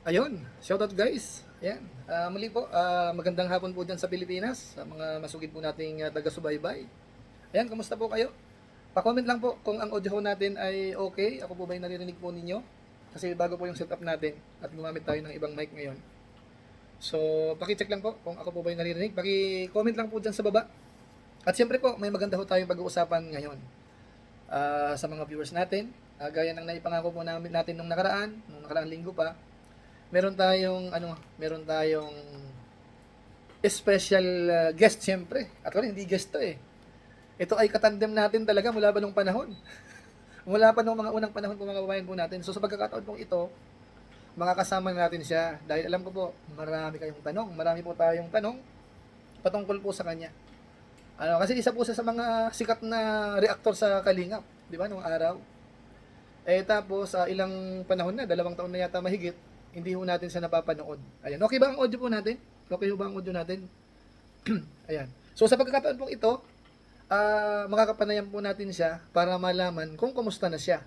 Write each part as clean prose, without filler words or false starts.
Ayun, shoutout guys. Ayan. Muli po, magandang hapon po dyan sa Pilipinas, sa mga masugid po nating taga-subaybay. Ayan, kamusta po kayo? Pa-comment lang po kung ang audio natin ay okay. Ako po ba yung naririnig po ninyo? Kasi bago po yung setup natin at gumamit tayo ng ibang mic ngayon. So, paki-check lang po kung ako po ba yung naririnig. Paki-comment lang po dyan sa baba. At siyempre po, may maganda po tayong pag-uusapan ngayon sa mga viewers natin. Gaya ng naipangako po natin nung nakaraang linggo pa. Meron tayong special guest siyempre. At hindi guest to eh. Ito ay katandem natin talaga mula pa nung panahon. Mula pa nung mga unang panahon po mga kababayan po natin. So sa pagkakataon pong ito, makakasama natin siya. Dahil alam ko po, marami po tayong tanong patungkol po sa kanya. Kasi isa po siya sa mga sikat na reactor sa Kalingap. Di ba, nung araw. Tapos, ilang panahon na, 2 taon na yata mahigit, hindi ho natin siya napapanood. Ayan. Okay ba ang audio po natin? Okay ba ang audio natin? Ayan. So, sa pagkakataon pong ito, makakapanayan po natin siya para malaman kung kumusta na siya.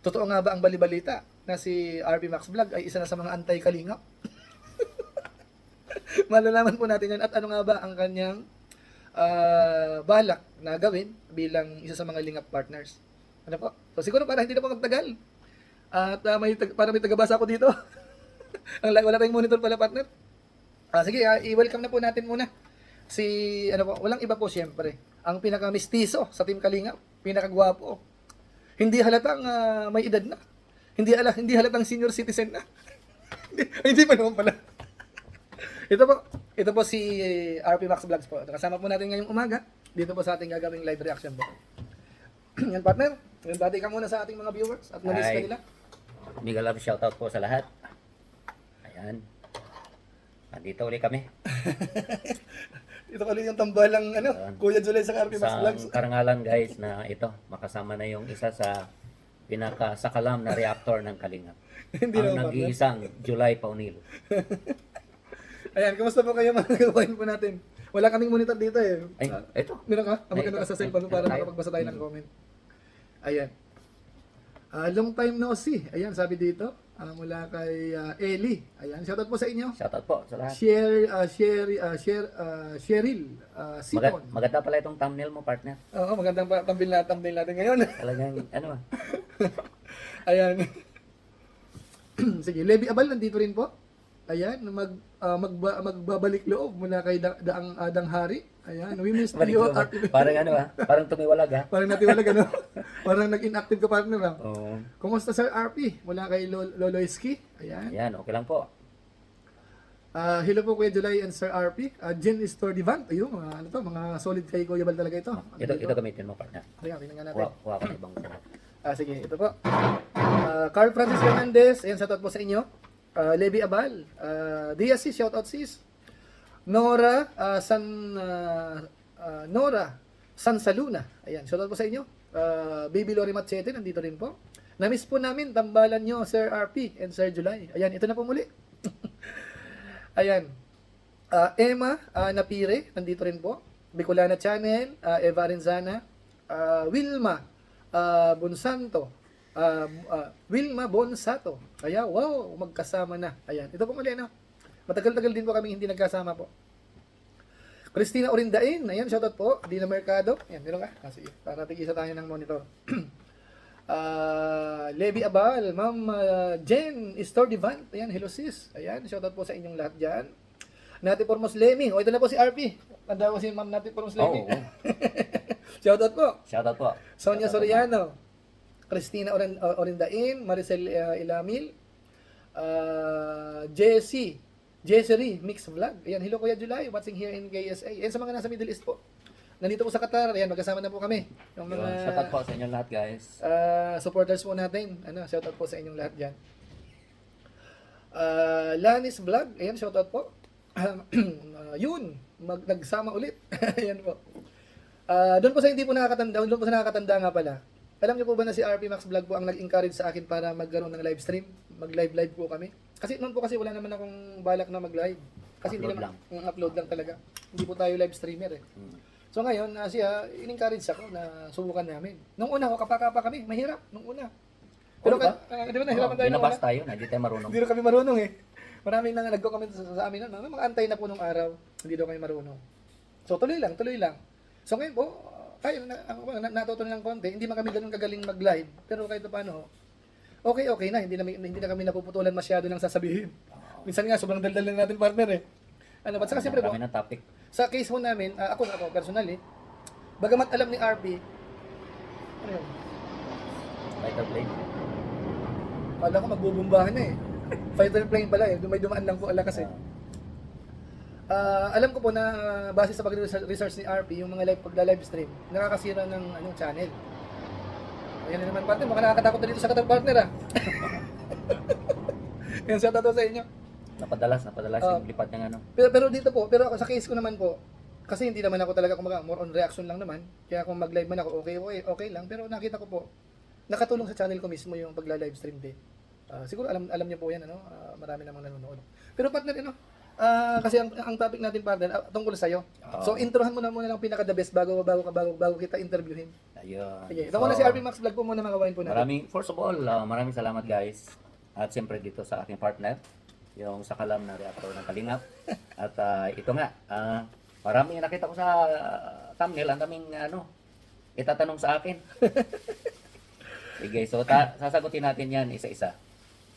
Totoo nga ba ang balibalita na si RP Max Vlog ay isa na sa mga anti-Kalingap? Malalaman po natin yan at ano nga ba ang kanyang balak na gawin bilang isa sa mga Lingap partners. Ano po? So siguro para hindi na po magtagal. At para may tagabasa ako dito. Wala tayong monitor pala, partner. Sige, i-welcome na po natin muna. Walang iba po siyempre. Ang pinaka-mistiso sa Team Kalingap, pinaka-gwapo. Hindi halatang may edad na. Hindi halatang senior citizen na. Hindi pa naman pala. Ito po si RP Max Vlogs po. Kasama po natin ngayong umaga dito po sa ating gagawing live reaction po. Yan, partner. Bati ka muna sa ating mga viewers at na-miss ka nila. Mega love shoutout po sa lahat. Ayan. Nandito ulit kami. Ito pala yung tambalang Kuya Julay sa RP Max Vlogs. Sa karangalan guys na ito, makasama na yung isa sa pinakasakalam na reactor ng Kalingap. Hindi ang naman, nag-iisang July Paunil. Ayan, kumusta po kayo mga kabayan po natin? Wala kaming monitor dito eh. Ay, ito. Meron ka? Maganda ka sa cellphone para Tayo. makapagbasa tayo ng comment. Ayan. Long time no see. Ayan, sabi dito. Mula kay Ellie. Ayan, shoutout po sa inyo. Shoutout po sa lahat. Cheryl Sipon. Maganda pala itong thumbnail mo, partner. Oo, magandang thumbnail natin ngayon. Talagang, Ayan. Sige, Levi Abal nandito rin po. Ayan, magbabalik loob mula kay Daang Hari. Ayan, we miss you. Parang tumiwalag ha. Parang natiwalag Parang nag-inactive ka partner Oo. Kumusta Sir RP? Mula kay Loloyski. Ayan. Ayan, okay lang po. Hello po Kuya July and Sir RP. Jen is Store Divan. Ayun, mga solid kay Kuya Bal talaga ito. Ito gamitin mo, partner. Ayan, tingnan natin. Kuha ko na ibang Sige, ito po. Carl Francis Fernandez. Ayan, shoutout po sa inyo. Levi Abal. Dia sis, shoutout sis. Nora Sansaluna. Ayan, shoutout po sa inyo. Baby Lori Machete, nandito rin po. Na-miss po namin, tambalan nyo, Sir RP and Sir July. Ayan, ito na po muli. Ayan. Emma Napire, nandito rin po. Bicolana Channel, Eva Arenzana, Wilma Bonsanto, Wilma Bonsato. Kaya, wow, magkasama na. Ayan, ito po muli, Matagal-tagal din po kami hindi nagkasama po. Christina Orindain, ayan, shoutout po. Dina Mercado, ayan, meron ka? Sige, para tigisa tayo ng monitor. Levi Abal, Ma'am Jen Store Divan, ayan, hello sis. Ayan, shoutout po sa inyong lahat dyan. Nati Formos Lemi, ito na po si RP. Tanda ko si Ma'am Nati Formos Lemi. Shoutout po. Shoutout po. Sonia Soriano, Christina Orindain, Maricel Ilamil, Jessery Mix Vlog. Ayan, hello Kuya July, watching here in KSA. Ayan, sa mga nasa Middle East po. Nandito po sa Qatar, ayan, magkasama na po kami. Yung mga Shoutout po sa inyong lahat, guys. Supporters po natin. Shoutout po sa inyong lahat dyan. Lanis Vlog, ayan, shoutout po. Yun, nagsama ulit. Ayan po. Doon po sa hindi po nakakatanda, doon po sa nakakatanda nga pala. Alam niyo po ba na si RP Max Vlog po ang nag-encourage sa akin para magkaroon ng live stream? Mag-live po kami. Kasi noon po kasi wala naman akong balak na mag-live. Kasi hindi naman upload lang talaga. Hindi po tayo live streamer eh. So ngayon, siya in-encourage ako na subukan namin. Nung una, kapaka kami, mahirap nung una. Pero diba? di ba nahirapan tayo nung Binabas una? tayo na, hindi tayo marunong. Hindi rin kami marunong eh. Maraming nang nagko-comment sa amin na mga antay na po nung araw, hindi daw kami marunong. So tuloy lang, tuloy lang. So ngayon po, tayo natuto na ng konti, hindi man kami ganun kagaling mag-live, pero kahit paano, okay na, hindi na kami napuputulan masyado ng sasabihin. Minsan nga sobrang daldal lang natin partner eh. Ano ba? Saka siyempre po, Marami ng topic. sa case ho namin, ako personally, bagamat alam ni RP, ano yun? Fighter plane. Kala ko magbubumbahan na eh. Fighter plane pala eh, may dumaan lang po ala kasi. Alam ko po na base sa pag-research ni RP, yung mga pagla-live stream, nakakasira ng anong channel. Ayan na naman partner, mga nakakatakot na dito sa katang partner ah. Yan sa totoo sa inyo. Napadalas yung lipad ng ano. Pero dito po, pero ako sa case ko naman po, kasi hindi naman ako talaga kumaga, more on reaction lang naman. Kaya kung mag-live man ako, okay lang. Pero nakita ko po, nakatulong sa channel ko mismo yung pagla-live stream din. Siguro alam niyo po yan, ano? Marami namang nanonood. Pero partner, ano? Kasi ang topic natin partner, tungkol sa iyo. So introhan mo na muna lang pinaka the best bago kita interviewin. Ayun. Sige, ito muna si RP Max Vlog po muna mga kawain po natin. First of all, maraming salamat guys. At siyempre dito sa aking partner, yung sa Kalam na reactor ng Kalingap. At ito nga, maraming nakita ko sa thumbnail, ang daming itatanong sa akin. Sige, so sasagutin natin yan isa-isa.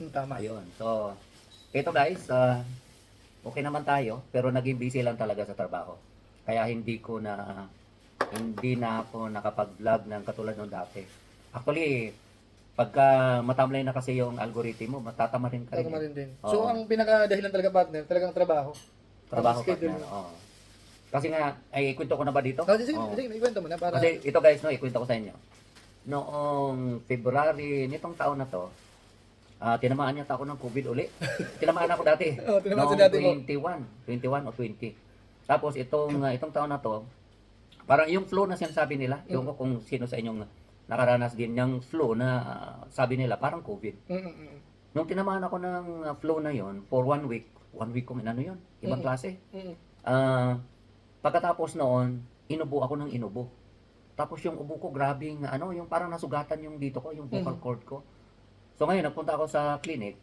Tama. Ayun. So, ito guys, okay naman tayo, pero naging busy lang talaga sa trabaho. Kaya hindi na ako nakapag-vlog ng katulad nung dati. Actually, pagka matamlay na kasi yung algorithm mo, matatama rin ka rin. Tama rin din. Oo. So ang pinaka-dahilan talaga partner, talagang trabaho. Trabaho Schedule partner. mo. Oo. Kasi nga, ay ikwento ko na ba dito? Sige, Oo. sige, ikwento mo na para... Kasi ito guys, ikwento ko sa inyo. Noong February nitong taon na to, tinamaan niya ako ng COVID uli. Tinamaan ako dati. Tinamaan Noong sa dati mo. 21 o 20. Tapos itong taon na to, parang yung flu na sinasabi nila, yung ko kung sino sa inyong nakaranas din yung flu na sabi nila parang COVID. Nung tinamaan ako ng flu na yon for 1 week kung ano yun, ibang klase. Pagkatapos noon, inubo ako ng inubo. Tapos yung ubo ko, grabing yung parang nasugatan yung dito ko, yung vocal cord ko. So ngayon, nagpunta ako sa clinic.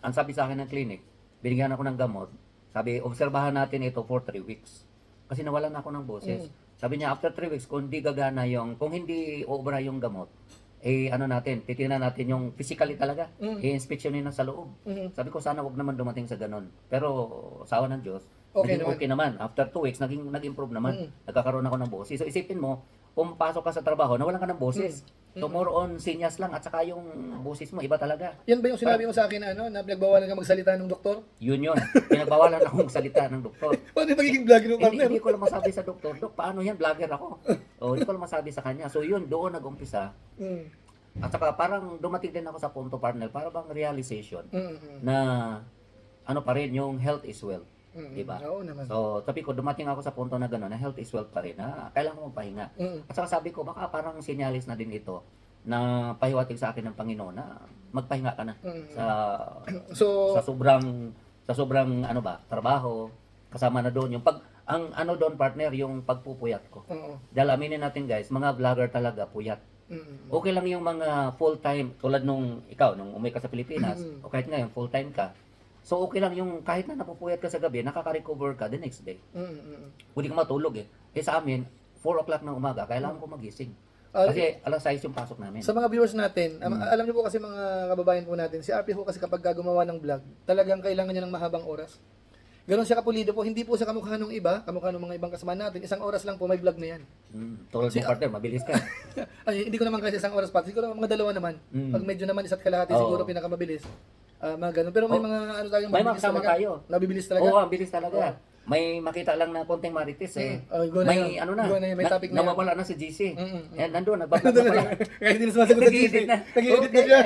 Ang sabi sa akin ng clinic, binigyan ako ng gamot. Sabi, obserbahan natin ito for 3 weeks. Kasi nawalan ako ng boses. Sabi niya, after 3 weeks, kung hindi gagana kung hindi obra yung gamot, titingnan natin yung physically talaga. I-inspectionin na sa loob. Sabi ko, sana wag naman dumating sa ganon. Pero, sa awa ng Diyos, okay naman. After 2 weeks, nag-improve naman. Nagkakaroon ako ng boses. So, isipin mo, pumapasok ka sa trabaho, nawalan ka ng boses. So, more on sinyas lang at saka yung boses mo, iba talaga. Yan ba yung sinabi mo sa akin na pinagbawalan ka magsalita ng doktor? Yun. Pinagbawalan akong salita ng doktor. Paano yung magiging vlogger ng partner? Hindi ko lang masabi sa doktor, Dok, paano yan? Vlogger ako. Hindi ko lang masabi sa kanya. So, yun, doon nag-umpisa. At saka parang dumating din ako sa punto, partner, para bang realization na pa rin, yung health is wealth. Diba? Oo naman. So, sabi ko, dumating ako sa punto na gano'n, na health is wealth pa rin, na kailangan mo magpahinga. At saka sabi ko, baka parang sinyalis na din ito na pahiwatig sa akin ng Panginoon na magpahinga ka na sa sobrang trabaho, kasama na doon yung ang doon partner, yung pagpupuyat ko. Dahil aminin natin guys, mga vlogger talaga puyat. Okay lang yung mga full-time, tulad nung ikaw, nung umuwi ka sa Pilipinas, o kahit ngayon, full-time ka. So, okay lang yung kahit na napupuyat ka sa gabi, nakaka-recover ka the next day. Hindi ka matulog eh. Sa amin, 4 o'clock ng umaga, kailangan ko magising. Kasi alas 6 yung pasok namin. Sa mga viewers natin, alam niyo po kasi mga kababayan po natin, si RP po kasi kapag gumawa ng vlog, talagang kailangan niya ng mahabang oras. Ganon siya kapulido po, hindi po siya kamukha ng iba, kamukha ng mga ibang kasama natin. 1 oras lang po may vlog na yan. Tulad mo partner, mabilis ka. Ay, hindi ko naman kasi 1 oras pa. Siguro mga 2 naman. Pag medyo naman 1 kalahati, siguro pinakamabilis. Mga ganun. Pero may mga tayong may mabilis makasama talaga. tayo. Nabibilis talaga. Oo, ang bilis talaga. May makita lang na konting marites eh. May topic na. Nawawala na si GC. Nandun, nagbablog na pala. Kaya hindi na sumasagot sa Nag-edit na. Nag-edit na siya.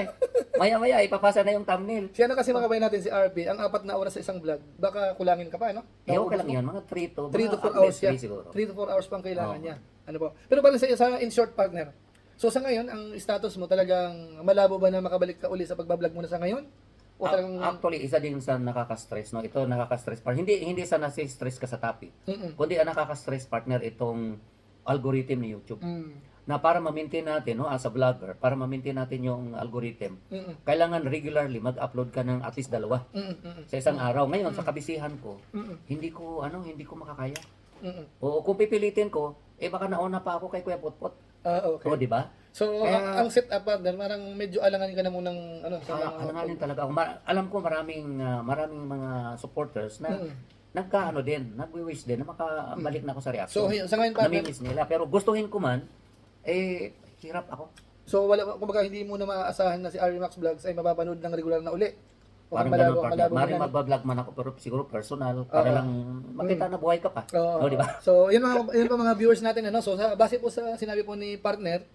Maya-maya, ipapasa na yung thumbnail. Si ano kasi mga kabayan natin, si RP, ang 4 na oras sa isang vlog, baka kulangin ka pa, no? Okay lang yan, mga 3 to 4 hours yan. 3 to 4 hours pang kailangan niya. Ano po? Pero parang sa in short partner. So sa ngayon, ang status mo talagang malabo ba na makabalik ka uli sa pagbablog mo na sa ngayon? O talagang... Actually, isa din sa nakaka-stress, no? Ito nakaka-stress part. Hindi sa nasi-stress ka sa topic. Kundi ang nakaka-stress partner itong algorithm ni YouTube. na para ma-maintain natin, no, as a vlogger, para ma-maintain natin yung algorithm, Mm. kailangan regularly mag-upload ka ng at least 2 Mm. sa isang araw. Ngayon, sa kabisihan ko, Mm. hindi ko makakaya. Mm. O kung pipilitin ko, baka nauna pa ako kay Kuya Potpot. Okay. O, di ba? So, Kaya- ang setup partner, parang medyo alanganin ka na munang ano sa mga Alanganin talaga ako. Alam ko maraming mga supporters na Mm. nagkaano din, nagwi-wish din na makabalik na ako sa reaction. So, sa ngayon partner, Namimiss nila. Pero gustuhin ko man, hirap ako. so wala kumbaga hindi mo na maaasahan na si Ari Max Vlogs ay mapapanood ng regular na uli. O Parang malabo, ganun, partner. malabo Maring na. magbablog man ako, pero siguro personal, para Oo. lang makita na buhay ka pa. Oo. O, di ba? So, yun po mga viewers natin ano. So, base po sa sinabi po ni partner,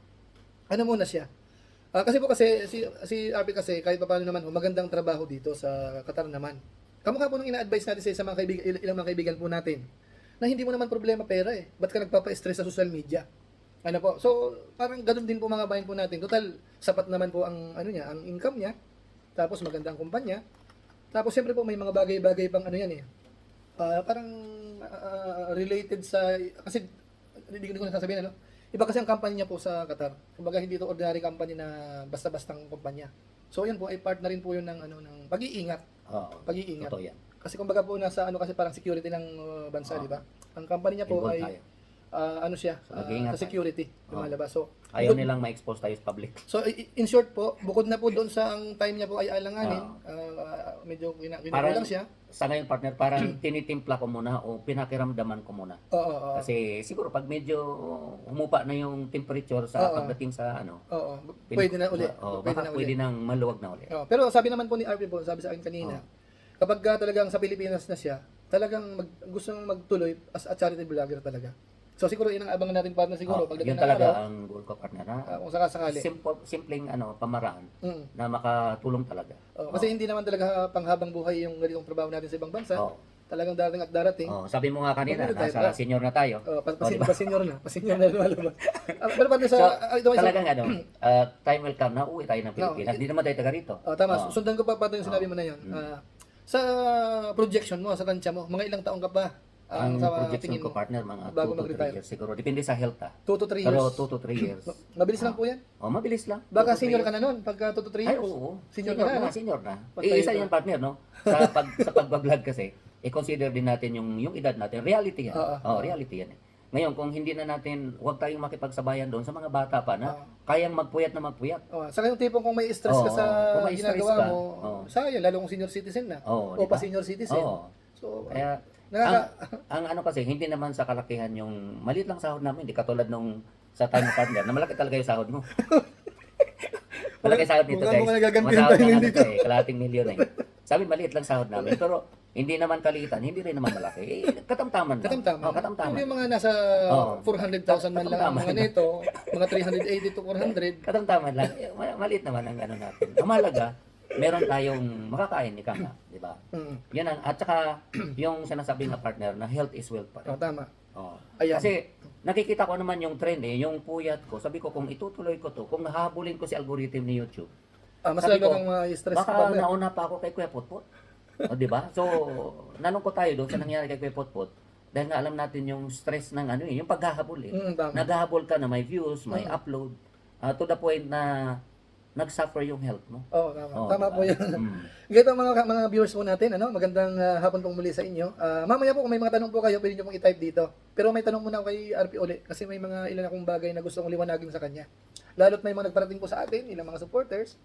ano muna siya? Kasi si RP kasi kahit pa paano naman magandang trabaho dito sa Qatar naman. Kamukha po nung ina-advise natin sa mga kaibigan, ilang mga kaibigan po natin na hindi mo naman problema pera eh. Ba't ka nagpapa-stress sa social media? Ano po? So, parang ganun din po mga bayan po natin. Total, sapat naman po ang ano niya, ang income niya. Tapos maganda ang kumpanya. Tapos siyempre po may mga bagay-bagay pang ano yan eh. Parang related sa kasi hindi ko na sasabihin ano. Iba kasi ang company niya po sa Qatar. Kumbaga hindi ito ordinary company na basta-bastang kumpanya. So yan po ay part na rin po yun ng ano ng pag-iingat. Oo. Pag-iingat. Totoo yan. Kasi kumbaga po nasa ano kasi parang security ng bansa, Oo. di ba? Ang company niya po Involved ay tayo. ano siya, So, nag-iingat sa security, Oo. lumalabas. So, Ayaw nilang ma-expose tayo sa public. so in short po, bukod na po doon sa ang time niya po ay alanganin, medyo Parang- lang siya. Sa ngayon, partner, parang tinitimpla ko muna o pinakiramdaman ko muna. Oo. Kasi siguro pag medyo humupa na yung temperature sa Oo. pagdating sa ano, Oo. Pwede na uli. baka pwede nang maluwag na uli. Pero sabi naman po ni RP po, sabi sa akin kanina, kapag talagang sa Pilipinas na siya, talagang gusto magtuloy as a charity vlogger talaga. So siguro yun ang abangan natin partner siguro pagdating Yun ng talaga araw, ang goal ko, partner. kung sakasakali. Simpleng pamaraan Mm. na makatulong talaga. Kasi hindi naman talaga panghabang buhay yung ganitong trabaho natin sa ibang bansa. Oo. Talagang darating at darating. Sabi mo nga kanina, Pag-retire nasa ka. senior na tayo. Di ba? Pasinyor na lumalabas. Pero partner sa, ito ay Talagang time will come na uwi tayo ng Pilipinas. Hindi naman tayo taga rito. tama, Oo. sundan ko pa yung sinabi mo na yun. Sa projection mo, sa tansya mo, mga ilang taon ka pa Ang sa projection tingin ko, mo? partner, mga 2 bago to 3 mag-retire? years siguro. Depende sa health 2 to 3 Pero years. 2 to 3 years. Mabilis lang po yan. Mabilis lang. Baka 2 to 3 senior years. ka na nun, pagka 2 to 3 Ay, years. oo. Senior ka na, no? Senior na. Patay Isa ka. yan, partner, no? Sa pagbablog kasi, i-consider din natin yung edad natin. Reality yan. Oo. Reality yan. Ngayon, kung hindi na natin, huwag tayong makipagsabayan doon sa mga bata pa na Oo. kayang magpuyat na magpuyat. Saka yung tipong kung may stress ka Oo, sa kung may stress ginagawa ka, mo, oo. sayang, lalo kung senior citizen na. Oo, O di pa ba? senior citizen. Oo. So, Kaya, ang ano kasi, hindi naman sa kalakihan yung, maliit lang sahod namin, di katulad nung sa time partner, na malaki talaga yung sahod mo. Malaki sahod nito, Mukhang guys. mga gagantihan Masahod tayo na dito. kalating milyon eh. Sabi, maliit lang sahod namin. Pero, hindi naman kaliitan, hindi rin naman malaki. Katamtaman lang. katamtaman. Katamtaman. Yung mga nasa Oo. 400,000 man lang ang Katamtaman. mga nito, mga 380 to 400. Katamtaman lang. Maliit naman ang ano natin. Ang mahalaga, meron tayong makakain, ika nga. Di ba? Yan ang, at saka, yung sinasabi nga partner na health is wealth pa rin. Tama. Oo. Ayan. Kasi nakikita ko naman yung trend yung puyat ko. Sabi ko kung itutuloy ko to, kung nahabulin ko si algorithm ni YouTube, Mas sabi lalo ko, kang stress baka ka pa. nauna pa ako kay Kuya Potpot. O, di ba? So, nalungkot tayo doon sa nangyari kay Kuya Potpot. Dahil nga alam natin yung stress ng yung paghahabol eh. Tama. Naghahabol ka na may views, may upload, to the point na nag-suffer yung health mo. Oo, tama. Oo, Tama diba? po yan. Ganito mga viewers po natin, magandang hapon pong muli sa inyo. Mamaya po kung may mga tanong po kayo, pwede nyo pong i-type dito. Pero may tanong muna ako kay RP uli kasi may mga ilan akong bagay na gusto kong liwanagin sa kanya. Lalo't may mga nagparating po sa atin, ilang mga supporters,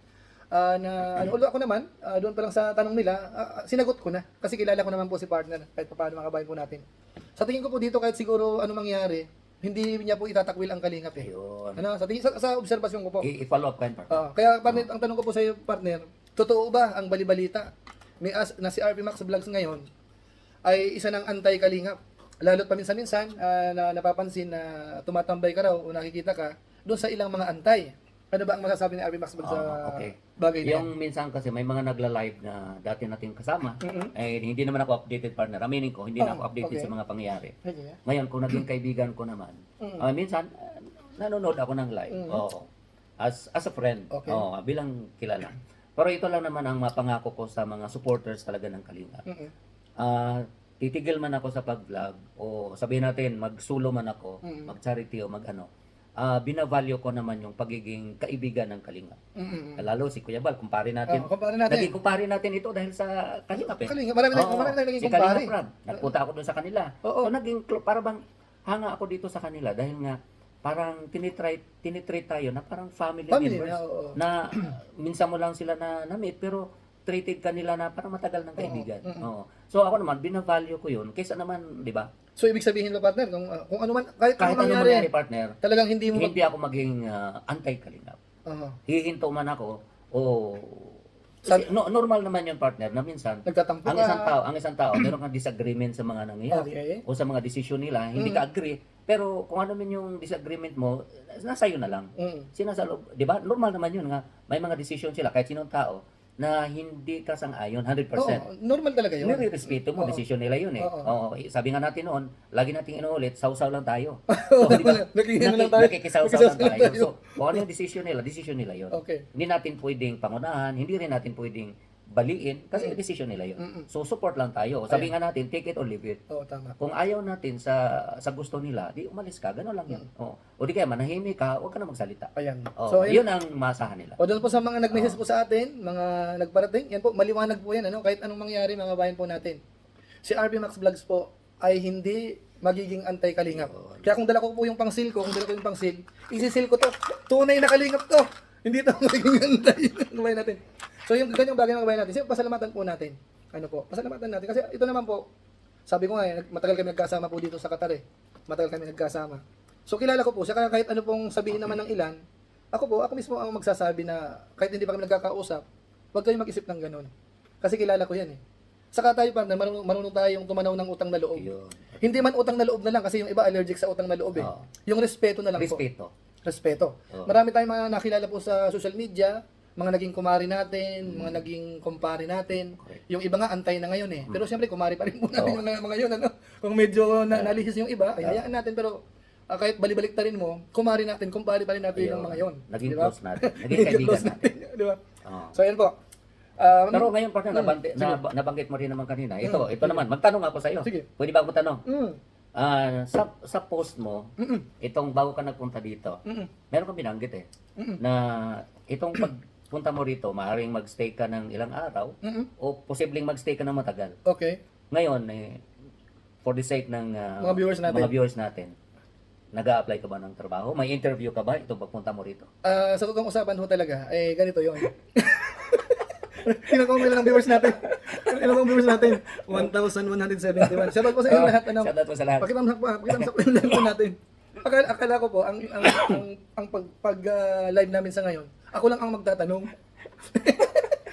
although ako naman, doon pa lang sa tanong nila, sinagot ko na. Kasi kilala ko naman po si partner, kahit pa paano mga kabayan po natin. Sa tingin ko po dito, kahit siguro ano mangyari, hindi niya po itatakwil ang kalingap eh. Ayun. Sa obserbasyon ko po. I-follow up ka yun, partner. Kaya partner, ang tanong ko po sa iyo, partner, totoo ba ang balibalita na si RP Max Vlogs ngayon ay isa ng anti-kalingap? Lalo't paminsan-minsan na napapansin na tumatambay ka raw o nakikita ka doon sa ilang mga antay. Ano ba ang masasabi ni RP Max Vlogs sa Okay. bagay na yan? Yung minsan kasi may mga nagla-live na dati nating kasama, hindi naman ako updated, partner. Aminin ko, hindi na ako updated okay. sa mga pangyayari. Okay. Ngayon, kung naging kaibigan ko naman, minsan, nanonood ako ng live. Oo. As a friend. Okay. Oo, bilang kilala. Pero ito lang naman ang mapangako ko sa mga supporters talaga ng Kalingap. Titigil man ako sa pag-vlog o sabihin natin, mag-solo man ako, mag-charity o mag-ano, binavalue ko naman yung pagiging kaibigan ng Kalingap. Lalo si Kuya Bal, kumpare natin. Kumpara natin. Naging kumpare natin ito dahil sa Kalingap eh. Kalinga, marami Oo, tayong naging si kumpare. Kalingap Rab, nagpunta ako doon sa kanila. Oo. So naging, para bang hanga ako dito sa kanila dahil nga parang tinitreat tayo na parang family members. Oo. Na minsan mo lang sila na-meet pero treated ka nila na parang matagal ng kaibigan. Oo. So ako naman, binavalue ko yun kaysa naman, di ba? So ibig sabihin ba, partner, kung ano man, kahit Kahit ano ano mangyari, mangyari, partner, talagang hindi mo hindi ako maging anti-Kalingap. Oo. Hihinto man ako o normal naman yung partner na minsan Nagtatampo ang ka. isang tao meron kang disagreement sa mga nangyayari Okay. o sa mga desisyon nila, hindi ka agree. Pero kung ano man yung disagreement mo, nasa iyo na lang. Sinasalob, 'di ba? Normal naman yun nga. May mga desisyon sila kahit sinong tao na hindi ka sang-ayon 100%. Oo, normal talaga yun. Nire-respeto mo, Oo. desisyon nila yun eh. Oo. Oo, sabi nga natin noon, lagi nating inuulit, sausaw lang tayo. Oo, So, di ba? nakikiano lang tayo. Nakikisaw-saw lang tayo. So, kung ano yung desisyon nila yun. Okay. Hindi natin pwedeng pangunahan, hindi rin natin pwedeng baliin kasi desisyon nila yun. So, support lang tayo. Sabi nga natin, take it or leave it. Oo, tama. Kung ayaw natin sa gusto nila, di umalis ka, gano'n lang yan. Oo. O di kaya manahimik ka, huwag ka na magsalita. Ayan. Oo, So, yun ang maasahan nila. o doon po sa mga nag-message po sa atin, mga nagparating, yan po, maliwanag po yan, ano, kahit anong mangyari, mga bayan po natin. Si RB Max Vlogs po ay hindi magiging anti-kalingap. Kaya kung dala ko po yung pangsil ko, isisil ko to, tunay na kalingap to. Hindi to magiging antay ng bayan natin. So yung ganyang bagay ng bayan natin, siyempre pasalamatan po natin. Ano po, pasalamatan natin. Kasi ito naman po, sabi ko nga, matagal kami nagkasama po dito sa Qatar eh. Matagal kami nagkasama. So kilala ko po siya, kaya kahit ano pong sabihin naman ng ilan, ako mismo ang magsasabi na kahit hindi pa kami nagkakausap, huwag kayong mag-isip ng ganun. Kasi kilala ko yan eh. Saka tayo pa, marunong tayong tumanaw ng utang na loob. Yun. Hindi man utang na loob na lang kasi yung iba allergic sa utang na loob eh. Oo. Yung respeto na lang po. Respeto. Respeto. Oo. Marami tayong mga nakilala po sa social media, mga naging kumari natin, mga naging kumpare natin. Correct. Yung iba nga antay na ngayon eh. Pero siyempre kumari pa rin po natin Oo. yung mga yun. Ano? Kung medyo nalihis yung iba, ay hayaan natin. Pero kahit balibalik ta rin mo, kumari natin, kumpare pa rin natin yung mga yun. Naging Di ba? close natin. Naging kaibigan close natin. Di ba? Oo. So yan po. Pero ngayon partner, nabanggit mo rin naman kanina. Ito sige. naman, magtanong ako sa iyo. Sige. Pwede ba ako magtanong? Mm. Sa post mo, itong bago ka nagpunta dito, meron kang binanggit eh, na itong pagpunta mo rito, maaaring magstay ka ng ilang araw, o posibleng magstay ka ng matagal. Okay. Ngayon, for the sake ng Mga viewers natin. nag-a-apply ka ba ng trabaho? May interview ka ba itong pagpunta mo rito? Sa totoong usapan ho talaga, ganito yun. Tinakong lang ang viewers natin. Ilan ang viewers natin? 1,171. Shoutout po sa inyo lahat. Ano? Shoutout po sa lahat. Pakitamsak po yung live po natin. Akala ko po, ang live namin sa ngayon, ako lang ang magtatanong.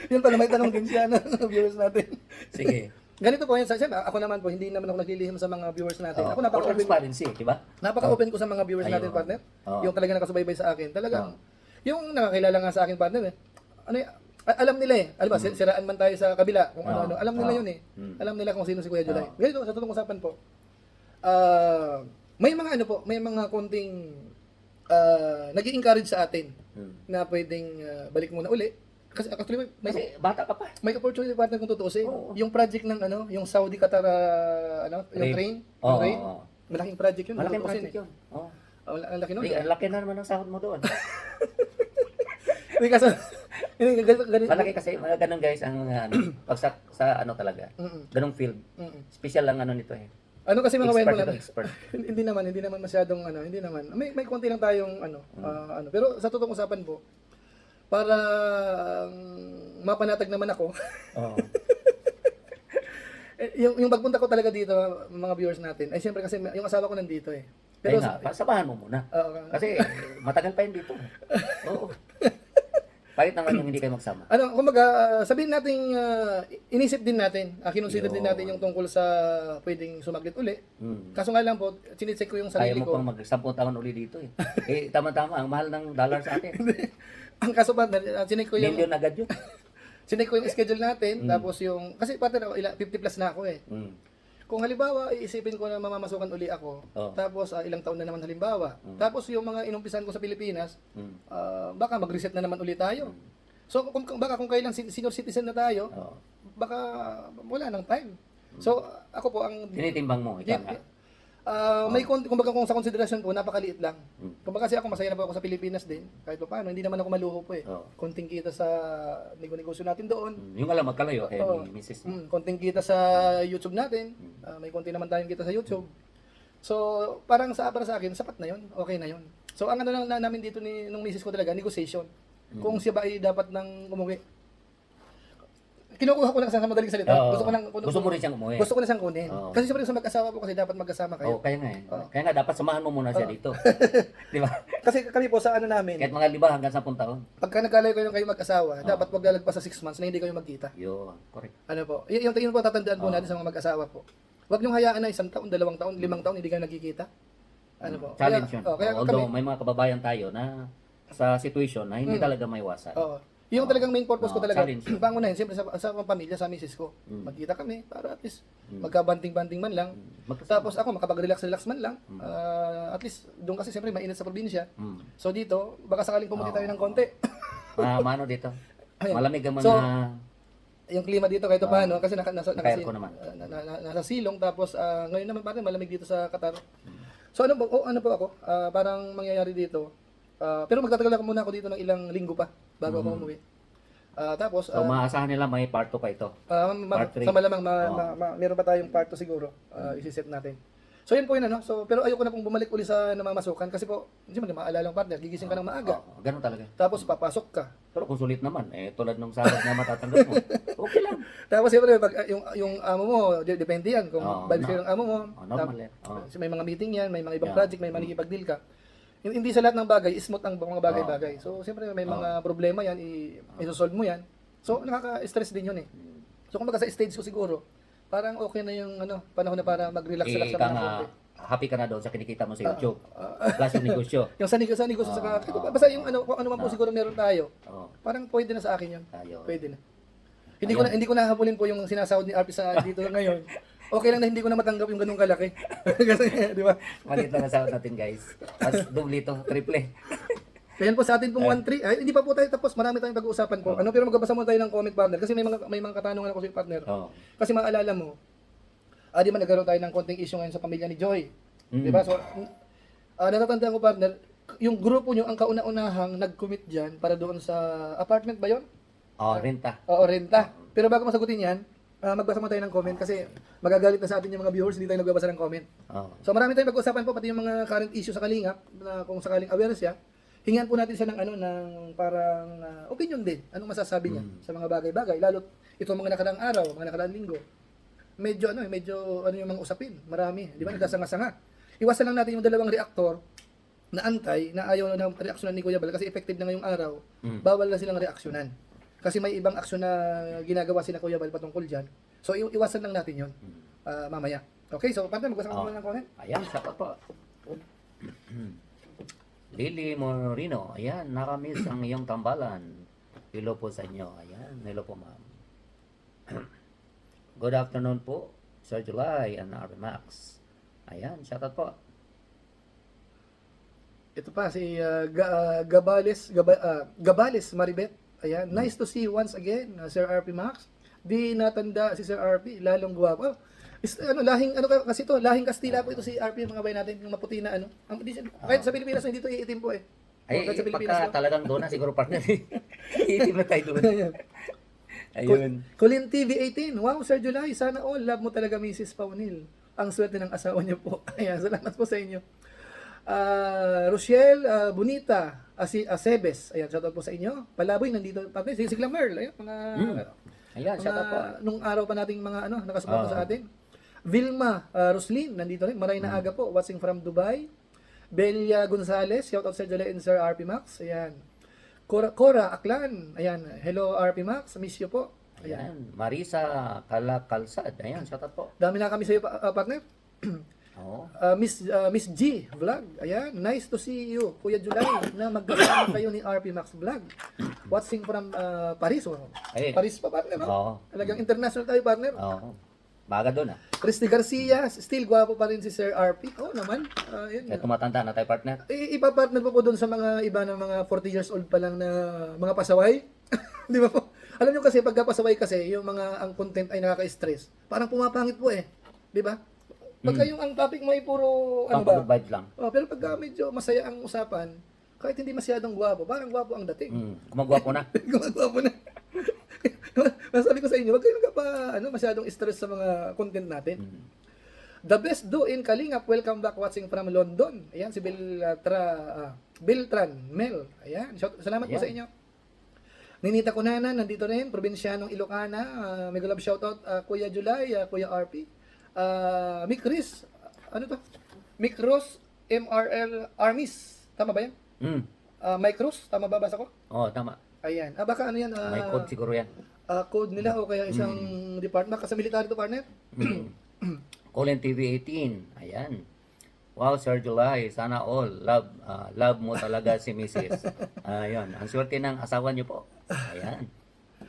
Yun pala, may tanong din siya ng viewers natin. Sige. Ganito po yun. Siyempre, ako naman po, hindi naman ako naglilihim sa mga viewers natin. Ako For napaka-open. transparency, di ba? Napaka-open ko sa mga viewers Ayun. natin, partner. Oo. Yung talaga nakasubaybay sa akin. Talagang, yung nakakilala nga sa akin, partner, ano alam nila eh. Alam ba, siraan man tayo sa kabila, kung ano-ano. Alam nila yun eh. Alam nila kung sino si Kuya July. Ganito, sa totoong usapan po. May mga ano po, may mga konting nag-i-encourage sa atin na pwedeng balik muna uli. Kasi actually, Kasi bata ka pa. may opportunity partner kung tutuusin. Oo. Yung project ng yung Saudi Qatar yung train, yung train. Malaking project yun. Malaking tutuusin project yun. Oo. Ang laki nun. Ang laki na naman ng sahod mo doon. Hindi kasi, ganito. Malaki kasi, mga ganun guys, ang pag sa ano talaga, ganung field. Special lang ano nito eh. Ano kasi mga Expert webo ito, natin? expert. hindi naman masyadong hindi naman. May konti lang tayong pero sa totoong usapan po, para mapanatag naman ako. Oo. yung pagpunta ko talaga dito, mga viewers natin, ay siyempre kasi yung asawa ko nandito eh. Pero Pero sabahan mo muna. Kasi matagal pa yun dito. Oo. Bakit naman yung hindi kayo magsama? kumbaga, sabihin natin, inisip din natin, kinonsider din natin yung tungkol sa pwedeng sumaglit uli. Kaso nga lang po, sinecheck ko yung Kaya sarili mo ko. pang mag-10 taon uli dito eh. Tama-tama, ang mahal ng dollar sa atin. Ang kaso ba, sinecheck ko yung Million agad yun. sinecheck ko yung schedule natin, tapos yung, kasi pati 50 plus na ako eh. Kung halimbawa, iisipin ko na mamamasukan uli ako, tapos ilang taon na naman halimbawa, tapos yung mga inumpisan ko sa Pilipinas, baka mag-reset na naman uli tayo. So, baka kung kailang senior citizen na tayo, baka wala nang time. So, ako po ang... Tinitimbang mo, ikaw nga. Kumbaga kung sa konsiderasyon po, napakaliit lang. Mm. Kumbaga kasi ako, masaya na po ako sa Pilipinas din. Kahit pa paano, hindi naman ako maluho po eh. Oo. Konting kita sa negosyo natin doon. Yung alam, magkalayo kay Oo. ni Mrs. Konting kita sa YouTube natin. May konti naman tayong kita sa YouTube. So, para sa akin, sapat na yon, okay na yon. So, ang ano lang namin dito nung misis ko talaga, negotiation. Kung siya ba ay dapat nang umuwi. Kinukuha ko lang sa madaling salita. Oo. Gusto mo rin siyang umuwi. Gusto ko na siyang kunin. Oo. Kasi siyempre sa mag-asawa po kasi dapat magkasama Oo, kayo. kaya nga eh. Oo. Kaya nga dapat samahan mo muna siya dito. Di ba? Kasi kami po sa ano namin, Kahit mga 5 hanggang 10 taon. pagka nagkalayo kayo mag-asawa, dapat wag lalagpas sa 6 months na hindi kayo magkita. Yun, correct. Ano po? Yung tingin po tatandaan po Oo. natin sa mga mag-asawa po. Huwag niyong hayaan na 1 taon, 2 taon, 5 taon hindi kayo nagkikita. Ano po? Challenge yun. Kaya Although kami, may mga kababayan tayo na sa situation na hindi talaga may iwasan. oo. Yung talagang main purpose ko talaga, Challenge yun. pangunahin, siyempre sa pamilya, sa misis ko. Magkita kami para at least magkabanting-banting man lang. Tapos ako makapag-relax-relax man lang. At least doon kasi siyempre mainit sa probinsya. So dito, baka sakaling pumuti tayo ng konti. Mano dito. Ayun. Malamig ang mga... So, yung klima dito kahit paano kasi Naka-aircon naman. nasa silong tapos ngayon naman parang malamig dito sa Qatar. So ano po ako? Parang mangyayari dito. Pero magtatagal ako muna ako dito ng ilang linggo pa bago ako umuwi. Tapos so, maasahan nila may part 2 pa ito. Part three. sa malamang meron pa tayong part 2 siguro. Isi-set natin. So yun po yun ano. So pero ayoko na pong bumalik uli sa namamasukan kasi po hindi mo na maalala ang partner, gigising ka ng maaga. Ganun talaga. Tapos papasok ka. Pero kung sulit naman, tulad ng sahod na matatanggap mo, okay lang. Tapos siyempre pag yung amo mo, depende yan kung vibes kayo ng amo mo. Normal yan. Kasi may mga meeting yan, may mga ibang Yeah. project, may manikipag-deal ka. Hindi sa lahat ng bagay, smooth ang mga bagay-bagay. So, siyempre may mga problema yan, i-solve mo yan. So, nakaka-stress din yun eh. So, kumbaga sa stage ko siguro, parang okay na yung panahon na para mag-relax-relax sa mga konti. Happy ka na doon sa kinikita mo sa YouTube. Plus yung negosyo. Yung sa negosyo sa basta yung kung ano man po siguro meron tayo, Oo. parang pwede na sa akin yun. Tayo. Pwede na. Hindi ko na hahabulin po yung sinasahod ni RP sa dito ngayon. Okay lang na hindi ko na matanggap yung ganung kalaki. Kasi, di ba? Maliit lang ang sahod natin guys. At doble ito, triple. Kaya po sa atin pong 1-3, ay hindi pa po tayo tapos, marami tayong pag-uusapan po. Pero magbabasa muna tayo ng comment partner kasi may mga katanungan ako sa partner. Oo. Kasi maalala mo, di ba nagkaroon tayo ng konting issue ngayon sa pamilya ni Joy. Di ba? So, natatandaan ko partner, yung grupo nyo ang kauna-unahang nag-commit dyan para doon sa apartment ba yon? Renta. Oo, renta. Pero bago masagutin yan, magbasa mo tayo ng comment kasi magagalit na sa atin yung mga viewers, hindi tayo nagbabasa ng comment. Oo. So marami tayong pag-usapan po, pati yung mga current issue sa Kalingap, na kung sakaling aware siya, hingan po natin siya ng ng parang opinion din. Anong masasabi niya sa mga bagay-bagay, lalo ito mga nakaraang araw, mga nakaraang linggo. Medyo yung mga usapin, marami, di ba? Nagkasanga-sanga. Iwasan lang natin yung dalawang reaktor na antay, na ayaw na ng reaksyonan ni Kuya Bal kasi effective na ngayong araw, bawal na silang reaksyonan. Kasi may ibang aksyon na ginagawa sila Kuya Bal patungkol dyan. So iwasan lang natin yun mamaya. Okay, so partner, magbasa ka muna ng comment. Ayan, siya po. Lily Morino, ayan, nakamiss ang iyong tambalan. Hello po sa inyo. Ayan, hello po ma'am. Good afternoon po, Sir July and RB Max. Ayan, shout out po. Ito pa si Gabales Maribet. Ayan, nice to see you once again, Sir RP Max. Di natanda si Sir RP, lalong guwapo. Kasi to, lahing Kastila po ito si RP, mga bayan natin, yung maputi na kahit sa Pilipinas hindi to iitim po eh. Ay, Kahit sa Pilipinas pagka talagang doon na siguro partner. Iitim na tayo doon. Ayun. Colin TV 18. Wow, Sir July, sana all love mo talaga Mrs. Paunil. Ang swerte ng asawa niyo po. Ayan, salamat po sa inyo. Rochelle Bonita Acebes. Ayan, shoutout po sa inyo. Palaboy, nandito. Si Sigla Merl. Ayan, Ayan, shout out po. nung araw pa nating mga nakasuporta sa atin. Vilma Roslin, nandito rin. Maray na aga po, watching from Dubai. Belia Gonzales, shoutout sa July and Sir RP Max. Ayan. Cora Aklan. Ayan, hello RP Max, miss you po. Ayan. Ayan. Marisa Kalsad. Ayan, shout out po. Dami na kami sa iyo, partner. Oo. Miss G Vlog. Ayan, nice to see you, Kuya July, na magkasama kayo ni RP Max Vlog. Watching from Paris. Ay. Paris pa, partner. Oo. Talagang international tayo, partner. Oo. Baga doon ah. Christy Garcia, still gwapo pa rin si Sir RP. Oo naman. Yun. Kaya tumatanda na tayo partner. Ipa-partner po doon sa mga iba ng mga 40 years old pa lang na mga pasaway. Di ba po? Alam nyo kasi, pagka pasaway kasi, yung mga ang content ay nakaka-stress. Parang pumapangit po eh. Di ba? Pagka yung ang topic mo ay puro, ano ba? Pang vibes lang. Oh, pero pagka medyo masaya ang usapan, kahit hindi masyadong gwapo, parang gwapo ang dating. Gumagwapo na. Gumagwapo na. Masabi ko sa inyo, wag kayo masyadong stress sa mga content natin. The best do in Kalingap, welcome back watching from London. Ayan, si Beltran Mel. Ayan, salamat po Ayan. sa inyo. Ninita Kunana, nandito rin, Probinsyanong Ilocana. Mega love shoutout, Kuya July, Kuya RP. Mick Chris, ano to? Mick Ross, MRL Armies. Tama ba yan? Mike Cruz, tama ba basa ko? Oo, tama. Ayan. Baka ano yan? May code siguro yan. Code nila o kaya isang department. Kasi military to, partner. Colin TV 18. Ayan. Wow, Sir July, sana all. Love mo talaga si Mrs. Ayun. Ang swerte ng asawa niyo po. Ayan.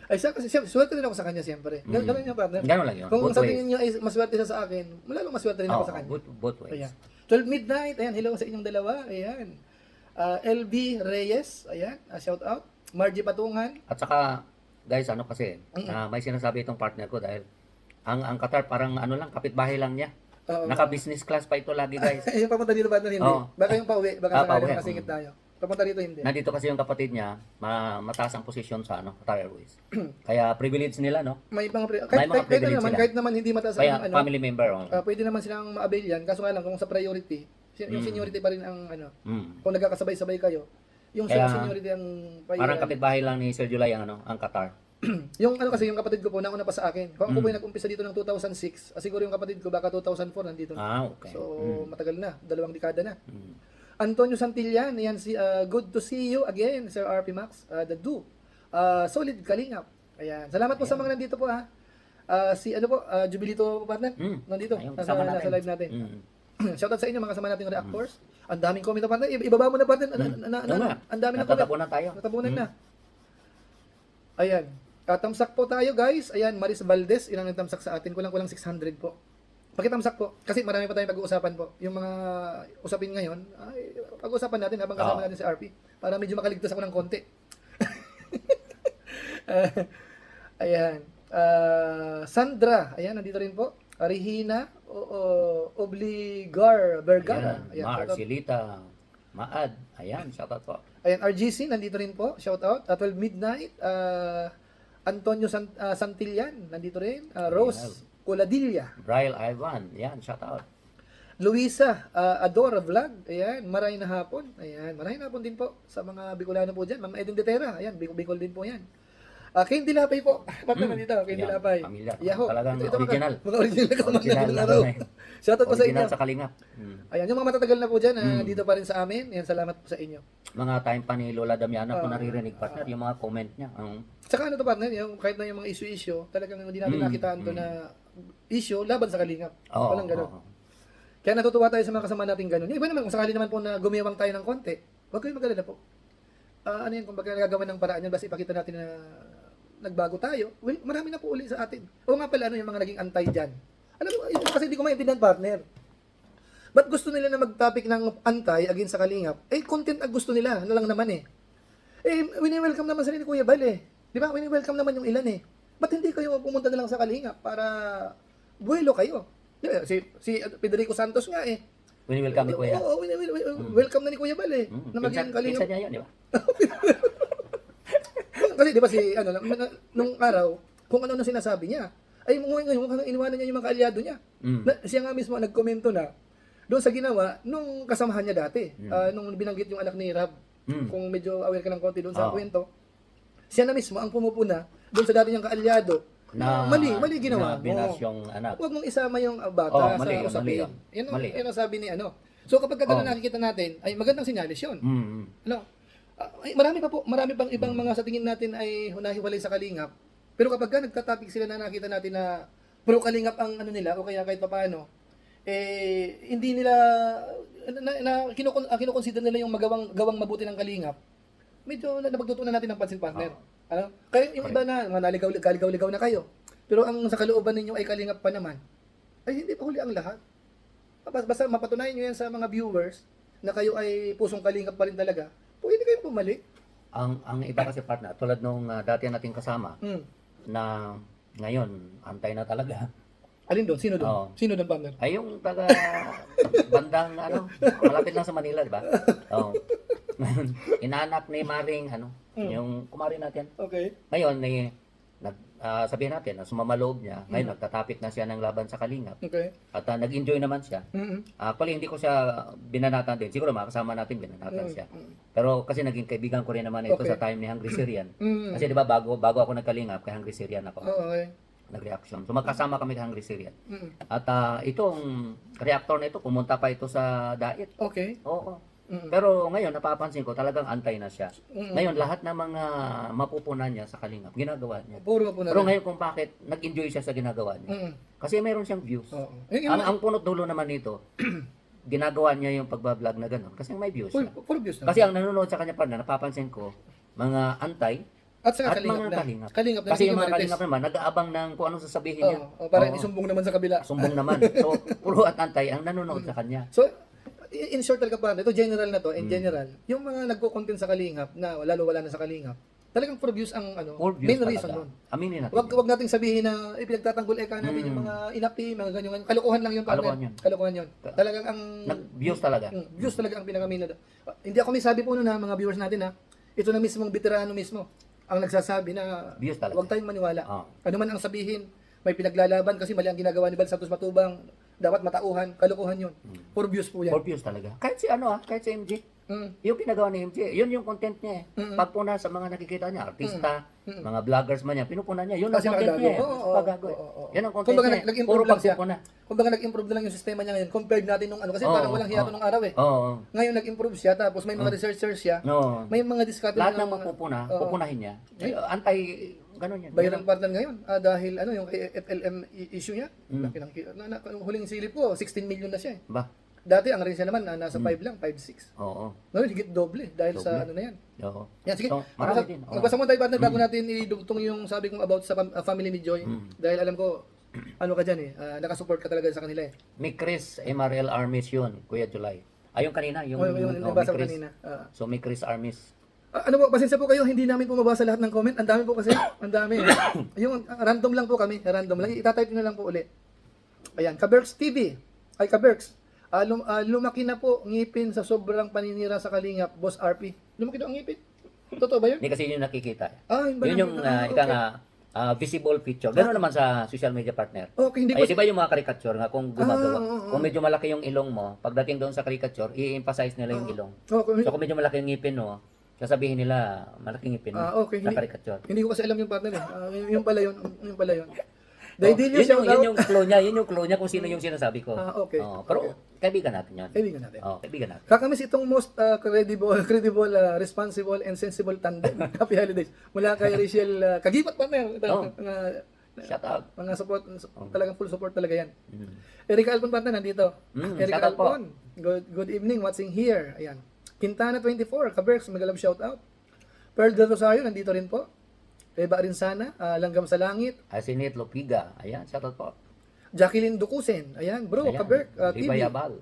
Ay, siya, kasi swerte din ako sa kanya siyempre. Ganun yung partner. Ganun lang yun. Kung Both sa ways. tingin niyo ay maswerte siya sa akin, malalong maswerte rin ako sa kanya. Both ways. Ayan. 12 midnight. Ayan, hello sa inyong dalawa. Ayan. LB Reyes. Ayan, shout out. Margie Patungan. At saka, guys, ano kasi, may sinasabi itong partner ko dahil ang Qatar parang ano lang, kapitbahay lang niya. Naka-business class pa ito lagi, guys. Yung papunta dito ba hindi? Oo. Baka yung pauwi, baka sakali pauwi. makasingit tayo. Papunta dito hindi. Nandito kasi yung kapatid niya, mataas ang posisyon sa Qatar Airways. Kaya privilege nila, no? May mga May mga privilege sila. kahit naman hindi mataas Kaya ang family member. pwede naman silang ma-avail yan. Kaso nga lang kung sa priority, yung seniority pa rin ang kung nagkakasabay-sabay kayo, yung Kaya, seniority ang priority. parang kapitbahay lang ni Sir July ang Qatar. Yung kasi yung kapatid ko po nauna pa sa akin. Kung ako po yung nag-umpisa dito ng 2006, siguro yung kapatid ko baka 2004 nandito na. Okay. So matagal na, 2 dekada na. Antonio Santillan, yan good to see you again, Sir RP Max. The do. Solid Kalingap. Ayan. Salamat po sa mga nandito po ha. Si Jubilito partner, nandito. Ayun, Nasa kasama natin. live natin. Shoutout sa inyo mga kasama nating reactors. Ang daming comment partner. Ibaba mo na partner. Ang daming na comment. Natatapunan tayo. Natabunan na. Ayan. Tamsak po tayo guys. Ayan, Maris Valdez, ilang nagtamsak sa atin? Kulang 600 po. Pakitamsak po. Kasi marami pa tayong pag-uusapan po. Yung mga usapin ngayon, ay, pag-uusapan natin habang kasama natin si RP. Para medyo makaligtas ako ng konti. Ayan. Sandra, ayan, nandito rin po. Regina, Obligar Vergara. Ayan, Marcelita, Maad. Ayan, shoutout po. Ayan, RGC, nandito rin po. Shout out. 12 Midnight. Antonio Santillan, nandito rin. Rose Coladilla. Brian Ivan. Ayan, shoutout. Luisa Adora Vlog. Ayan, maray na hapon. Ayan, maray na hapon din po sa mga Bicolano po dyan. Ma'am Edin Detera. Ayan, Bicol din po yan. Kane Dilapay po. Bakit nandito? Kane Ayan, Dilapay. pamilya. Yahoo. Talagang Ito, original. Mga original na kasama Original natin na araw. ano eh. Shoutout po sa inyo. Original sa Kalingap. Ayan, yung mga matatagal na po dyan, dito pa rin sa amin. Ayan, salamat po sa inyo. Mga time pa ni Lola Damiana, kung naririnig partner, yung mga comment niya. Tsaka ano to partner, yung, kahit na yung mga issue, talagang hindi natin nakitaan to na issue laban sa Kalingap. Walang ganun. Kaya natutuwa tayo sa mga kasama natin ganun. Yung iba naman, kung sakali naman po na gumiwang tayo ng konti, huwag kayong mag-alala po. Ano yun, kung baga nagagawa ng paraan yan, basta ipakita natin na nagbago tayo, well, marami na po uli sa atin. O nga pala, ano yung mga naging antay dyan. Alam mo, kasi hindi ko maintindihan, partner. Ba't gusto nila na mag-topic ng antay against sa Kalingap? Content ang gusto nila. Ano lang naman wini-welcome naman sa ni Kuya Bal Di ba? Wini-welcome naman yung ilan Ba't hindi kayo pumunta na lang sa Kalingap para buwelo kayo? Di ba? Si Federico Santos nga Wini-welcome ni Kuya. Oo, welcome na ni Kuya Bal na maging Kalingap. Pinsan niya yun, di ba? Kasi di ba nung araw, kung ano sinasabi niya, ay ngayon iniwanan niya yung mga kaalyado niya. Siya nga mismo nagkomento na doon sa ginawa nung kasamahan niya dati. Nung binanggit yung anak ni Rab, kung medyo aware ka ng konti doon sa kwento, siya na mismo ang pumupuna doon sa dati niyang kaalyado. Mali ginawa mo. Binas yung anak. Huwag mong isama yung bata mali, sa usapin. mali. Yan ang sabi ni So kapag gano'n nakikita natin, ay magandang sinyalis yun. Marami pang ibang mga sa tingin natin ay nahiwalay sa Kalingap. Pero kapag nagtatopic sila na nakita natin na pro Kalingap ang ano nila o kaya kahit papaano, hindi nila kinoconsider nila yung gawang mabuti ng Kalingap. Medyo napagtutunan natin ng pansin, partner. Kaya yung iba na naligaw-ligaw na kayo. Pero ang sa kalooban ninyo ay Kalingap pa naman. Ay hindi pa huli ang lahat. Basta mapatunayan nyo yan sa mga viewers na kayo ay pusong Kalingap pa rin talaga. Pwede kayong bumalik. Ang iba kasi partner, tulad nung dati nating kasama, na ngayon, antay na talaga. Alin doon? Sino doon? Oo. Sino doon, partner? Ay, yung taga bandang malapit lang sa Manila, di ba? Oo. Ngayon, inanak ni Maring, yung kumari natin. Okay. Ngayon, sabihin natin, na sumamaloob niya, ngayon nagtatapik na siya ng laban sa Kalingap. Okay. At nag-enjoy naman siya. Mm-mm. Actually, hindi ko siya binanatan din. Siguro makasama natin, binanatan siya. Pero kasi naging kaibigan ko rin naman ito Okay. sa time ni Hungry Syrian. Mm. Kasi di ba bago ako nagkalingap, kay Hungry Syrian ako. Okay. Nag-reaction. So magkasama kami kay Hungry Syrian. Mm. At itong reactor na ito, pumunta pa ito sa Dait. Okay. Oo. Mm. Pero ngayon, napapansin ko, talagang antay na siya. Mm. Ngayon, lahat ng mga mapupunan niya sa Kalingap, ginagawa niya. Puro po na. Pero ngayon kung bakit nag-enjoy siya sa ginagawa niya. Mm. Kasi mayroon siyang views. Oo. Yung Ang punot dulo naman nito, ginagawa niya yung pagbablog na gano'n. Kasi may views siya. full views na. Kasi ang nanonood sa kanya pa na napapansin ko, mga antay at saka at kalingap mga na. kalingap. Kalingap na. Kasi yung mga Marites. kalingap naman, nag-aabang ng kung anong sasabihin niya. Para Oo. isumbong naman sa kabila. Sumbong naman. So, puro at antay ang nanonood sa kanya. So, in short talaga pa, ito general na to, in general, yung mga nagko-content sa Kalingap na lalo wala na sa Kalingap, talagang for views ang For views main talaga. reason nun. Aminin natin. Wag nating sabihin na pinagtatanggol eka natin yung mga inapi, mga ganyan. Kalokohan lang yun, partner. Kalokohan yun. Kalokohan yun. Talagang ang Nag-views talaga. views talaga ang pinakamin na. Hindi ako may sabi po nun mga viewers natin ito na mismong veterano mismo ang nagsasabi na Views talaga. huwag tayong maniwala. Oo. Ano man ang sabihin, may pinaglalaban kasi mali ang ginagawa ni Bal Santos Matubang, dapat matauhan, kalokohan yun. For views po yan. For views talaga. Kahit si kahit si MJ. Mm. Yung pinagawa ni MJ, yun yung content niya eh. Mm-mm. Pagpuna sa mga nakikita niya, artista, mga vloggers man yan, pinupuna niya. Yun ang Kasi content niya eh. Oo, Pagago eh. oo. Yan ang content Kumbaga, niya eh. nag-improve Puro lang siya. pagpupuna. Kumbaga nag-improve na lang yung sistema niya ngayon compared natin nung kasi Oo, parang walang hiyato oo. nung araw eh. Oo. Ngayon nag-improve siya tapos may mga researchers siya, No. may mga discovery Lahat na ng mapupuna, Oo. pupunahin niya. Antay, ganun yan. Bayaran partner ngayon dahil yung FLM issue niya. Mm. Yung huling silip ko 16 million na siya eh. Ba? Dati ang range niya naman nasa 5 lang, 5-6. Oo. Ngayon higit doble dahil sa Doble. ano na yan. Oo. Yan, sige. So, marami din. Oo. Magbasa mo tayo partner bago natin idugtong yung sabi kong about sa family ni Joy. Dahil alam ko, ano ka dyan nakasupport ka talaga sa kanila eh. May Chris MRL Armis yun, Kuya July. Ayun kanina, yung Yung may nabasa ko Chris. kanina. So may Chris Armis. Ano po, pasensya po kayo, hindi namin po mabasa lahat ng comment. Ang dami po kasi, ang dami. Yung random lang po kami, random lang. Itatype nyo na lang po uli. Ayan, Kaberks TV. Ay, Kaberks. Lumaki na po ngipin sa sobrang paninira sa Kalingap, Boss RP. Lumaki na ang ngipin? Totoo ba yun? Hindi kasi yun yung nakikita. Yun ba Yun yung ika nga visible picture. Ganoon naman sa social media partner. Okay, hindi ko Ay, di ba yung mga caricature nga kung gumagawa? oo. Kung medyo malaki yung ilong mo, pagdating doon sa caricature, i-emphasize nila yung ilong. Okay. So kung medyo malaki yung ngipin mo, sasabihin nila malaking ngipin mo Okay. sa caricature. Hindi ko kasi alam yung partner yung pala yun. Yung pala yun. Daidilio yun, shout out. yung clue niya kung sino yung sinasabi ko. Okay. Pero kaibigan natin yun. Kaibigan natin. Kaibigan natin. Kakamiss itong most credible, responsible, and sensible tandem. Happy holidays. Mula kay Rachel Kagipat partner. Shout out. Mga support, talagang full support talaga yan. Mm. Erika Alpon partner nandito. Erika shout out po. Alpon. Good evening, watching here. Ayan. Quintana 24, Kaberks, magalab shout out. Pearl del Rosario, nandito rin po. Eva Arinsana, Langgam sa Langit. Asinit Lopiga. Ayan, shout out po. Jacqueline Ducusen. Ayan, bro, Ayan. Kaberk TV. Libay Abal.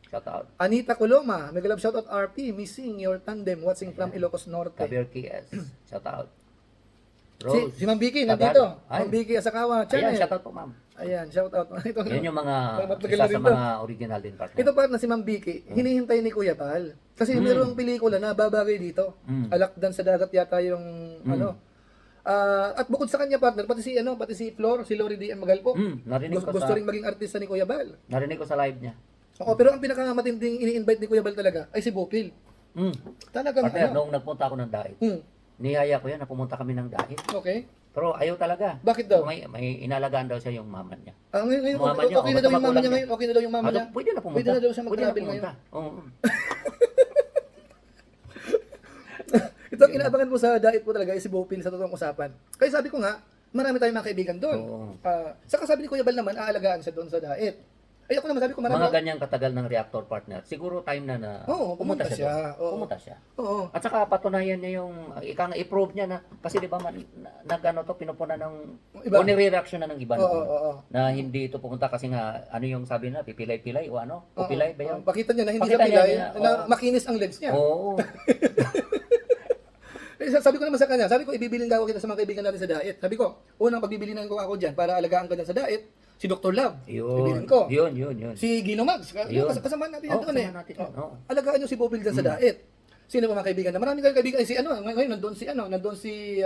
Shout out. Anita Coloma, magalab shout out RP, missing your tandem, watching from Ilocos Norte. Kabir KS. Shout out. Si Ma'am Vicky, nandito. Ay. Ma'am Vicky Asakawa, Ayan, channel. shout out po ma'am. Ayan, shout out. Ito, Yan yung mga matagal isa na rin sa to. mga original din partner. Ito pa na si Ma'am Vicky, hinihintay ni Kuya Bal. Kasi mayroong pelikula na babagay dito. Alakdan sa dagat yata yung at bukod sa kanya partner, pati si Flor, si Lori D. Magalpo. Narinig ko Gusto sa rin maging artista ni Kuya Bal. narinig ko sa live niya. Oo, pero ang pinakamatinding ini-invite ni Kuya Bal talaga ay si Bopil. Talagang Partner, nung nagpunta ako ng Dait, niyaya ko yan na pumunta kami ng Dait. Okay. Pero ayaw talaga. Bakit daw? May inalagaan daw siya yung mama niya. Ngayon, Mama okay, niya, okay na daw yung mama magulang niya ngayon. Okay na daw yung mama niya. Pwede na pumunta. Pwede na daw siya Pwede na mag-travel pumunta. ngayon. Oo. Ito ang inaabangan mo sa diet po talaga is si Bopil sa totoong usapan. Kaya sabi ko nga, marami tayong mga kaibigan doon. Oo. Saka sabi ni Kuya Bal naman, aalagaan siya doon sa diet. Ay ako naman sabi ko marami. Mga ganyang katagal ng reactor partner, siguro time na Oo, pumunta siya. doon. Oo. Pumunta siya. Oo. At saka patunayan niya yung i-prove niya na kasi di ba pinupuna ng Iba. o nire-reaction na ng iba Oo, noon, oo. na hindi ito pumunta kasi nga ano yung sabi na pipilay-pilay o ano? O pilay ba yun? Pakita niya na hindi Pakita siya pilay, niya na makinis ang legs niya. Oo. Sabi ko naman sa kanya, sabi ko ibibilin daw kita sa mga kaibigan natin sa diet. Sabi ko, unang pagbibilinan ko ako diyan para alagaan ka diyan sa diet. Si Dr. Love, Yun. ibirin ko. Yun. Si Gino Mags, Yun. kasama natin yan doon eh. Kasama natin yan, Oh. oo. Alagaan nyo si Bobil dyan sa Daet. Sino ba mga kaibigan na? Marami kayong kaibigan. Si ngayon nandun si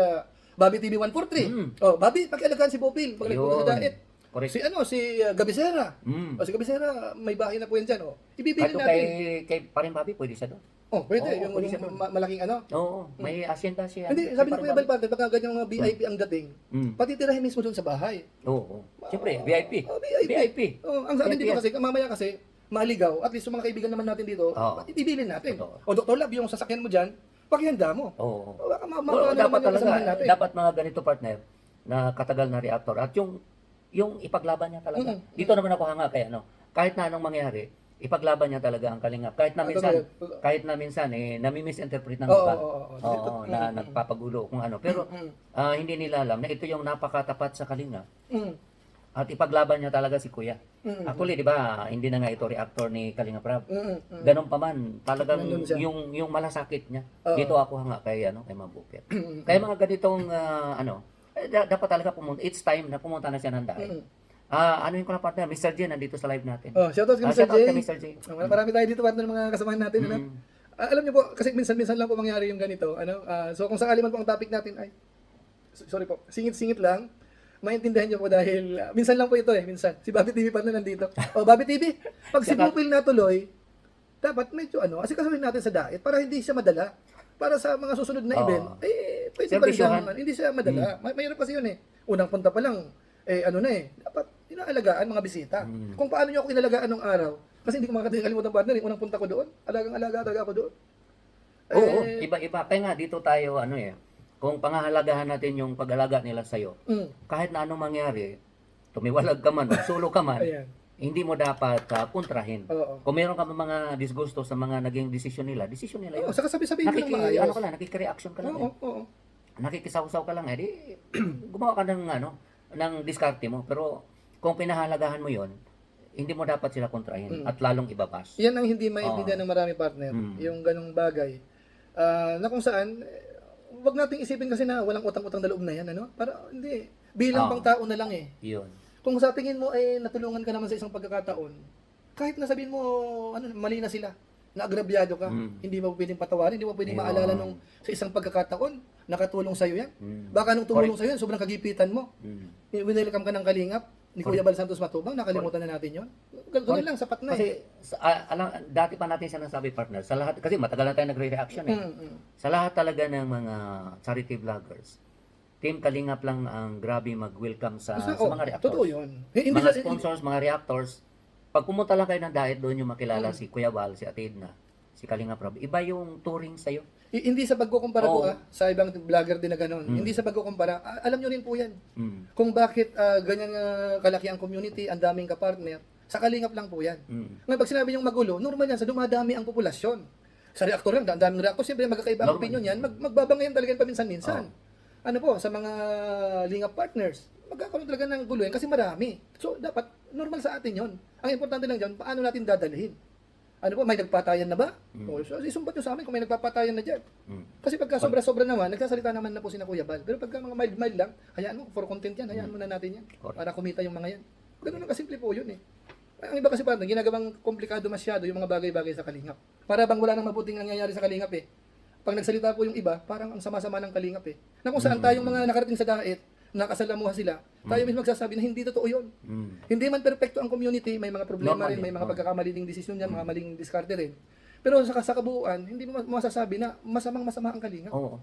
Bobby TV 143. Oh, Bobby, pakialagaan si Bobil pag nagpunta sa Yun. Daet. Correct. Si Gabisera. Mm. Si Gabisera, may bahay na po yan dyan. Oh. Ibibili Kahit natin. kay paring Bobby, pwede siya doon. Oh, pwede. Oo, pwede siya Yung doon. malaking ano. Oo, may asyenda siya. Hindi, sabi ni Kuya Balpante, pagka ganyan mga VIP ang dating, Mm. patitirahin mismo doon sa bahay. Oo. Siyempre, VIP. Oh, VIP. VIP. Oh, ang sa atin dito VIP. kasi, mamaya kasi, maligaw, at least yung mga kaibigan naman natin dito, Oo. ibilin natin. Totoo. O Dr. Lab, yung sasakyan mo dyan, pakihanda mo. Oo. O, baka Well, ano dapat naman yung kasamahan talaga, natin. dapat mga ganito partner na katagal na reactor at yung ipaglaban niya talaga. Mm-mm. Dito naman ako hanga kaya kahit na anong mangyari, ipaglaban niya talaga ang Kalingap. Kahit na minsan, Totoo. nami-misinterpret ng Oo, iba. oo, oo. Oo, na Mm-mm. nagpapagulo kung ano. Pero hindi nila alam na ito yung napakatapat sa Kalingap. Mm. At ipaglaban niya talaga si Kuya. Mm. Actually, di ba, hindi na nga ito reactor ni Kalingap Rab. Mm. Ganun pa man, talagang Nandun siya. yung malasakit niya. Oo. Dito ako hanga kay Ma'am Bukit. Kaya mga ganitong dapat talaga pumunta. It's time na pumunta na siya ng dahil. Ano yung kuna partner? Mr. J nandito sa live natin. Oh, shoutout kay Mr. Shoutout J. kay Mr. J. Marami tayo dito partner mga kasamahan natin. Ano? Mm. Alam niyo po, kasi minsan-minsan lang po mangyari yung ganito. So kung sakali man po ang topic natin ay, sorry po, singit-singit lang, maintindihan niyo po dahil minsan lang po ito minsan. Si Bobby TV partner nandito. Oh, Bobby TV, pag si Pupil natuloy, dapat medyo kasi kasuhin natin sa diet para hindi siya madala. Para sa mga susunod na event, pwede ba Servisyohan. hindi siya madala. Mahirap kasi yun Unang punta pa lang, dapat inaalagaan mga bisita. Kung paano niyo ako inalagaan nung araw, kasi hindi ko makakalimutan partner, yung unang punta ko doon, alagang-alaga talaga ako doon. Oo, iba-iba. Kaya nga dito tayo kung pangahalagahan natin yung pag-alaga nila sa'yo, kahit na anong mangyari, tumiwalag ka man, o solo ka man, Ayan. hindi mo dapat kontrahin. Oo. Kung meron ka mga disgusto sa mga naging desisyon nila yun. Oo, saka sabi-sabihin ko ng maayos. Nakiki-reaction ka lang. Oo. Nakikisaw-saw ka lang di gumawa ka ng diskarte mo. Pero kung pinahalagahan mo yon, hindi mo dapat sila kontrahin at lalong ibabas. Yan ang hindi maintindihan ng marami partner, yung ganong bagay. Na kung saan, wag nating isipin kasi na walang utang-utang na loob na yan, Para hindi, bilang pang tao na lang Yun. Kung sa tingin mo natulungan ka naman sa isang pagkakataon, kahit na sabihin mo mali na sila, naagrabyado ka, hindi mo pwedeng patawarin, hindi mo pwedeng maalala nung sa isang pagkakataon nakatulong sa iyo yan. Baka nung tumulong sa iyo, sobrang kagipitan mo. Winelcome ka ng Kalingap ni Kuya Bal Santos Matubang, nakalimutan na natin 'yon. Ganun lang, sapat na Kasi dati pa natin siya nasabi partner, sa lahat kasi matagal na tayo nagre-reaction Sa lahat talaga ng mga charity vloggers, Team Kalingap lang ang grabe mag-welcome sa mga reactors. Totoo 'yon. Hindi Mga sponsors, mga reactors, pag pumunta lang kayo ng diet, doon yung makilala si Kuya Bal, si Ate Edna, si Kalingap Rob. Iba yung touring sa'yo. Hindi sa pagkukumpara po sa ibang vlogger din na gano'n. Hindi sa pagkukumpara. Alam nyo rin po yan. Kung bakit ganyan kalaki ang community, ang daming kapartner, sa Kalingap lang po yan. Ngayon, pag sinabi yung magulo, normal yan, sa dumadami ang populasyon. Sa reaktor lang, ang daming reaktor, siyempre magkakaiba ang opinion yan, magbabangayan talaga yan paminsan-minsan. Ano po, sa mga Lingap partners, magkakaroon talaga ng gulo yan kasi marami. So, dapat normal sa atin yon. Ang importante lang dyan, paano natin dadalhin? Ano po, may nagpatayan na ba? O, so, isumbat nyo sa amin kung may nagpapatayan na dyan. Kasi pagka sobra-sobra naman, nagsasalita naman na po si Kuya Bal. Pero pagka mga mild-mild lang, hayaan mo, for content yan, hayaan mo na natin yan. Para kumita yung mga yan. Ganun lang kasimple po yun Ang iba kasi parang ginagawang komplikado masyado yung mga bagay-bagay sa Kalingap. Para bang wala nang mabuting nangyayari sa Kalingap Pag nagsalita po yung iba, parang ang sama-sama ng Kalingap Na kung saan tayong mga nakarating sa daet, nakasalamuha sila, tayo mismo magsasabi na hindi totoo yun. Hindi man perfecto ang community, may mga problema rin, may mga pagkakamali ding desisyon yan, mga maling diskarte rin. Pero sa kabuuan, hindi mo masasabi na masamang-masama ang Kalingap. Oo.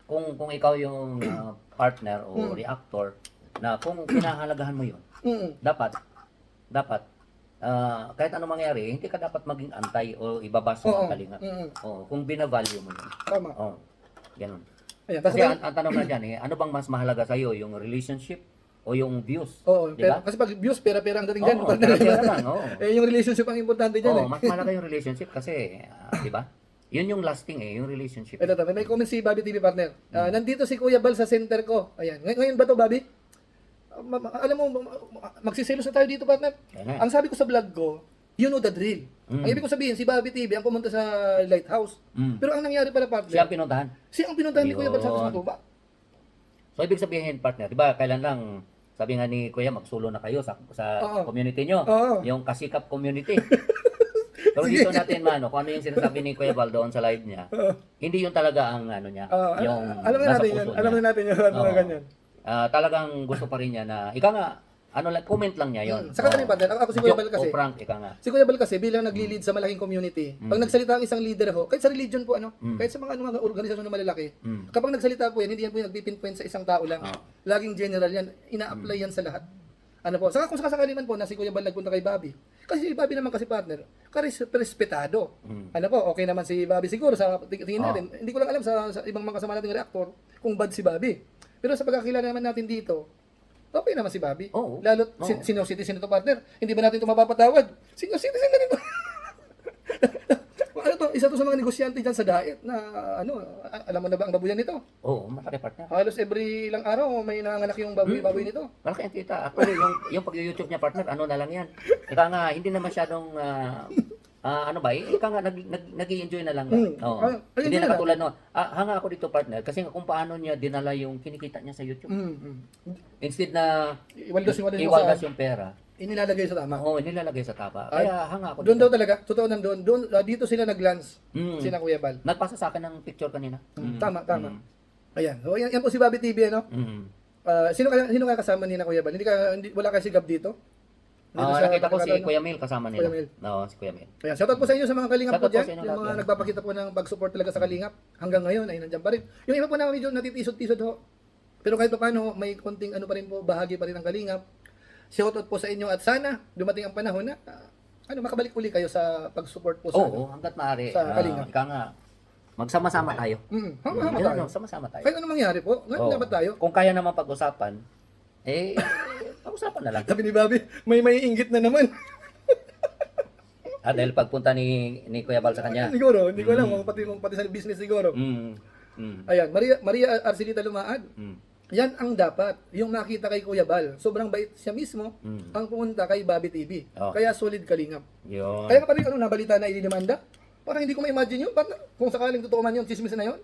Kung ikaw yung partner o reactor, na kung pinahalagahan mo yun, dapat, kahit anong mangyari, hindi ka dapat maging antay o ibabas mo ang Kalingap. Kung binavalue mo yun. Tama. Ganun. Ayan, Kasi ang tanong na dyan ano bang mas mahalaga sa'yo, yung relationship o yung views? Pero, kasi pag views, pera-pera ang dating dyan. Pera lang, Yung relationship ang importante dyan mas mahalaga yung relationship kasi, di ba? Yun yung lasting yung relationship. Ito, may comment si Bobby TV partner. Nandito si Kuya Bal sa center ko. Ayan. Ngayon ba to, Bobby? Alam mo, magsiselos na tayo dito, partner. Ang sabi ko sa vlog ko, you know the drill. Ang ibig ko sabihin, si Bobby TV ang pumunta sa Lighthouse. Pero ang nangyari pala, partner, Siya ang pinuntahan. siya ang pinuntahan ni Kuya Bal Santos Matubang. So, ibig sabihin, partner, di ba, kailan lang Sabi nga ni Kuya, magsulo na kayo sa Oo. community nyo. Oo. Yung Kasikap community. Pero dito natin kung ano yung sinasabi ni Kuya Val doon sa live niya, Oo. hindi yun talaga ang ano niya, yung alam na nasa natin yun. puso Alam niya. na natin yun. Mga Oo. ganyan. Talagang gusto pa rin niya na, ika nga, comment lang niya yun. Saka ano yung partner, ako si Kuya Bal kasi, O prank, ika nga. si Kuya Bal kasi bilang nagli-lead sa malaking community, pag nagsalita ang isang leader ho, kahit sa religion po kahit sa mga organisasyon na malalaki, kapag nagsalita po yan, hindi yan po yung nagpipinpoint sa isang tao lang. Laging general yan, ina-apply yan sa lahat. Ano po, saka kung sakasakali man po na si Kuya Bal nagpunta kay Bobby, kasi si Bobby naman kasi partner, respetado. Ano po, okay naman si Bobby siguro sa tingin natin. Hindi ko lang alam sa ibang mga kasama nating reactor kung bad si Bobby. Pero sa pagkakilala naman natin dito, okay naman si Bobby. Oo. Lalo, senior citizen ito partner. Hindi ba natin ito mapapatawad? Senior citizen na rin. Ano to? Isa to sa mga negosyante dyan sa diet na alam mo na ba ang babuyan nito? Oo, malaki partner. Halos every ilang araw may nanganak yung baboy nito. Malaki ang kita. Actually, yung pag-YouTube niya partner, ano na lang yan. Ika nga, hindi na masyadong, ika nga, nag-i-enjoy na lang. Oo. Hindi na katulad no. Hanga ako dito partner, kasi kung paano niya dinala yung kinikita niya sa YouTube. Instead na iwaldas yung pera, Inilalagay sa tama. oo, nilalagay sa tapa. Kaya hanga ako Doon dito. daw talaga, totoo nandun. Dito sila nag-glance, sina Kuya Bal. Nagpasa sa akin ng picture kanina. Tama. Ayan. So, yan po si Bobby TV, ano? Sino kaya kasama ni na Kuya Bal? Wala kasi Gab dito? Nakita ko si Kuya Mel kasama nila. Kuya Mel. Oo, si Kuya Mel. Ayan, shoutout po sa inyo sa mga kalingap po Shoutout po dyan. sa inyo Yung lahat mga yan. nagpapakita po ng pag-support talaga sa kalingap. Hanggang ngayon ay nandiyan pa rin. Yung iba po na medyo natitisod-tisod ho. Pero kahit pa paano, may konting pa rin po, bahagi pa rin ng kalingap. Shoutout po sa inyo at sana dumating ang panahon na makabalik uli kayo sa pag-support po sa Oo, hanggat maaari. sa Kalingap. Ika nga, magsama-sama tayo. Hama Yun, tayo. sama-sama tayo. Kahit ano mangyari po, ngayon Oo. dapat tayo. Kung kaya naman pag-usapan, pag-usapan na lang. Sabi ni Bobby, may inggit na naman. Dahil pagpunta ni Kuya Bal sa kanya. Siguro, hindi ko alam, pati sa business siguro. Ayan, Maria Arcelita Lumaad. Yan ang dapat, yung nakita kay Kuya Bal. Sobrang bait siya mismo ang pumunta kay Bobby TV. Okay. Kaya solid kalingap. Yun. Kaya kapag nabalita na ididemanda, parang hindi ko ma-imagine yun. Kung sakaling totoo man yun, chismis na yun.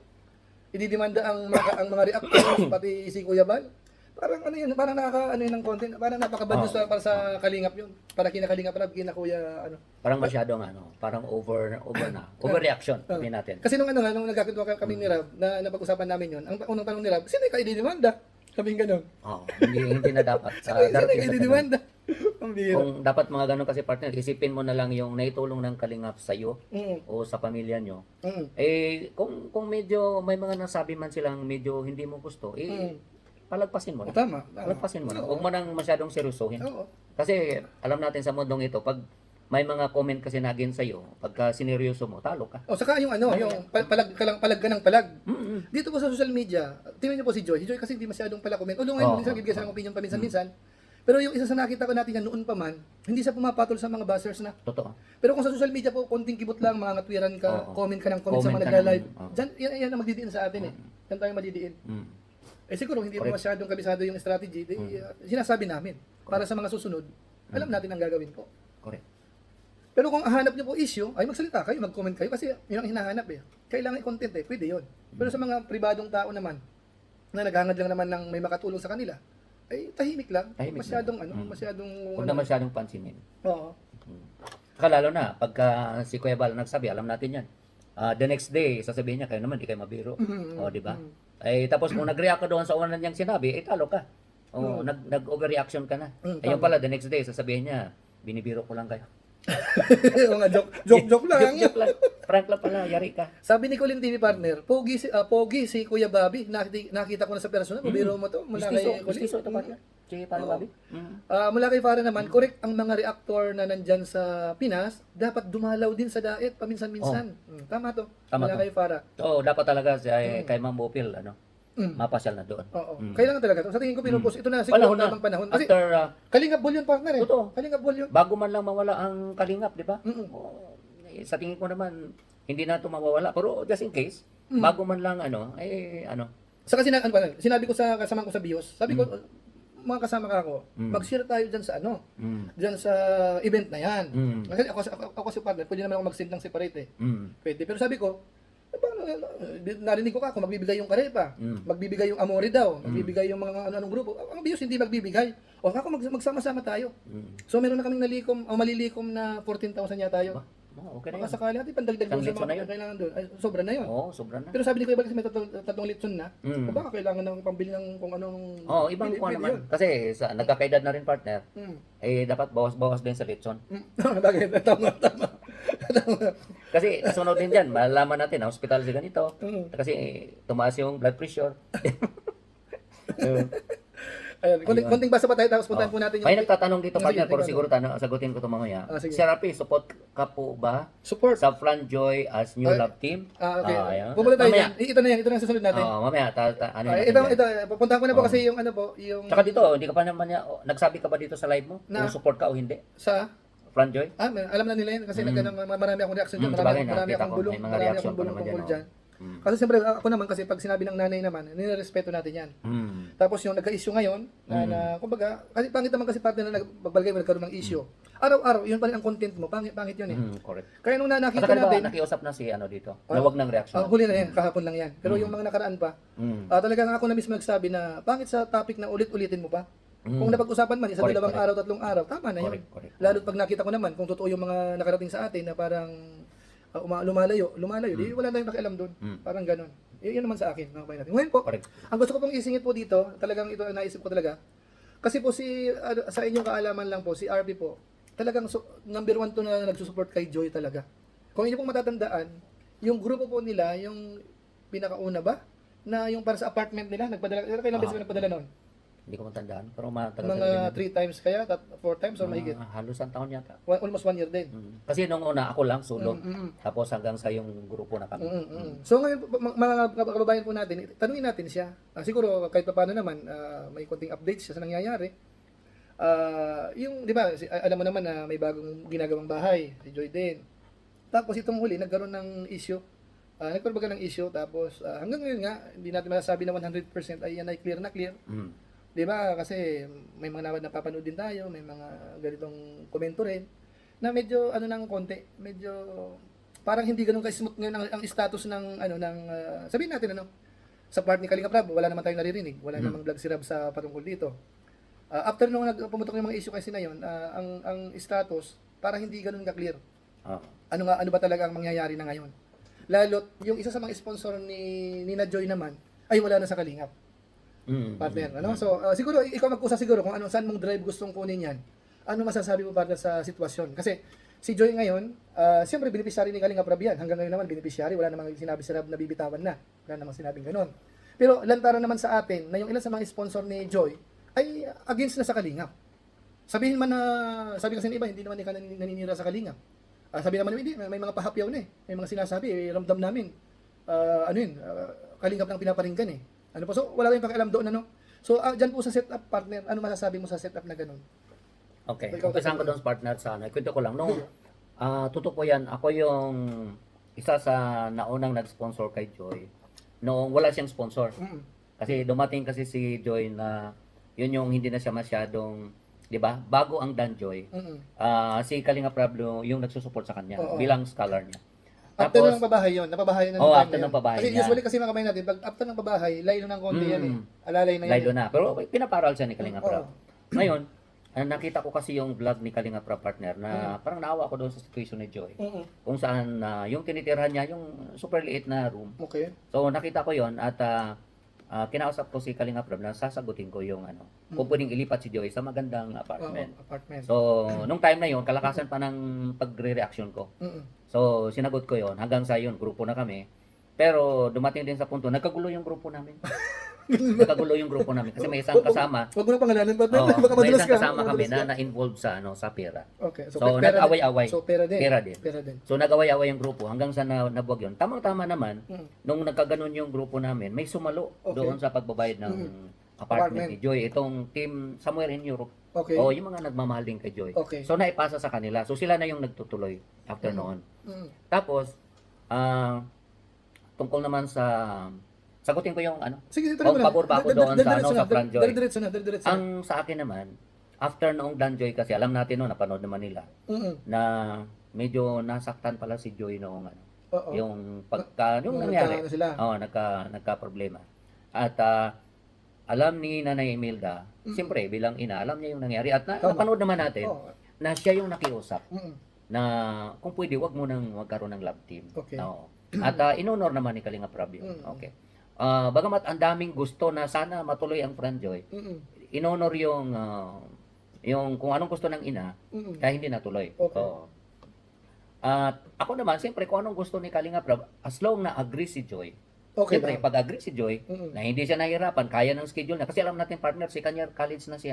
Ididemanda ang mga reactors, pati si Kuya Bal. Parang parang yun ng content. Parang napaka-bad news para sa kalingap yun. Para kinakalingap na, kina-Kuya, Parang masyadong parang over na. Overreaction, sabihin natin. Kasi nung nagkakita kami ni Rab, na napag-usapan namin yun, ang unang tanong ni Rab, sino yung kaididemanda? Sabi nga gano'n. Hindi na dapat. Sino yung Darating sa ganun. kaididemanda? Ang bihira. Kung dapat mga ganun kasi partner, isipin mo na lang yung naitulong ng kalingap sa iyo o sa pamilya nyo. Kung medyo may mga nasabi man silang medyo hindi mo gusto, palagpasin mo na. Tama. Palagpasin mo na. Huwag mo nang masyadong seryosohin. Oo. Kasi alam natin sa mundong ito, pag may mga comment kasi nagin sa'yo, pagka sineryoso mo, talo ka. Saka yung palag ka ng palag. Dito po sa social media, tingnan niyo po si Joy. Si Joy kasi hindi masyadong pala comment. Although ngayon, minsan bibigyan siya ng opinion paminsan-minsan. Pero yung isa sa nakita ko natin na noon pa man, hindi siya pumapatol sa mga buzzers na. Totoo. Pero kung sa social media po, konting kibot lang, mga ngatwiran ka, comment ka ng comment sa Comment mga ka nagla-live. ng- Diyan, yan ang magdidiin sa atin Yan tayo madidiin. Siguro hindi mo masyadong kabisado yung strategy. Sinasabi namin, para sa mga susunod, alam natin ang gagawin ko. Correct. Pero kung hanap niyo po issue, ay magsalita kayo, mag-comment kayo, kasi yun ang hinahanap Kailangan i-content pwede yun. Pero sa mga pribadong tao naman, na naghangad lang naman ng may makatulong sa kanila, ay tahimik lang. Masyadong Huwag na masyadong pansinin. Oo. Saka lalo na, pagka si Kuya Bal nagsabi, alam natin yan. The next day, sasabihin niya, kayo naman, di kayo mabiro. O, di ba? Tapos kung nag-react ka doon sa una niyang sinabi, talo ka. Nag-overreaction ka na. Ayun pala, the next day, sasabihin niya, binibiro ko lang kayo. Oo nga, joke lang. Joke lang. Prank lang pala, yari ka. Sabi ni Colin TV partner, pogi si Kuya Bobby, nakita ko na sa personal, mabiro mo to, mula kay Colin. Gustiso ito partner. Si Pare Bobby. Mula kay Farah naman, correct, ang mga reactor na nandyan sa Pinas, dapat dumalaw din sa daet, paminsan-minsan. Tama to, Tama mula to. kay Farah. So, dapat talaga kay Ma'am Bopil, mapasyal na doon. Oo. Kailangan talaga to. Sa tingin ko, pinupos, ito na siguro tamang panahon. Kasi After, Kalingap Ball yun, partner Totoo. Kalingap Ball yun. bago man lang mawala ang kalingap, di ba? Sa tingin ko naman, hindi na ito mawawala. Pero just in case, bago man lang Saka sinabi ko sa kasama ko sa BIOS, sabi ko, mga kasama ka ako, mag-share tayo dyan sa dyan sa event na yan. Kasi ako si partner, pwede naman ako mag-send ng separate Pwede. Pero sabi ko, Narinig ko ka kung magbibigay yung Karepa, magbibigay yung Amore daw, magbibigay yung mga anong grupo. Ang Bios hindi magbibigay. O ako magsama-sama tayo. So meron na kaming nalikom, o malilikom na 14,000 yata yun. Okay na Baka yun. sakali natin pandagdag Isang doon sa litson na mga yun. kailangan doon. Ay, sobra na yun. Oo, sobra na. Pero sabi ni Kuya Bal kasi may tatlong litson na. Mm. O baka kailangan ng pambili ng kung anong... Oo, ibang kuha naman. Kasi sa nagkakaedad na rin partner, dapat bawas-bawas din sa litson. Bagay, tama. Kasi kasunod din dyan, malalaman natin na hospital si ganito. Kasi tumaas yung blood pressure. Ayun, konting basa pa tayo tapos puntahan po natin yung... May nagtatanong dito Sige, partner, pero sige, siguro sagutin ko ito mamaya. Sige. Sir Rapi, support ka po ba Support. sa Franjoy as new love team? Okay. Ayan. Pumunta tayo Mamaya. dyan. Ito na yan, ito na yung susunod natin. Mamaya, ano Ay, natin ito, yan. pupuntahan ko na po Oo. kasi yung ano po, yung... Tsaka dito, hindi ka pa naman nagsabi ka ba dito sa live mo? Na? Kung support ka o hindi? Sa... Franjoy? Alam na nila yun kasi marami akong reaction dyan. Sabagay, Marami nakita akong ko, bulong, may mga marami reaction akong pa bulong naman tungkol dyan, dyan. Kasi siyempre ako naman kasi pag sinabi ng nanay naman, nirerespeto natin yan. Tapos yung nagka-issue ngayon, na kumbaga, kasi pangit naman kasi partner na nagbabalagay mo nagkaroon ng issue. Araw-araw, yun pa rin ang content mo, pangit yun eh. Correct. Kaya nung nakita At ba, natin, nakiusap na si ano dito? Na wag ng reaction. huli na yan, kahapon lang yan. Pero yung mga nakaraan pa, talagang ako na mismo nagsabi na pangit sa topic na ulit-ulitin mo pa. Kung napag-usapan man, isa Correct, dalawang araw, tatlong araw, tama na yun. Correct. Lalo pag nakita ko naman, kung totoo yung mga nakarating sa atin na parang lumalayo, di wala tayong nakialam doon. Parang ganun. Yun naman sa akin, mga kapatid natin. Ngayon po, Correct. ang gusto ko pong isingit po dito, talagang ito ang naisip ko talaga. Kasi po sa inyong kaalaman lang po, si RP po, talagang number 1 to na nagsusupport kay Joy talaga. Kung inyo pong matatandaan, yung grupo po nila, yung pinakauna ba, na yung para sa apartment nila, nagpadala, kailan beses ba nagpadala noon? Hindi ko matandaan, pero matagal Mga 3 times kaya, 4 times or mahigit? halos ang taon yata. Almost 1 year din. Kasi nung una ako lang solo, tapos hanggang sa yung grupo na kami. So ngayon, mga kababayan po natin, tanungin natin siya. Siguro kahit pa paano naman, may konting updates siya sa nangyayari. Yung, di ba, alam mo naman na may bagong ginagawang bahay, si Joy din. Tapos itong huli, nagkaroon ng issue. Nagkaroon baga ng issue, tapos hanggang ngayon nga, hindi natin masasabi na 100% ay yan ay clear na clear. Di ba? Kasi may mga napapanood din tayo, may mga ganitong komento rin na medyo ano nang konti, medyo parang hindi ganoon ka-smooth ngayon ang status ng sabihin natin sa part ni Kalinga Prab, wala naman tayong naririnig, wala namang vlog si Rab sa patungkol dito. After nung pumutok yung mga issue kasi na yon, ang status parang hindi ganoon ka-clear. Ano ba talaga ang mangyayari na ngayon? Lalo yung isa sa mga sponsor ni Nina Joy naman ay wala na sa Kalingap. Partner, So, siguro, ikaw magkusa siguro kung saan mong drive gustong kunin yan. Ano masasabi mo partner sa sitwasyon? Kasi, si Joy ngayon, siyempre, beneficiary ni Kalinga Prab yan. Hanggang ngayon naman, beneficiary. Wala namang sinabi si Rab na bibitawan na. Wala namang sinabing ganun. Pero, lantaran naman sa atin, na yung ilan sa mga sponsor ni Joy, ay against na sa Kalinga. Sabihin man na, sabi kasi ng iba, hindi naman naninira sa Kalinga. Sabi naman, hindi, may mga pahapyaw na eh. May mga sinasabi, ramdam namin. Kalinga nang pinaparinggan eh. Ano po? So, wala tayong pakialam doon, So, dyan po sa setup, partner, ano masasabi mo sa setup na ganun? Okay. Umpisahan ko doon sa partner sa kwento ko lang. Nung, totoo po yan, ako yung isa sa naunang nag-sponsor kay Joy. Noong wala siyang sponsor. Kasi dumating kasi si Joy na, yun yung hindi na siya masyadong, di ba? Bago ang Dan Joy. Si Kalinga Prablo yung nagsusupport sa kanya bilang scholar niya. After ng pabahay yun, napabahay na ng after ng pabahay kasi niya. Usually kasi mga kabayan natin, pag after ng pabahay, laylo ng konti yan eh. Alalay na yan. Laylo na. Pero pinaparal siya ni Kalinga Prab. Ngayon, nakita ko kasi yung vlog ni Kalinga Prab partner na parang naawa ko doon sa situation ni Joy. Kung saan yung tinitirhan niya, yung super liit na room. Okay. So nakita ko yon at kinausap ko si Kalinga Prab na sasagutin ko yung kung pwedeng ilipat si Joy sa magandang apartment. So, nung time na yon kalakasan pa ng pagre-reaction ko. So, sinagot ko yon hanggang sa yun, grupo na kami. Pero dumating din sa punto, nagkagulo yung grupo namin. Nagkagulo yung grupo namin kasi may isang kasama. Huwag mo na pangalanan, partner. Oo, Baka may madulas isang ka. kasama kami na na-involved sa pera. Okay. So, nag-away-away. So, pera din. Pera din. Pera din. So, nag-away-away yung grupo hanggang sa nabuwag yun. Tamang-tama naman, nung nagkaganon yung grupo namin, may sumalo doon sa pagbabayad ng apartment ni Joy. Itong team somewhere in Europe. Okay. O yung mga nagmamahal din kay Joy. Okay. So, naipasa sa kanila. So, sila na yung nagtutuloy after noon. Tapos, tungkol naman sa sagutin ko yung Sige, kung pabor ba ako doon sa Franjoy. Diretso na. Ang sa akin naman, after noong Danjoy kasi alam natin noon, napanood naman nila, na medyo nasaktan pala si Joy noong Oo. Yung yung nangyari. Nagkaano sila. Oo, nagka-problema. At alam ni Nanay Imelda, siyempre bilang ina, alam niya yung nangyari at Tama. napanood naman natin Oo. na siya yung nakiusap Mm. na kung pwede wag mo nang magkaroon ng love team. Okay. Oo. At inonor naman ni Kalinga Prab yun. Mm. Okay. Bagamat ang daming gusto na sana matuloy ang Franjoy, Mm. inonor yung kung anong gusto ng ina, Mm. kaya hindi natuloy. Okay. Oo. At ako naman, siyempre, kung anong gusto ni Kalinga Prab, as long na agree si Joy, Okay siyempre, lang. pag agree si Joy, Mm. na hindi siya nahihirapan, kaya ng schedule niya. Kasi alam natin, partner, si kanya college na si,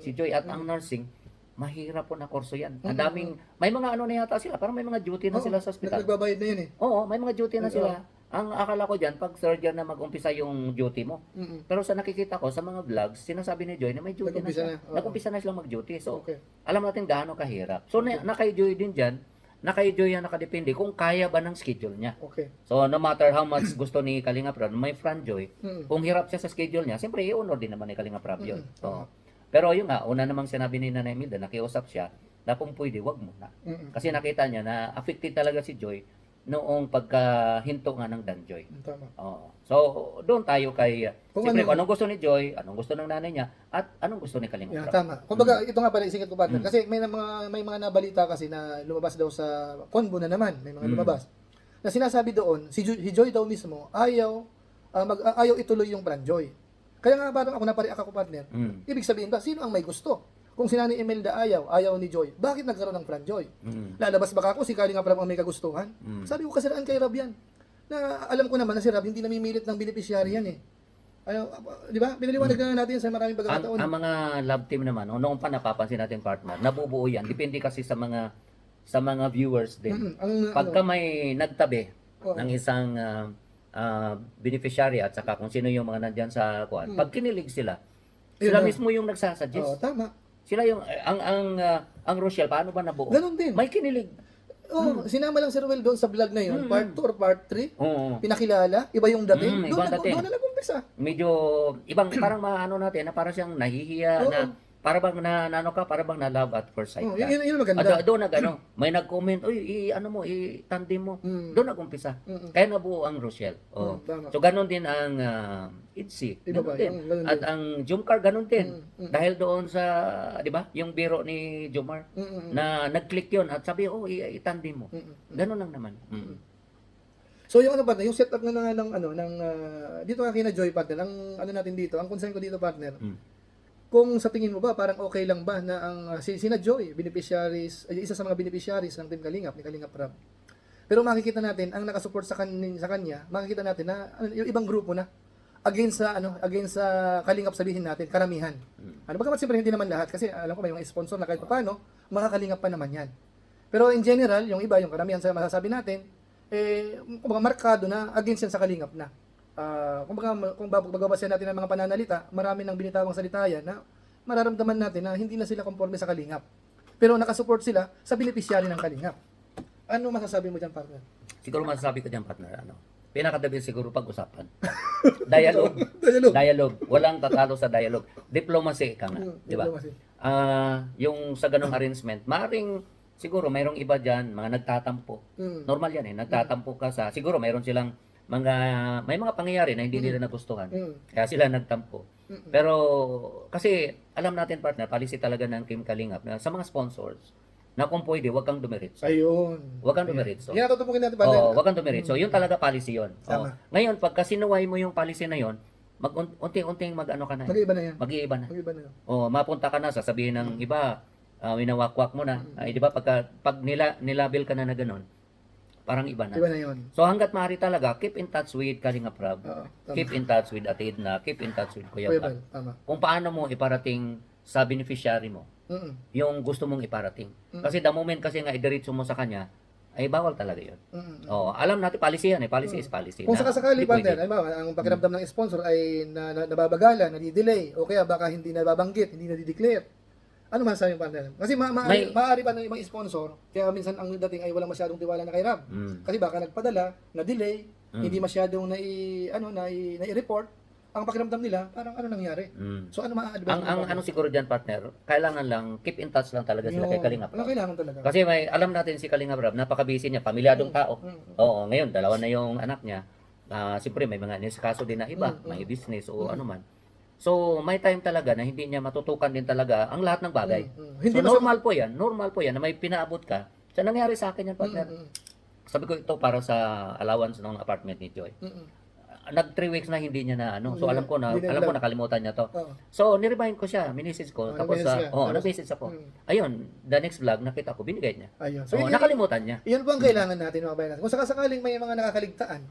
si Joy at ang nursing, mahirap po na kurso yan. Ang daming, may mga ano na yata sila, parang may mga duty na Oo, sila sa hospital. Nagbabayad na yun eh. Oo, may mga duty na Oo. sila. Ang akala ko dyan, pag third year na mag-umpisa yung duty mo. Mm. Pero sa nakikita ko, sa mga vlogs, sinasabi ni Joy na may duty na Nag-umpisa siya. na, oo. Nag-umpisa na silang mag-duty. So, Okay. alam natin gaano kahirap. So, na kay Joy din dyan, na kay Joy yan nakadepende kung kaya ba ng schedule niya. Okay. So, no matter how much gusto ni Kalinga Prab, may Fran Joy, Mm. kung hirap siya sa schedule niya, siyempre, i-honor din naman ni Kalinga Prab yun. Mm. Oo. Pero yun nga, una namang sinabi ni Nanay Milda, nakiusap siya, na kung pwede, wag mo na. Mm. Kasi nakita niya na affected talaga si Joy noong pagkahinto nga ng Danjoy. Tama. Oo. So, doon tayo kay, Kung siyempre, ano- kung anong gusto ni Joy, anong gusto ng nanay niya, at anong gusto ni Kalinga Yeah, Prab. tama. Kumbaga, ito nga pala isingit ko partner. Kasi may mga nabalita kasi na lumabas daw sa Convo na naman, may mga lumabas. Na sinasabi doon, si Joy daw mismo ayaw ituloy yung Franjoy. Kaya nga parang ako napareact ako partner. Mm. Ibig sabihin ba sino ang may gusto? Kung si Nanay Imelda ayaw ni Joy, bakit nagkaroon ng Franjoy? Mm. Lalabas baka ako si Kalinga Prab ang may kagustuhan? Mm. Sabi ko kasiraan kay Rab yan. Na alam ko naman na si Rab hindi namimilit ng beneficiary yan eh. Ano, di ba? Pinaliwanag na natin sa maraming Ang, pagkakataon. ang mga love team naman, noong pa napapansin natin partner, nabubuo yan. Depende kasi sa mga viewers din. Pagka may nagtabi Oo. ng isang beneficiary at saka kung sino yung mga nandyan sa kuan, pag kinilig sila, Yun sila na. mismo yung Oo, nagsasuggest. tama. Sila yung ang Rochelle, paano ba nabuo? Ganon din. May kinilig. Oh, sinama lang si Ruel doon sa vlog na yun, part 2 or part 3. Oo. Pinakilala, iba yung dating. Ibang dating. Doon na nag-umpisa. Medyo ibang parang maano natin na parang siyang nahihiya Oo. na para bang para bang na love at first sight Oh, ka. yun ang maganda. Doon may nag-comment, uy, i-tandem mo. Mm. Doon nag-umpisa. Mm. Kaya nabuo ang Rochelle. Oh. Tama. So, ganun din ang Itzy. Iba Ganun ba? din. Ganun At din. ang Jumcar, ganun din. Mm. Dahil doon sa, di ba, yung biro ni Jumar, na nag-click yun at sabi, i-tandem mo. Ganun lang naman. Mm. So yung partner, yung setup na dito nga kina Joy partner, ang natin dito, ang concern ko dito partner. Kung sa tingin mo ba parang okay lang ba na ang sina Joy, isa sa mga beneficiaries ng Team Kalingap ni Kalingap Prab. Pero makikita natin ang nakasupport sa kanya, makikita natin na yung ibang grupo na against sa Kalingap sabihin natin, karamihan. Bagamat siyempre hindi naman lahat kasi alam ko may mga sponsor na kahit paano, mga Kalingap pa naman 'yan. Pero in general, yung iba, yung karamihan sa masasabi natin, kumbaga markado na against yan sa Kalingap na. Kung babasahin natin ang mga pananalita, marami nang binitawang salita yan na mararamdaman natin na hindi na sila konforme sa Kalingap. Pero nakasupport sila sa beneficiary ng Kalingap. Ano masasabi mo dyan, partner? Siguro masasabi ko dyan, partner, pinakadabil siguro pag-usapan. Dialogue. Dialogue. Dialogue. Walang tatalo sa dialogue. Diplomacy ka nga. Di ba? Diplomacy. Yung sa ganong arrangement, maring siguro mayroong iba dyan, mga nagtatampo. Normal yan nagtatampo ka siguro mayroon silang may mga pangyayari na hindi nila nagustuhan. Kaya sila nagtampo. Pero kasi alam natin partner, policy talaga ng Team Kalingap na sa mga sponsors na kung pwede, wag kang dumiretso. Ayun. Wag kang dumiretso. Yan natutupukin natin, partner. Oo, wag kang dumiretso. Yun talaga policy yun. Tama. Ngayon, pagka sinuway mo yung policy na yun, unti-unting mag-ano ka na. Mag-iiba na yan. Mag-iiba na. Mag-iiba na yan. Mapunta ka na, sasabihin ng iba, winawakwak mo na. Ay, di ba, pag nilabel ka na ganun, parang iba na. Iba na yun. So, hanggat maaari talaga, keep in touch with Kalinga Prab. Oo, tama. Keep in touch with Ate Edna. Keep in touch with Kuya Kuya Bal. Bal, tama. Kung paano mo iparating sa beneficiary mo yung gusto mong iparating. Kasi the moment kasi nga idiretso mo sa kanya, ay bawal talaga yun. Alam natin, policy yan Policy is policy. Kung na sakasakali, hindi pwede. partner, ang pakiramdam ng sponsor ay nababagala, nadi-delay, o kaya baka hindi nababanggit, hindi nadi-declare. Ano man sabi yung partner? Kasi maaari pa ng ibang sponsor, kaya minsan ang dating ay walang masyadong tiwala na kay Rab. Kasi baka nagpadala, na-delay, hindi masyadong nai-report, ang pakiramdam nila, parang ano nangyari. Mm. So ano ma-advise Ang ano siguro diyan, partner, kailangan lang keep in touch lang talaga sila kay Kalinga Wala Prab. kailangan talaga. Kasi may alam natin si Kalinga Prab, napaka-busy niya, pamilyadong tao. Oo, ngayon dalawa na yung anak niya. Siyempre may mga inisikaso din na iba, may business o ano man. So, may time talaga na hindi niya matutukan din talaga ang lahat ng bagay. Hindi So, normal po yan na may pinaabot ka. So, nangyari sa akin yan, partner. Sabi ko ito para sa allowance ng apartment ni Joy. Nag 3 weeks na hindi niya na ano. So, alam ko nakalimutan niya to. Oo. So, niremind ko siya, minisis ko. Tapos, nag-message ka. nag-message ako. Ayun, the next vlog, nakita ko, binigay niya. Ayun. So, nakalimutan niya. Iyan po ang kailangan natin, mga kabayan natin. Kung sakasakaling may mga nakakaligtaan,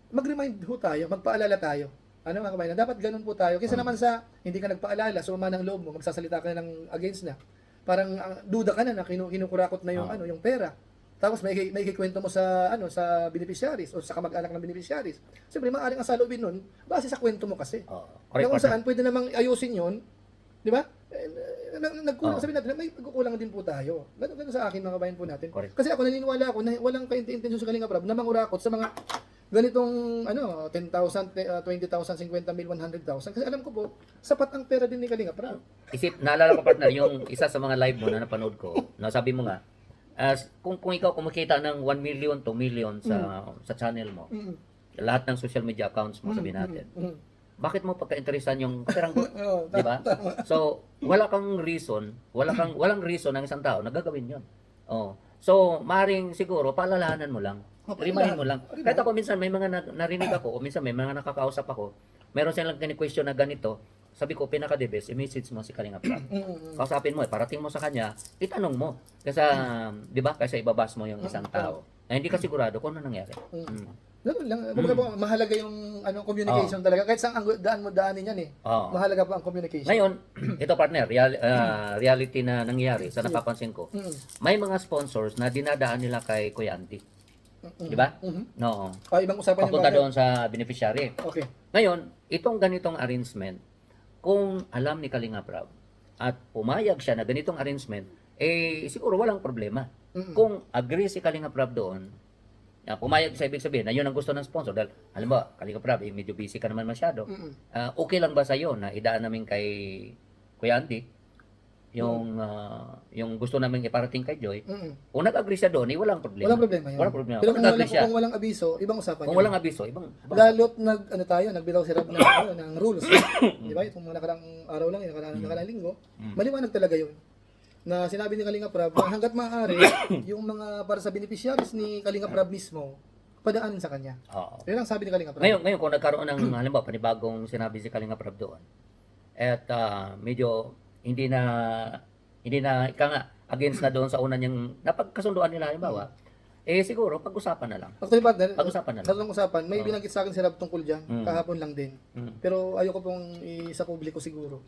mag-remind ho tayo, magpaalala tayo. Ano mga kabayan, dapat ganun po tayo. Kaysa naman sa hindi ka nagpaalala, sumama ng loob mo, magsasalita ka na ng against na. Parang duda ka na kinukurakot na yung yung pera. Tapos may ikikwento mo sa sa beneficiaries o sa kamag-anak ng beneficiaries. Siyempre maaaring ang salubin nun base sa kwento mo kasi. Correct, Kung partner. saan pwede namang ayusin 'yon, 'di ba? Nagkulang, Oo. sabihin natin, may pagkukulang din po tayo. Ganun sa akin, mga kabayan po natin. Correct. Kasi ako naniniwala ako na walang kaintensyon sa Kalinga Prab na mangurakot sa mga ganitong 10,000, 20,000, 50,000, 100,000. Kasi alam ko po, sapat ang pera din ni Kalinga Prab. Naalala ko, partner, yung isa sa mga live mo na napanood ko, na sabi mo nga, kung ikaw kumikita ng 1 million, 2 million sa channel mo, lahat ng social media accounts mo, sabihin natin, bakit mo pagka-interesan yung kaperanggo? Oo, Di ba? So, walang reason ng isang tao na gagawin 'yon. Oh. So, maring siguro paalalahanan mo lang. Remind mo lang. Kahit ako minsan may mga narinig ako o minsan may mga nakakausap ako, meron silang kini-question na ganito. Sabi ko, pinaka-the best, i-message mo si Kalinga Prab. Kausapin mo, parating mo sa kanya, itanong mo. Kasi, di ba, kasi ibabas mo yung isang tao na hindi ka sigurado kung ano nangyari. Ganun lang. Kumbaga po, mahalaga yung communication talaga. Kahit saan ang daanin yan eh. Oo. Mahalaga po ang communication. Ngayon, ito partner, reality na nangyari sa napapansin ko. May mga sponsors na dinadaan nila kay Kuya Andy. Di ba? No. Ibang usapan Papunta bakit? doon sa beneficiary. Okay. Ngayon, itong ganitong arrangement, kung alam ni Kalinga Prab at pumayag siya na ganitong arrangement, siguro walang problema. Kung agree si Kalinga Prab doon, pumayag sa ibig sabihin na yun ang gusto ng sponsor dahil halimbawa, Kalinga Prab, medyo busy ka naman masyado. Okay lang ba sa iyo na idaan namin kay Kuya Andy yung gusto namin iparating kay Joy? Kung nag-agree siya doon, walang problema. Walang problema yun. Walang problema. Pero Kung nag-agree siya, kung walang abiso, ibang usapan kung yun. walang abiso, ibang Lalo't nagbitaw si Rab ng rules. Di ba? Itong mga nakarang araw lang, nakarang linggo, maliwanag talaga yun. Na sinabi ni Kalinga Prab na hanggat maaari, yung mga para sa beneficiaries ni Kalinga Prab mismo, padaanin sa kanya. Oo. Yun ang sabi ni Kalinga Prab. Ngayon kung nagkaroon ng halimbawa panibagong sinabi si Kalinga Prab doon at medyo hindi na ika nga against na doon sa una niyang napagkasunduan nila halimbawa, siguro pag-usapan na lang. Actually, partner, Pag-usapan na lang. tatlong usapan, may binanggit sa akin si Rab tungkol dyan, kahapon lang din. Pero ayoko pong sa publiko siguro.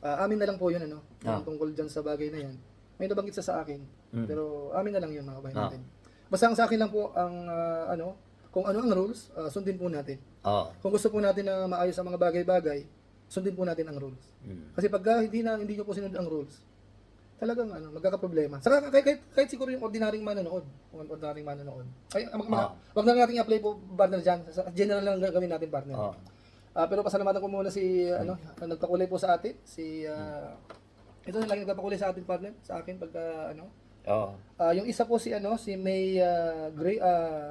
Amin na lang po yun, yung tungkol dyan sa bagay na yan. May nabanggit sa akin, pero amin na lang yun, mga kabayan natin. Basta ang sa akin lang po, ang kung ano ang rules, sundin po natin. Kung gusto po natin na maayos ang mga bagay-bagay, sundin po natin ang rules. Kasi pagka hindi nyo po sinunod ang rules, talagang magkakaproblema. Saka kahit siguro yung ordinaryong manonood. Wag na natin i-apply po, partner, dyan. General lang gawin natin, partner. Pero pasalamatan ko muna si nagpakulay po sa atin, ito na lang nagpapakulay sa atin, partner, sa akin pagka yung isa po si May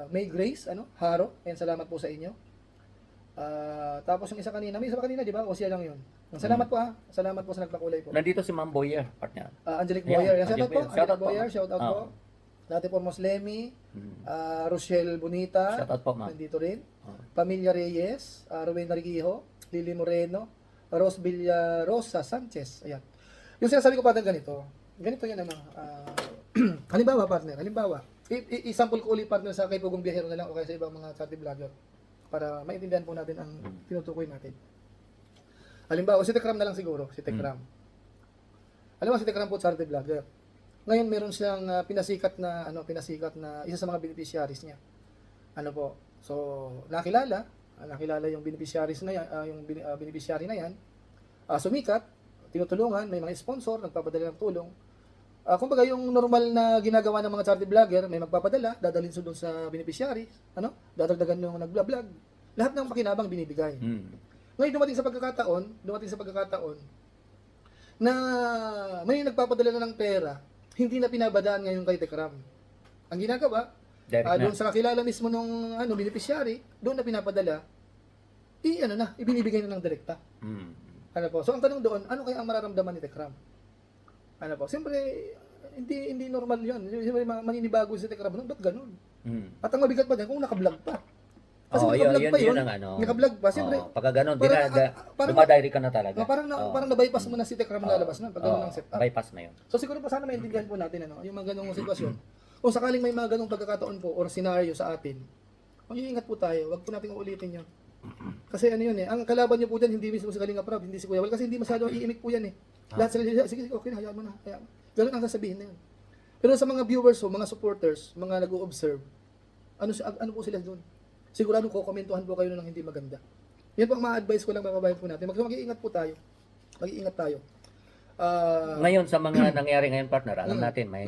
May Grace Haro. Ayan, salamat po sa inyo. Tapos yung isa kanina, may isa pa kanina, di ba? O siya lang yun. Salamat po ha. Salamat po sa nagpakulay po. Nandito si Ma'am Boyer, partner. Angelique Yeah, Boyer. Shout out po. Angelique Boyer. Angelique Boyer, shout out po. Dati po Moslemi, Rochelle Bonita, Shout out po, ma'am. nandito rin. Pamilya Reyes, Rowena Rigijo, Lily Moreno, Rose Villarosa Sanchez. Ayan. Yung sinasabi ko partner ganito yan halimbawa partner, i-sample ko ulit partner sa kay Pugong Biyahero na lang o kaya sa ibang mga charity vlogger para maintindihan po natin ang tinutukoy natin. Halimbawa, si Tekram na lang siguro, si Tekram. Halimbawa, si Tekram po charity vlogger. Ngayon meron siyang pinasikat na isa sa mga beneficiaries niya. So, nakilala yung beneficiaries na yan, beneficiary na yan. Sumikat, tinutulungan, may mga sponsor, nagpapadala ng tulong. Kumbaga yung normal na ginagawa ng mga charity vlogger, may magpapadala, dadalhin doon sa beneficiary, dadagdagan yung nagla-vlog. Lahat ng pakinabang binibigay. Ngayon dumating sa pagkakataon na may nagpapadala na ng pera, hindi na pinabadaan ngayon kay Tekram. Ang ginagawa, Direct na. doon sa kakilala mismo nung beneficiary, doon na pinapadala, ibinibigay na ng direkta. Mm. Ano po? So ang tanong doon, ano kaya ang mararamdaman ni Tekram? Ano po? Siyempre, hindi normal 'yon. Siyempre maninibago si Tekram, ba't ganun? Mm. At ang mabigat pa din kung naka-vlog pa. Kasi Oh, naka-vlog pa yun yun. ang ano. Naka-vlog pa, siyempre. Pagka ganun, parang- parang- dumadairy ka na talaga. Parang na-bypass mo na si Tekram na lalabas na pag ganun ang setup. Bypass na yun. So siguro pa sana maintindihan po natin yung mga ganung sitwasyon. Kung sakaling may mga ganung pagkakataon po or scenario sa atin, mag-iingat po tayo, wag po nating uulitin 'yon. Kasi ang kalaban niyo po diyan hindi mismo si Kalinga Prab, hindi si Kuya Wal kasi hindi masyado iimik po yan eh. Lahat sila, sige, okay na, hayaan mo na. Ganun ang sasabihin na yun. Pero sa mga viewers mga supporters, mga nag-o-observe, ano po sila doon? Sigurado ko, komentuhan po kayo ng hindi maganda. Yan po ang ma-advise ko lang mga kabayan po natin. Mag-iingat po tayo. Mag-iingat tayo. Ngayon sa mga nangyari ngayon, partner, alam natin may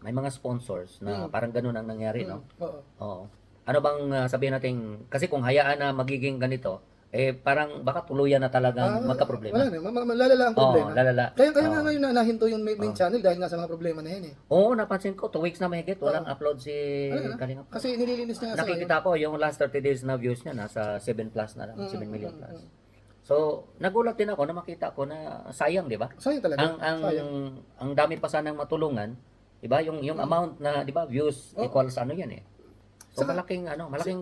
mga sponsors na parang ganun ang nangyari, no? Oo. Oo. Ano bang sabihin natin, kasi kung hayaan na magiging ganito, parang baka tuluyan na talagang magka-problema. Wala na, malalala ang problema. Oo, lalala. Kaya nga ngayon na nahinto yung main channel dahil nga sa mga problema na yan eh. Oo, napansin ko, 2 weeks na mahigit, walang upload si Wala na. Kalinga. Kasi nililinis niya nga sa ngayon. Nakikita ko, yung last 30 days na views niya, nasa 7 plus na lang, 7 million plus. So, nagulat din ako na makita ko na sayang, di ba? Sayang talaga. Ang ang dami pa sanang matulungan, 'di ba? Yung amount na, 'di ba, views equals ano 'yan eh. So malaking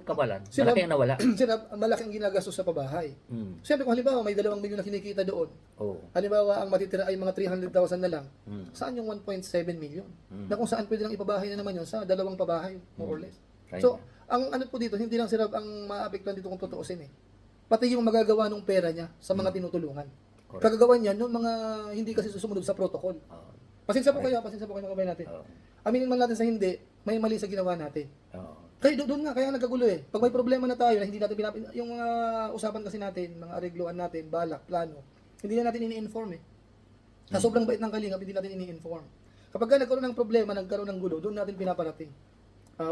kabalan, malaking nawala. Sila, malaking ginagastos sa pabahay. Siyempre kung halimbawa may 2 milyon na kinikita doon, Oh. halimbawa ang matitira ay mga 300,000 na lang, saan yung 1.7 million? Na kung saan pwede lang ipabahay na naman yun sa 2 pabahay, more or less. So, ang ano po dito, hindi lang sila ang maapektuhan dito kung tutuusin eh. Pati yung magagawa ng pera niya sa mga tinutulungan. Kagagawa niya ng mga hindi kasi susunod sa protocol. Pasensya po kayo mga kabayan natin. Aminin man natin sa hindi, may mali sa ginawa natin. Kaya doon nga, kaya nagkagulo eh. Pag may problema na tayo na hindi natin yung mga usapan kasi natin, mga aregluan natin, balak, plano, hindi na natin ini-inform eh. Sa sobrang bait ng Kalingap, hindi natin ini-inform. Kapag nagkaroon ng problema, nagkaroon ng gulo, doon natin pinaparating.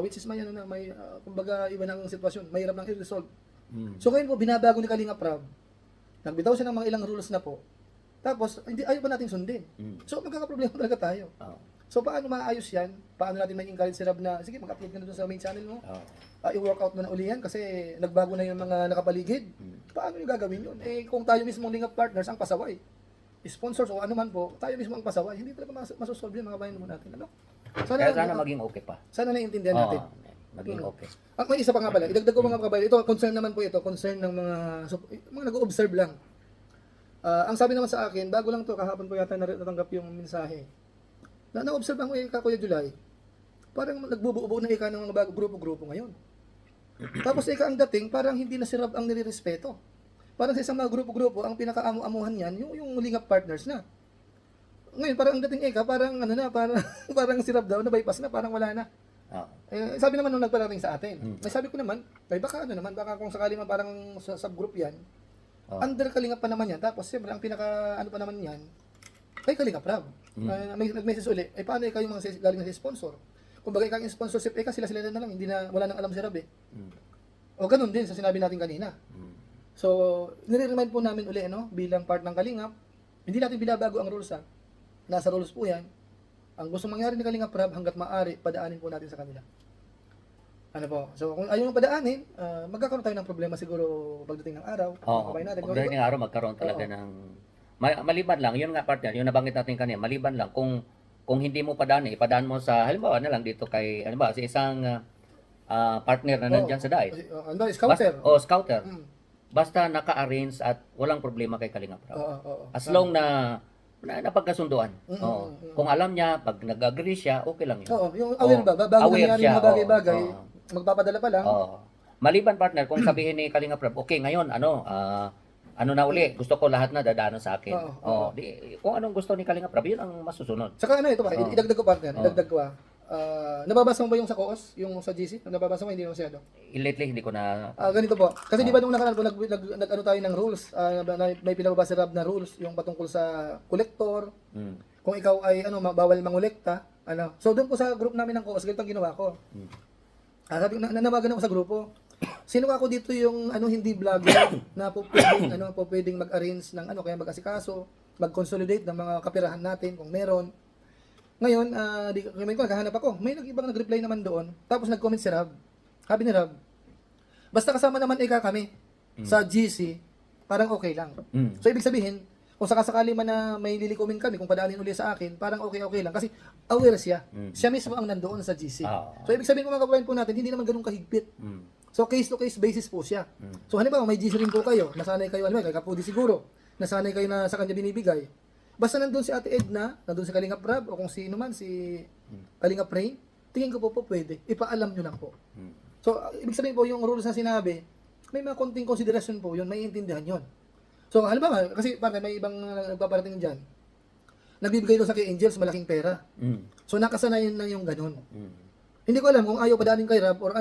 Which is kumbaga iba ng sitwasyon, mahirap nang i-resolve. So ngayon po, binabago ni Kalinga Prab. Nagbitaw siya ng mga ilang rules na po. Tapos, ayaw pa natin sundin. So magkakaproblema talaga tayo. So paano maayos yan? Paano natin may encourage si Rab na, sige, mag-upload ka na doon sa main channel mo. I-workout mo na uli yan kasi nagbago na yung mga nakapaligid. Paano yung gagawin yun? Kung tayo mismo Lingap partners ang pasaway, sponsors o ano man po, tayo mismo ang pasaway, hindi talaga masosolve yun mga bayan mo natin. Ano? Sana maging okay pa. Sana naiintindihan natin. Maging okay. May isa pa nga pala, idagdag ko mga kabayan. Ito, concern naman po ito, concern ng mga nag-o-observe lang. Ang sabi naman sa akin, bago lang to kahapon ko yata natanggap yung mensahe. Na-observe ang Kuya July, parang nagbubuo na ng mga bago grupo-grupo ngayon. Tapos ang dating, parang hindi na si Rab ang nilirespeto. Parang sa isang mga grupo-grupo, ang pinaka-amuhan yan, yung Lingap partners na. Ngayon, parang ang dating parang si Rab daw, na-bypass na, parang wala na. Sabi naman nung nagparating sa atin, may sabi ko naman, baka kung sakali man parang sa subgroup yan, under Kalingap pa naman yan, tapos siyempre ang pinaka pa naman yan, kay Kalingap Rab. May nag-message uli, paano kayo mga galing na si sponsor? Kung bagay kang sponsorship, sila na lang, wala nang alam si Rab eh. O ganun din sa sinabi natin kanina. So, nire-remind po namin uli, bilang part ng Kalingap, hindi natin binabago ang rules ha. Nasa rules po yan. Ang gusto mangyari ni Kalingap Rab hanggat maaari, padaanin po natin sa kanila. Ano po? So, kung ayaw yung padaanin, magkakaroon tayo ng problema siguro pagdating ng araw. Pagdating ng araw, magkaroon talaga ng... Maliban lang, yun nga partner, yung nabanggit natin kanina, maliban lang, kung hindi mo padaan, ipadaan mo sa, halimbawa na lang dito kay, sa isang partner na nandyan sa DAIT. Scouter. Scouter. Basta naka-arrange at walang problema kay Kalingap Rab. As long na napagkasunduan. Kung alam niya, pag nag-agree siya, okay lang yun. Yung aware ba? Bago nangyari yung mga bagay-bagay, magpapadala pa lang. Maliban partner, kung sabihin ni Kalingap Rab, okay, ngayon, ano na uli, gusto ko lahat na dadaanan sa akin. Kung anong gusto ni Kalingap Rab, yun ang masusunod. Saka ito ba, idagdag ko partner, idagdag ko nababasa mo ba yung sa COOS, yung sa GC? Nababasa mo, hindi mo masyado? Lately, hindi ko na... ganito po. Kasi di ba nung nakaraan po, nag-ano tayo ng rules, may pinababa si Rab na rules, yung patungkol sa collector, kung ikaw ay bawal mangolekta, So doon po sa group namin ng COOS, ganito ang ginawa ko. Sabi ko, nanawagan ako sa grupo. Sino ako dito yung hindi vlogger na po pwedeng, po pwedeng mag-arrange ng kaya mag-asikaso, mag-consolidate ng mga kapirahan natin kung meron. Ngayon, comment ko, naghahanap ako. May ibang nag-reply naman doon. Tapos nag-comment si Rab. Sabi ni Rab, basta kasama naman kami sa GC, parang okay lang. So, ibig sabihin, kung sakasakali man na may lilikumin kami, kung padaanin uli sa akin, parang okay lang. Kasi aware siya. Siya mismo ang nandoon sa GC. So, ibig sabihin, mga kababayan po natin, hindi naman ganun kahigpit. So, case-to-case basis po siya. So, halimbawa, may GC rin po kayo, nasanay kayo, halimbawa, kay Kapudi siguro, nasanay kayo na sa kanya binibigay. Basta nandun si Ate Edna, nandun si Kalingap Rab, o kung sino man, si Kalingap Rain, tingin ko po pwede. Ipaalam nyo lang po. So, ibig sabihin po, yung rules na sinabi, may mga konting konsiderasyon po yun, may intindihan yun. So, halimbawa, kasi may ibang nagpaparating dyan, nagbibigay doon sa kay Angels, malaking pera. So, nakasanayan na yung ganun. Hindi ko alam kung ayaw padaanin kay Rab or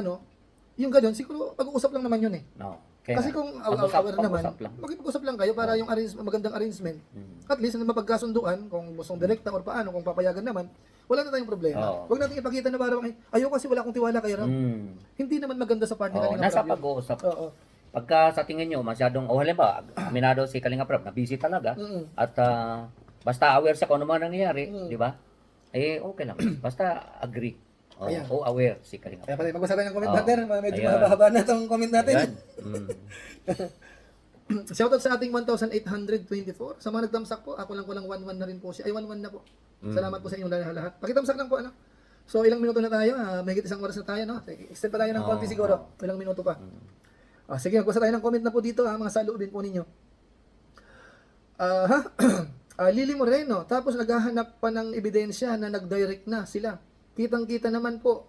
yung ganun, siguro pag-uusap lang naman yun eh. No. Kasi kung aware naman, makipag-usap lang kayo para yung magandang arrangement. At least na mapagkasunduan, kung gustong direkta or paano, kung papayagan naman, wala na tayong problema. Huwag natin ipakita na parang, ayaw kasi wala akong tiwala kay Rab. Hindi naman maganda sa partner Kalingap Rab. Nasa pag-uusap. Pagka sa tingin nyo, masyadong, halimbawa, aminado si Kalingap Rab, na busy talaga, at basta aware siya kung ano man nangyayari, di ba? Okay lang. Basta agree. Aware si Kalingap. Kaya pala, mag-usapan ng comment natin. Medyo mahaba na itong comment natin. Shoutout sa ating 1,824. Sa mga nagtamsak po, ako lang 11 na rin po siya. Ay, 11 na po. Salamat po sa inyong lahat. Pakitamsak lang po, So, ilang minuto na tayo. Mahigit isang oras na tayo, Extend pa tayo ng konti siguro. Ilang minuto pa. Sige, mag-usa tayo ng comment na po dito, mga saloobin po ninyo. Lily Moreno, tapos naghahanap pa ng ebidensya na nag-direct na sila. Kitang-kita naman po,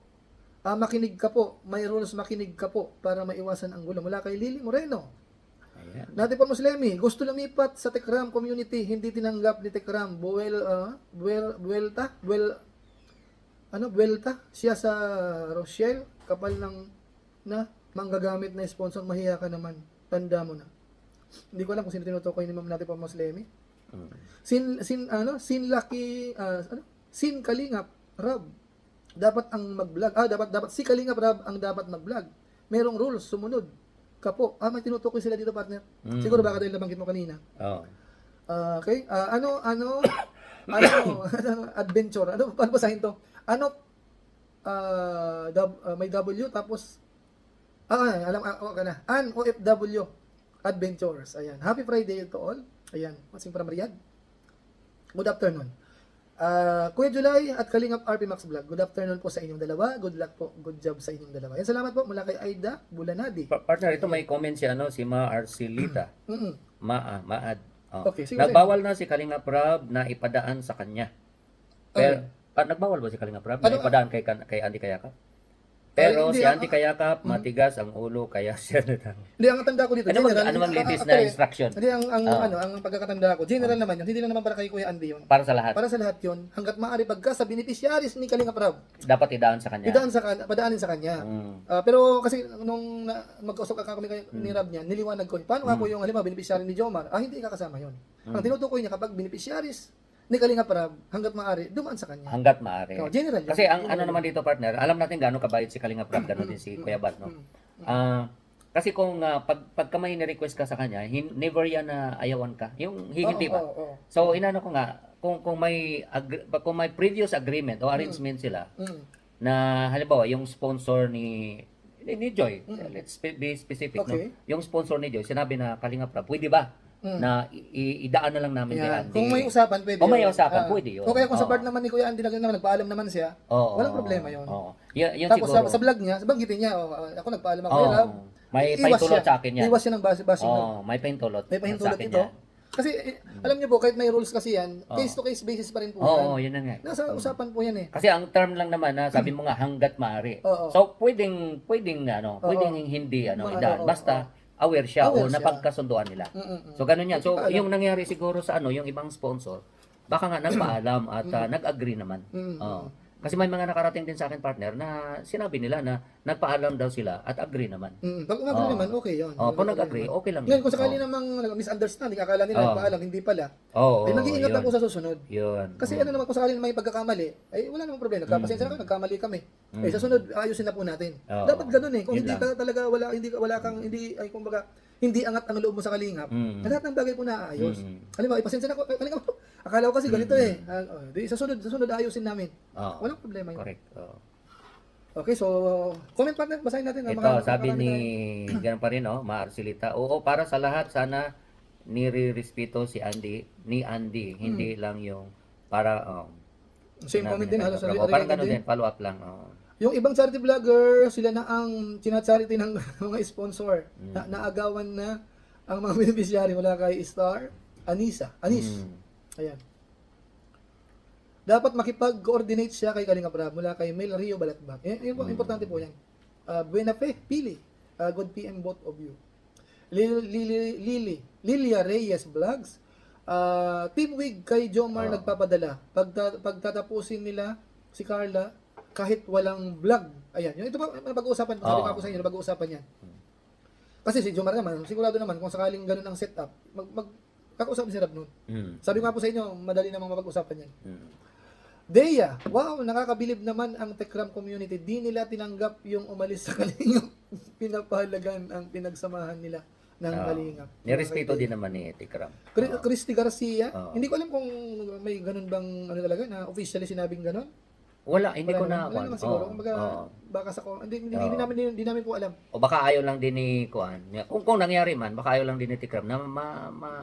makinig ka po, may rules makinig ka po para maiwasan ang gulo. Mula kay Lily Moreno. Natin po Muslemi, gusto lumipat sa Tekram community, hindi tinanggap ni Tekram. Buelta siya sa Rochelle, kapal ng manggagamit na sponsor, mahiya ka naman. Tanda mo na. Hindi ko alam kung sino tinutukoy ni Ma'am natin po Muslemi. Sin Kalingap Rab. Dapat ang mag-vlog. Dapat si Kalingap Rab ang dapat mag-vlog. Merong rules, sumunod. Kapo. May tinutukoy sila dito, partner. Siguro baka dahil nabanggit mo kanina. Okay. Adventure. Paano basahin to? May W tapos An OFW Adventures. Ayan. Happy Friday to all. Ayan. Masing from Riyadh. Good afternoon. Kuya July at Kalingap RP Max Vlog. Good afternoon po sa inyong dalawa. Good luck po. Good job sa inyong dalawa. Yan, salamat po mula kay Aida Bulanadi. Partner, ito may comment si Ma Arcelita. Maad. Okay, nagbawal na si Kalingap Rab na ipadaan sa kanya. Pero nagbawal ba si Kalingap Rab na ipadaan kay Andy Kayakap? Pero si Andy Kayakap, matigas ang ulo, kaya siya na. Hindi, ang tanda ko dito, general. Ano bang latest na instruction? Hindi, ang pagkakatanda ko, general naman yun. Hindi lang naman para kay Kuya Andy yun. Para sa lahat? Para sa lahat yun. Hanggat maaari pagka sa beneficiaries ni Kalingap Rab. Dapat idaan sa kanya? Padaanin sa kanya. Pero kasi nung mag-usap kami ni Rab niya, niliwanag ko, paano ako yung halimbawa beneficiary ni Jomar? Hindi kakasama yun. Ang tinutukoy niya kapag beneficiaries ni Kalingap Rab, hanggat maaari, dumaan sa kanya. Hanggat maaari. General. Kasi ang naman dito, partner, alam natin gaano kabayad si Kalingap Rab, gano'n din si Kuya Bal, no? Kasi kung pagka may ni-request ka sa kanya, never yan na ayawan ka. Yung hindi ba? So, inano ko nga, kung may previous agreement o arrangement sila, na halimbawa, yung sponsor ni Joy, let's be specific, no? Yung sponsor ni Joy, sinabi na Kalingap Rab, pwede ba? Na idaan na lang namin kay Andy. Kung may usapan, pwede. Kung may usapan, pwede yun. O kaya kung sa part naman ni Kuya Andy nagpaalam naman siya, walang problema yun. Yun tapos siguro. sa vlog niya, banggitin niya, ako nagpaalam ako kay Rab. May pahintulot sa akin yan. Iwas siya ng bashing. May pahintulot. May pahintulot ito. Kasi alam niyo po, kahit may rules kasi yan, case-to-case basis pa rin po. Yun na nga. Nasa usapan po yan eh. Kasi ang term lang naman, sabi mo nga, hanggat maaari. So, pwedeng hindi, idaan. Basta, aware siya o napagkasunduan nila. So, ganun yan. So, yung nangyari siguro sa yung ibang sponsor, baka nga nagpaalam at nag-agree naman. Kasi may mga nakarating din sa akin partner na sinabi nila na nagpaalam daw sila at agree naman. Pag umagri Oo. naman, okay yun. Kung Agree nag-agree, naman. okay lang Ngayon, yun. kung sakali Oo. namang misunderstanding, akala nila Oo. nagpaalam, hindi pala. Oo, Ay, mag-iingat lang yun. po sa susunod. Yun. Kasi ano naman, kung sakali may pagkakamali, ay wala namang problema. Nagkapasensya na kayo, nagkamali kami. Mm. Sa sunod, ayusin na po natin. Oo. Dapat ganun eh. Kung Yun hindi lang. ka talaga, wala kang, hindi, ay kumbaga, hindi angat ang loob mo sa kalingap, lahat ng bagay po naaayos. Halimbawa, pasensya na ko, kalingap po. Akala ko kasi ganito eh. Di, sa sunod ayusin namin. Oo. Walang problema yun. Correct. Oo. Okay, so, comment partner, basahin natin. Ito, sabi ni, ganun pa rin, Marcelita. Oo, para sa lahat, sana nire-respeto si Andy, ni Andy, hindi lang yung para, Same comment din, halos parang ganun din, follow up lang. Yung ibang charity vlogger, sila na ang chinacharity ng mga sponsor. Naagawan na ang mga beneficiary mula kay Star, Anis. Ayan. Dapat makipag-coordinate siya kay Kalinga Prab mula kay Mel Rio Balatbak. Yun po, importante po yan. Buena Fe, Pili. Good PM both of you. Lilia Reyes Vlogs. Team Wig kay Jomar nagpapadala. Pagtatapusin nila si Carla kahit walang vlog. Ayan. Yung ito pa pag-uusapan ko. Sabi nga po sa inyo, pag-uusapan yan. Kasi si Jomar naman, sigurado naman kung sakaling ganun ang setup, kakausap si Rab nun. Sabi nga po sa inyo, madali namang mapag-usapan yan. Deya, wow, nakakabilib naman ang Tekram community. Di nila tinanggap yung umalis sa Kalingap. Pinapahalagan ang pinagsamahan nila ng Kalingap. Nirespeto din naman ni Tekram. Christy Garcia, hindi ko alam kung may ganun bang ano talaga na officially sinabing ganun. Wala, hindi ko na. Wala naman siguro. Kumbaga, baka sa hindi namin po alam. O baka ayaw lang din ni Kuan. Kung nangyari man, baka ayaw lang din ni Tekram na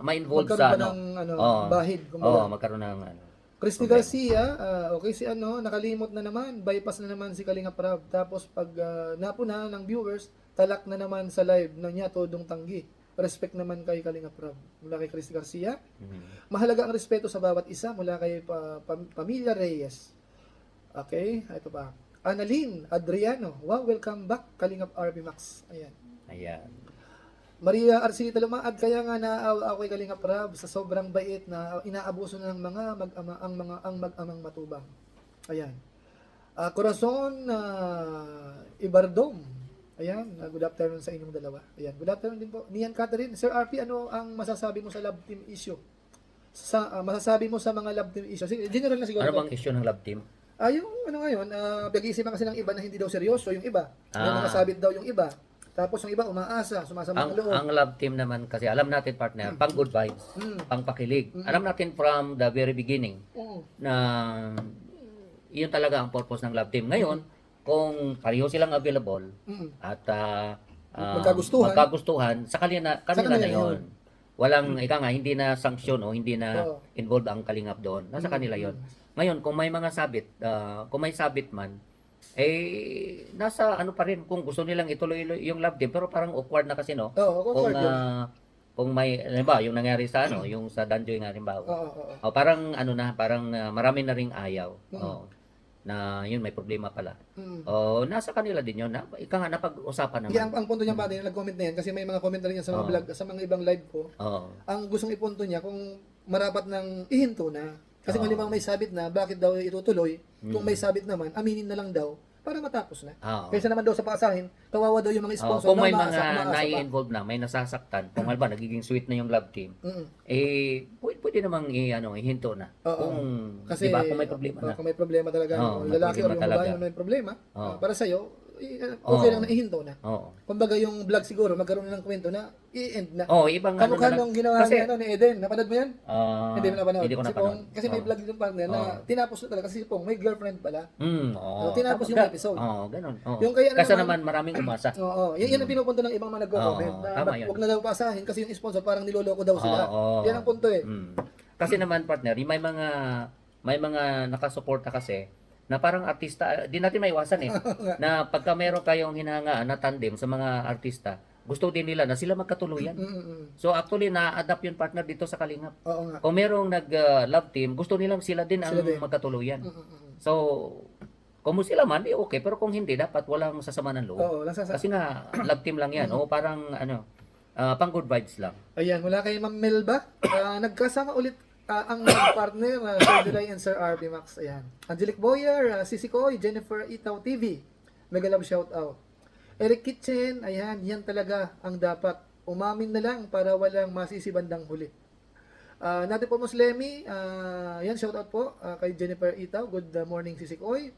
ma-involve sa magkaroon ba ng bahid. Magkaroon ng ano. Christy Garcia, okay si nakalimot na naman, bypass na naman si Kalinga Prab. Tapos pag napuna ng viewers, talak na naman sa live na niya todong tanggi. Respect naman kay Kalinga Prab. Mula kay Christy Garcia. Mahalaga ang respeto sa bawat isa mula kay Pamilya Reyes. Okay, ito pa. Annalyn Adriano, wow, welcome back Kalingap RB Max. Ayan. Maria Arcilita Lumaad, kaya nga naawa ako kay Kalinga Prab sa sobrang bait na inaabuso ng mga mag-amang matubang. Ayan. Corazon Ibardom. Ayan, good afternoon sa inyong dalawa. Ayan, good afternoon din po. Nian Catherine, Sir RP, ano ang masasabi mo sa love team issue? Masasabi mo sa mga love team issue? General na siguro. Ano bang issue ng love team? Yung ngayon, pag-iisipan kasi ng iba na hindi daw seryoso yung iba. Na nakasabit daw yung iba. Tapos yung iba umaasa, sumasama ang loob. Ang love team naman kasi, alam natin partner, pang good vibes, pang pakilig. Alam natin from the very beginning na yun talaga ang purpose ng love team. Ngayon, kung pareho silang available at magkagustuhan, sa kanila na yun. Walang, hindi na sanction o hindi na involved ang kalingap doon. Nasa kanila yun. Ngayon, kung may mga sabit, kung may sabit man, nasa ano pa rin, kung gusto nilang ituloy yung love team, pero parang awkward na kasi, no? Awkward yun. Kung may, yung nangyari sa yung sa Danjoy nga rin ba? Parang parang marami na ring ayaw. Na yun, may problema pala. Nasa kanila din yun. Ika nga, napag-usapan naman. Ang punto niya pa din, nag-comment na yan, kasi may mga comment na rin yan sa mga vlog, sa mga ibang live ko. Ang gustong ipunto niya, kung marapat ng ihinto na, kasi kung limang may sabit na, bakit daw itutuloy? Kung may sabit naman, aminin na lang daw, para matapos na. Kaysa naman daw sa paasahin, kawawa daw yung mga sponsor kung may mga nai-involved na, may nasasaktan, kung halimbawa nagiging sweet na yung love team, pwede namang ihinto na. Kasi, diba, kung may problema na. Kung may problema talaga, lalaki o yung babae na may problema, para sa'yo, okay lang na ihinto na. Kumbaga yung vlog siguro, magkaroon na ng kwento na i-end na. Ibang kamukha nung ginawa kasi, ni Eden. Napanood mo yan? Hindi mo napanood. Hindi ko Si napanood. Pong, kasi may vlog dito partner na tinapos na talaga. Kasi si Pong, may girlfriend pala. Tinapos yung episode. Ganun. Yung kaya kasi naman maraming umasa. Yan ang pinupunto ng ibang mga nagko-comment. Huwag na daw pasahin kasi yung sponsor parang niloloko daw sila. Yan ang punto eh. Kasi naman partner, may mga nakasuporta kasi na parang artista, di natin maiwasan na pagka meron kayong hinahangaan na tandem sa mga artista, gusto din nila na sila magkatuluyan. So actually, na-adapt yung partner dito sa Kalingap. Kung merong nag-love team, gusto nilang sila din ang magkatuluyan. So, kung sila man, okay. Pero kung hindi, dapat walang sasama ng loob. Kasi nga, love team lang yan. Parang, pang good vibes lang. Ayan, mula kay Ma'am Melba, nagkasama ulit ang partner, Sir July and Sir RB Max. Ayan. Angelic Boyer, Sisi Koy, Jennifer Itaw TV. Mega love shout out. Eric Kitchen, ayan, yan talaga ang dapat. Umamin na lang para walang masisibandang huli. Natin po Muslemi, yan, shout out po kay Jennifer Itaw. Good morning, Sisi Koy.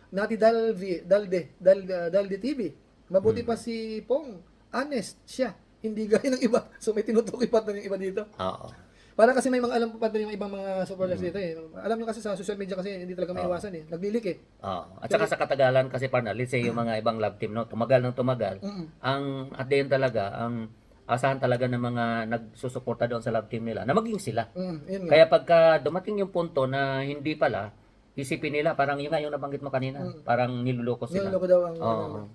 Nati Dalde TV. Mabuti pa si Pong. Honest siya. Hindi gaya ng iba. So may tinutukoy pa ng iba dito. Oo. Para kasi may mga alam pa yung ibang mga supporters dito eh. Alam nyo kasi sa social media kasi hindi talaga maiwasan eh. Naglilik eh. Oo. At saka sa katagalan kasi partner, let's say yung mga ibang love team, no, tumagal ng tumagal, ang at the end talaga, ang asahan talaga ng mga nagsusuporta doon sa love team nila na maging sila. Yun nga. Kaya pagka dumating yung punto na hindi pala, isipin nila, parang yun nga yung nabanggit mo kanina, parang niluloko sila. Niloloko daw ang Oo.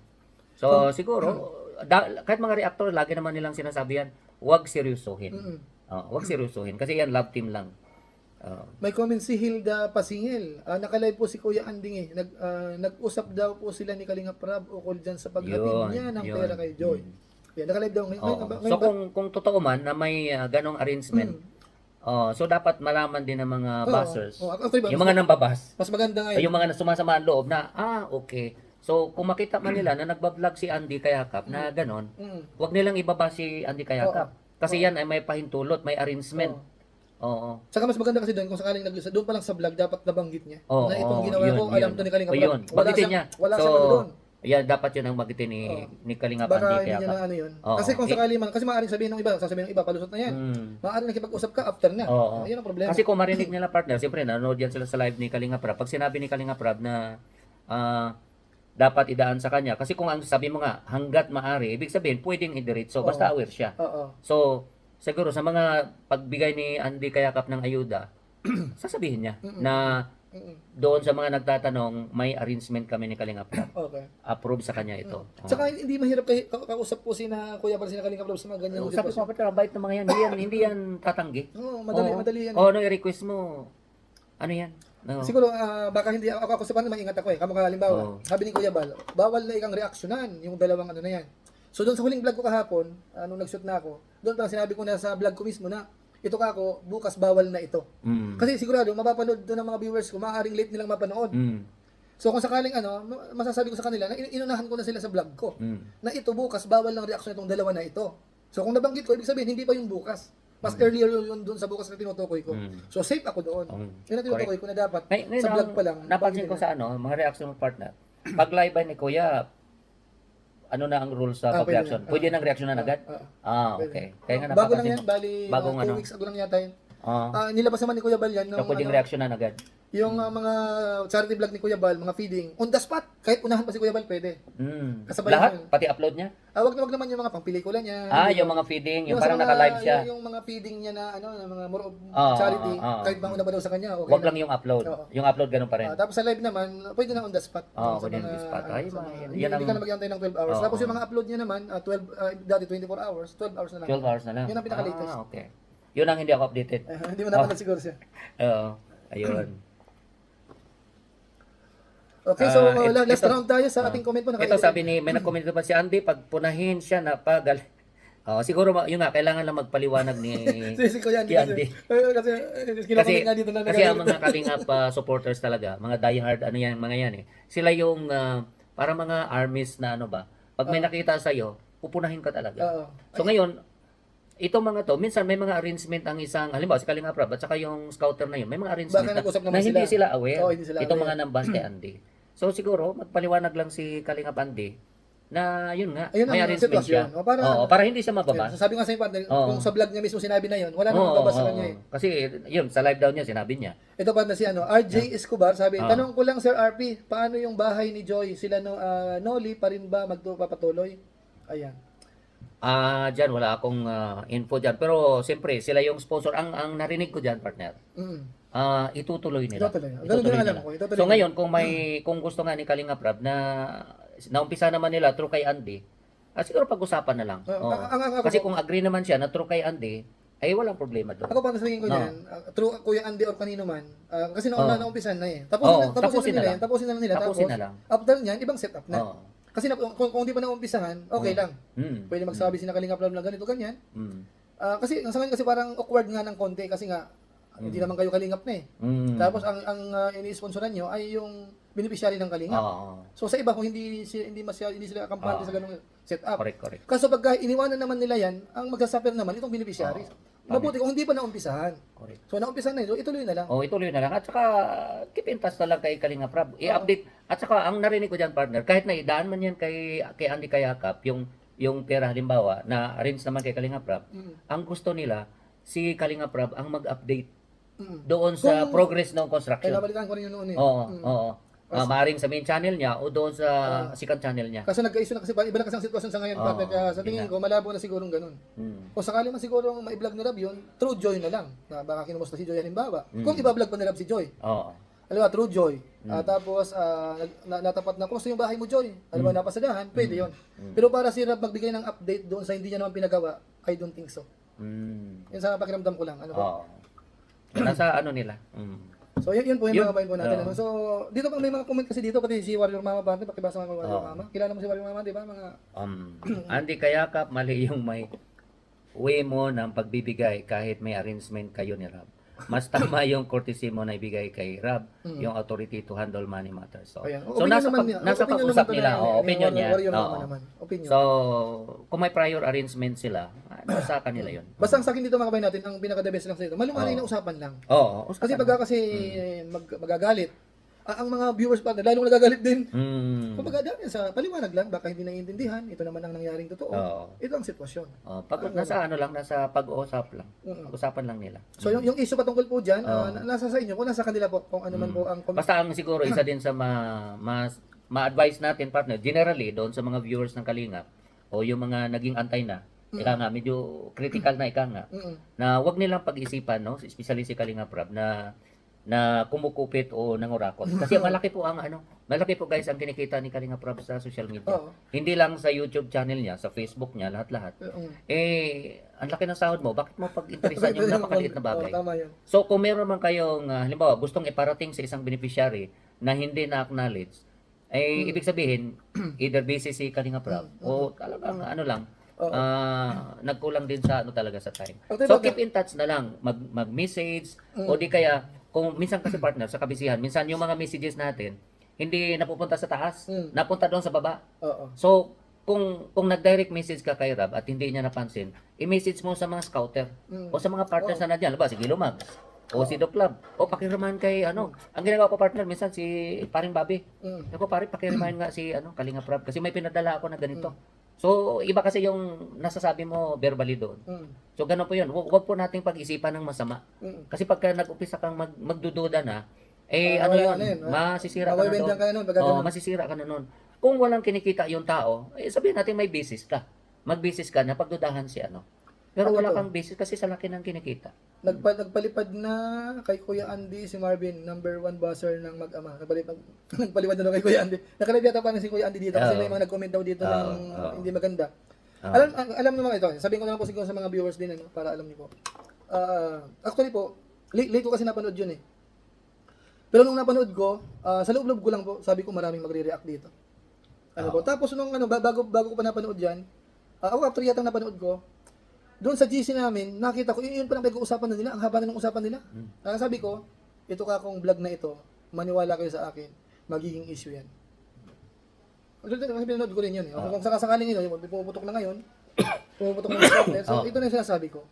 So, siguro, kahit mga reactor, lagi naman nilang sinasabi yan, huwag seryosohin. Huwag seryosohin. Kasi yan, love team lang. May comment si Hilda Pasingil. Nakalive po si Kuya Anding eh. Nag-usap daw po sila ni Kalinga Prab ukol dyan sa paghatid niya ng pera kay Joy. Yan, nakalive daw. So, kung totoo man na may ganong arrangement, so dapat malaman din ng mga buzzers, yung mga nambabas, mas maganda nga yung mga sumasama ang loob na, okay. So, kung makita man nila na nagbablog si Andy Kayakap na ganon, huwag nilang ibaba si Andy Kayakap. Kasi yan ay may pahintulot, may arrangement. Oo. Saka mas maganda kasi doon, kung sakaling doon pa lang sa vlog, dapat nabanggit niya. Oo, na itong ginawa ko, alam to ni Kalinga Prab. Yun, bagitin niya. Wala So, siyang ano doon. yeah, dapat yun ang bagitin ni Kalinga Baka Andy hindi niya Kayakap. na ano yun. Kasi kung sakali man, kasi maaaring sabihin ng iba, sasabihin ng iba, palusot na yan. Maaaring nakipag-usap ka after na. Oo. Ayun ang problema. Kasi kung marinig nila partner, siyempre nanonood yan sila sa live ni Kalinga Prab. Pag sinabi ni Kalinga Prab na dapat idaan sa kanya, kasi kung ang sabi mo nga, hanggat maaari, ibig sabihin, pwedeng idiretso, basta aware siya. So, siguro sa mga pagbigay ni Andy Kayakap ng ayuda, sasabihin niya na doon sa mga nagtatanong, may arrangement kami ni Kalinga Prab. Okay. Approve sa kanya ito. Tsaka hindi mahirap kausap po sina Kuya Bal, sina Kalinga Prab sa mga ganyan. Sabi ko, ang bait ng mga yan, hindi yan tatanggi. Madali yan. Ano i-request mo? Ano yan? No. Siguro baka hindi ako sa paano maingat ako eh. Kamukha halimbawa, sabi ni Kuya Bal, bawal na ikang reaksyonan yung dalawang ano na yan. So doon sa huling vlog ko kahapon, nung nag-shoot na ako, doon pa sinabi ko na sa vlog ko mismo na ito ka ako, bukas bawal na ito. Kasi sigurado mapapanood doon ng mga viewers ko, maaaring late nilang mapanood. So kung sakaling masasabi ko sa kanila na inunahan ko na sila sa vlog ko. Na ito bukas bawal ng reaksyon itong dalawa na ito. So kung nabanggit ko, ibig sabihin hindi pa yung bukas. Mas earlier yun doon sa bukas na tinutukoy ko. So safe ako doon. Yun ang tinutukoy ko na dapat sa vlog pa lang. Napansin ko sa mga reaction ng partner. Pag live by ni Kuya, ano na ang rules sa pag-reaction? Pwede nang reaksyonan agad? Okay. Kaya nga bago lang napapansin yan, bali 2 weeks ago lang yata yun. Nilabas naman ni Kuya Bal yan. So pwedeng reaksyonan agad? Yung mga charity vlog ni Kuya Bal, mga feeding, on the spot. Kahit unahan pa si Kuya Bal, pwede. Kasabay lahat? Pati upload niya? Wag naman yung mga pangpelikula niya. Yung mga feeding, yung parang naka-live siya. Yung mga feeding niya na mga more of charity, kahit mauna pa daw sa kanya, okay. Wag lang yung upload. Yung upload ganun pa rin. Tapos sa live naman, pwede na on the spot. Pwede on the spot. Hindi ka na mag-antay ng 12 hours. Tapos yung mga upload niya naman, dati 24 hours, 12 hours na lang. 12 hours na lang. Yun ang pinaka-latest. Okay. Yun ang hindi ako updated. Hindi mo napanood siguro siya. Ayun. Okay, so last round tayo sa ating comment po. Ito sabi ni, may nag-comment pa si Andy, pag punahin siya na pagal. Siguro yun nga, kailangan lang magpaliwanag ni Andy. Kasi ang mga Kalingap supporters talaga, mga diehard, mga yan eh. Sila yung para mga armies na pag may nakita sa'yo, pupunahin ka talaga. So ngayon, itong mga to, minsan may mga arrangement ang isang, halimbawa si Kalinga Prab at saka yung scouter na yun, may mga arrangement na hindi sila aware. Itong mga nambas kay Andy. So siguro, magpaliwanag lang si Kalinga Andy na yun nga, may arrangement siya. Para hindi siya mababas. Sabi nga sa partner, kung sa vlog niya mismo sinabi na yun, wala namang mababas sa kanya eh. Kasi yun, sa live daw niya, sinabi niya. Ito pa na si RJ Escobar, sabi, tanong ko lang Sir RP, paano yung bahay ni Joy? Sila Noli pa rin ba magpapatuloy? Ayan. Diyan wala akong info diyan. Pero siyempre, sila yung sponsor. Ang narinig ko diyan, partner. Itutuloy nila. Itutuloy nila. So ngayon, kung gusto nga ni Kalinga Prab na naumpisa naman nila through kay Andy, siguro pag-usapan na lang. Kasi kung agree naman siya na through kay Andy, ay walang problema doon. Ako pa sabihin ko diyan, through Kuya Andy or kanino man, kasi naumpisan na eh. Tapusin na nila. Tapos after niyan, ibang setup na. Kasi kung di pa naumpisahan, okay lang. Pwede magsabi si Kalinga Prab na ganito, ganyan. Kasi sa ngayon kasi parang awkward nga ng konti kasi nga Hindi naman kayo kalingap na eh. Tapos ang ini-sponsoran nyo ay yung beneficiary ng kalingap. Oo. So sa iba kung hindi sila kampante sa ganung setup. Correct. Kaso pagka iniwanan naman nila yan, ang magsasuffer naman itong beneficiary. Mabuti kung hindi pa naumpisahan. Correct. So naumpisahan na ito, ituloy na lang. Oh, ituloy na lang. At saka, keep in touch na lang kay Kalinga Prab. I-update. At saka, ang narinig ko dyan, partner, kahit na idaan man yan kay Andy Kayakap, yung pera halimbawa, na arrange naman kay Kalinga Prab, ang gusto nila, si Kalinga Prab ang mag-update doon sa progress ng construction. Kaya nabalikan ko rin yun noon eh. Oo. Maaring sa main channel niya o doon sa second channel niya. Kasi nagka-issue na kasi iba na kasi ang sitwasyon sa ngayon. Kaya sa tingin ko, malabo na sigurong ganun. Kung sakali man siguro ma-vlog ni Rab yun, through Joy na lang. Na baka kinumusta si Joy halimbawa. Kung iba-vlog pa ni Rab si Joy. Oo. Alam mo, through Joy. Tapos, natapat na, kumusta yung bahay mo, Joy? Alam mo, napasadahan, pwede yun. Pero para si Rab magbigay ng update doon sa hindi niya naman pinagawa, I don't think so. Yun sa pakiramdam ko lang. Ano ba? Oo. Nasa ano nila. So, yun po yung mga kabayan po natin. Ano? So, dito pa may mga comment kasi dito, pati si Warrior Mama pa, pakibasa mga Warrior Mama. Kilala mo si Warrior Mama, di ba? Mga... Andy Kayakap, mali yung may way mo ng pagbibigay kahit may arrangement kayo ni Rab. Mas tama yung courtesy mo na ibigay kay Rab, yung authority to handle money matters. So, Ayan. so nasa pag-usap nila, opinion niya. Warrior Mama naman. Opinion. So, kung may prior arrangement sila, nasa kanila yun. Basta sa akin dito mga kabayan natin, ang pinaka-the best lang sa dito, malumanay na usapan lang. Oo. Kasi pagka kasi magagalit, ang mga viewers pa, lalong nagagalit din. Kumbaga dahil sa paliwanag lang, baka hindi naiintindihan, ito naman ang nangyaring totoo. Ito ang sitwasyon. Pag nasa ano lang, nasa pag-uusap lang. Pag-usapan lang nila. So yung issue patungkol po diyan, nasa sa inyo, kung nasa kanila po, kung ano man po ang basta ang siguro isa din sa ma-advise natin, partner, generally doon sa mga viewers ng Kalingap o yung mga naging antay na, ika nga, medyo critical na ika nga, na wag nilang pag-isipan, no, especially si Kalingap Rab, na kumukupit o nangurakot. Kasi malaki po guys ang kinikita ni Kalingap Rab sa social media. Hindi lang sa YouTube channel niya, sa Facebook niya, lahat-lahat. Ang laki ng sahod mo, bakit mo pag-interesan yung napakaliit na bagay? Tama yan. So, kung meron man kayong, halimbawa, gustong iparating sa isang beneficiary na hindi na-acknowledge, ibig sabihin, either busy si Kalingap Rab o talagang nagkulang din sa talaga sa time. So, keep in touch na lang, mag-message, o di kaya, kung minsan kasi partner sa kabisihan, minsan yung mga messages natin, hindi napupunta sa taas, napunta doon sa baba. So, kung nag-direct message ka kay Rab at hindi niya napansin, i-message mo sa mga scouter o sa mga partners na nandiyan. Ba, si Gilomag, o si Doc Club, o pakiramahan kay Ang ginagawa ko partner, minsan si paring Bobby. Ako pare, pakiramahan nga si Kalingap Rab kasi may pinadala ako na ganito. So, iba kasi yung nasasabi mo verbally doon. So, ganun po yun. Huwag po nating pag-isipan ng masama. Kasi pagka nag-upisa kang magdududa na, masisira ka na doon. Masisira ka na noon. Kung walang kinikita yung tao, sabihin natin may business ka. Mag-business ka na pagdudahan si Pero wala kang business kasi sa laki ng kinikita. Nagpalipad na kay Kuya Andy si Marvin, number 1 buzzer ng mag-ama. Nagpalipad na kay Kuya Andy. Nakalive yata pa na si Kuya Andy dito kasi may mga nag-comment daw dito ng hindi maganda. Alam naman ito. Sabihin ko na lang po siguro sa mga viewers din para alam niyo po. Actually po, late ko kasi napanood yun eh. Pero nung napanood ko, sa loob-loob ko lang po, sabi ko maraming magre-react dito. Po? Tapos nung bago ko pa napanood yan, after yata napanood ko, doon sa GC namin, nakita ko, yun pa lang pinag-uusapan na nila, ang haba na ng usapan nila. Sabi ko, ito ka kong vlog na ito, maniwala kayo sa akin, magiging issue yan. Kasi pinanood ko rin yun. Kung sakasakaling yun, pumuputok na ngayon, pumuputok na partner, so ito na yung sinasabi ko.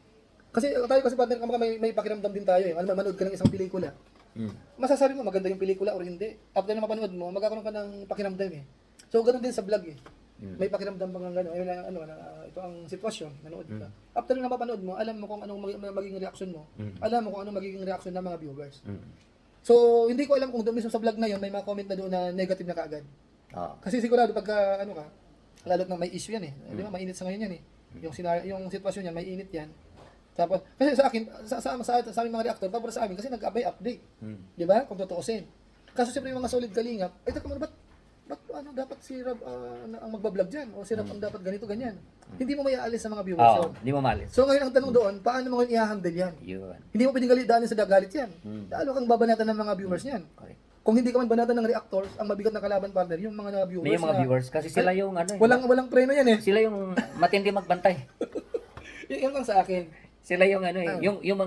Kasi tayo kasi partner, may pakiramdam din tayo. Manood ka ng isang pelikula. Masasabi mo, maganda yung pelikula or hindi. After na mapanood mo, magkakaroon ka ng pakiramdam eh. So, ganun din sa vlog eh. May pakiramdam bang ito ang sitwasyon, nanood ka. After na mapanood mo, alam mo kung anong magiging reaction mo. Alam mo kung anong magiging reaction ng mga viewers. So, hindi ko alam kung doon mismo sa vlog na yun, may mga comment na doon na negative na kaagad. Kasi sigurado pagka, lalo't na may issue yan eh. Di ba, mainit sa ngayon yan eh. Yung sitwasyon yan, may init yan. Tapos, kasi sa akin, sa aming mga reactor, para sa amin, kasi nag-abay update. Di ba? Kung tutuusin. Kaso siyempre yung mga solid kalingap, teka mo, ba't dapat si Rab ang magbablog dyan? O si Rab ang dapat ganito, ganyan. Hindi mo maiaalis sa mga viewers yun. Hindi mo maalis. So ngayon ang tanong doon, paano mo ngayon i-handle yan? Hindi mo pwedeng daanin sa galit yan. Lalo kang babanatan ng mga viewers yan. Kung hindi ka man banatan ng reactors, ang mabigat na kalaban partner, yung mga viewers. May mga viewers, kasi sila yung walang preno yan eh. Sila yung matindi magbantay. Yan lang sa akin. Sila yung ano eh, yung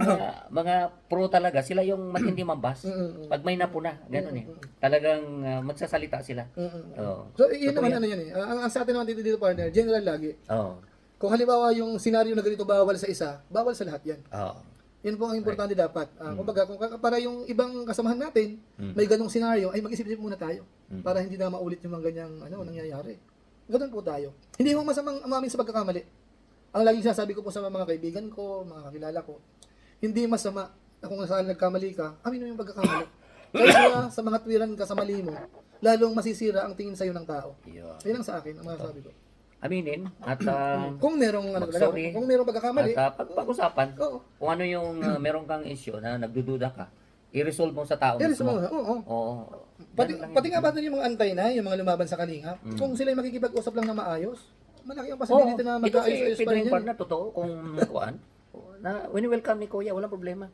mga pro talaga, sila yung matindi mambas. Pag may napuna, ganun eh. Talagang magsasalita sila. Oo. So, yun Totoo naman yan. ano yan eh. Ang sa atin naman dito partner, general lagi. Oo. Kung halimbawa yung senaryo na ganito bawal sa isa, bawal sa lahat yan. Oo. Yun po ang importante dapat. Kumbaga, kung para yung ibang kasamahan natin, may ganong senaryo, ay mag-isip-isip muna tayo. Para hindi na maulit yung mga ganyang nangyayari. Ganun po tayo. Hindi mo masamang umamin sa pagkakamali. Ang laging sinasabi ko po sa mga kaibigan ko, mga kakilala ko, hindi masama na kung saan nagkamali ka, amin mo yung pagkakamali. Kaya sa mga tuwiran ka sa mali mo, lalong masisira ang tingin sa'yo ng tao. Yun. Yun ang sa akin, ang mga sabi ko. Aminin at Kung merong mag-sorry. kung merong pagkakamali, at pag-usapan oo. kung ano yung meron kang issue na nagdududa ka, i-resolve mo sa tao Yes, mismo. oo. Oo. Pati, Ganun lang pati yun. nga ba yung mga antay na, yung mga lumaban sa kalingap, kung sila yung makikipag-usap lang na maayos, malaki ang possibility na ito si magkaayos-ayos pa Pedro rin yung yan. partner, totoo, kung kuan, na welcome ni Kuya, walang problema.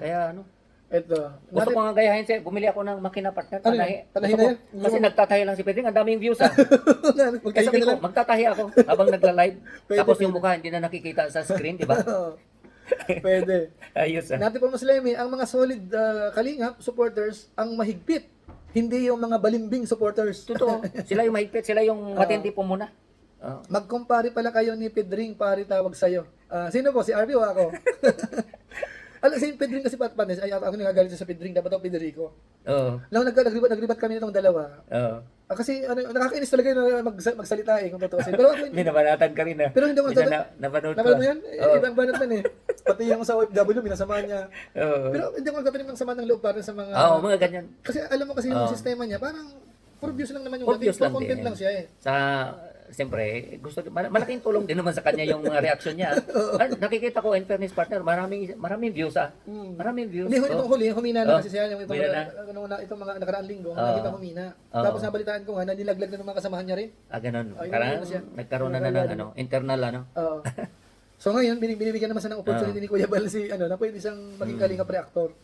Kaya ano, Ito. gusto ko nga gayahin siya, bumili ako ng makina partner, Ano tanahi. yun? Tanahi Gusto na ko, yan? kasi nagtatahi lang si Pedro, ang daming views ah. Magkain Kaya ka sabi na ko, lang. magtatahi ako habang nagla-live. Pwede, Tapos yung pwede. mukha hindi na nakikita sa screen, di ba? Oo. Pwede. Ayos ah. Natin po Mas Lemi, ang mga solid kalingap supporters ang mahigpit. Hindi yung mga balimbing supporters. Totoo. Sila yung mahigpit, sila yung matindi po muna. Magkumpare pala kayo ni Pedring, pare tawag sa'yo. Sino po? Si RB o ako? Alam, si Pedring kasi patpanes, ay ako nagagalit sa Pedring, dapat ako Pedrico. Oo. Nung nagribat kami nitong dalawa, Oo. kasi nakakainis talaga yung magsalita eh, kung totoo. Pero ako, May nabanatan ka rin ah. pero hindi ako Hindi nagtata- na napanood ko. Napanood mo yan? Oo. Ibang banat man eh. Pati yung sa OFW, minasama niya. Oo. Pero hindi ako nagtatanim ng sama ng loob para sa mga... Oo, mga ganyan. Kasi alam mo kasi yung Oo. sistema niya, parang for views lang naman yung For views lang content din. lang siya eh. Sa siyempre, malaking tulong din naman sa kanya yung mga reaction niya. Nakikita ko in fairness partner, maraming views ah. Maraming views. Hindi, itong huli, humina na Oh, kasi siya yung itong, humina itong mga nakaraang linggo, Oo. nakita humina. Oo. Tapos nabalitaan ko nga, nilaglag na ng mga kasamahan niya rin. Ganun. Ayun, Parang ano siya. nagkaroon na ng ano, internal ano. Oo. So ngayon, binibigyan naman siya ng opportunity ni Kuya Bal si, na pwede siyang maging kalingap reactor.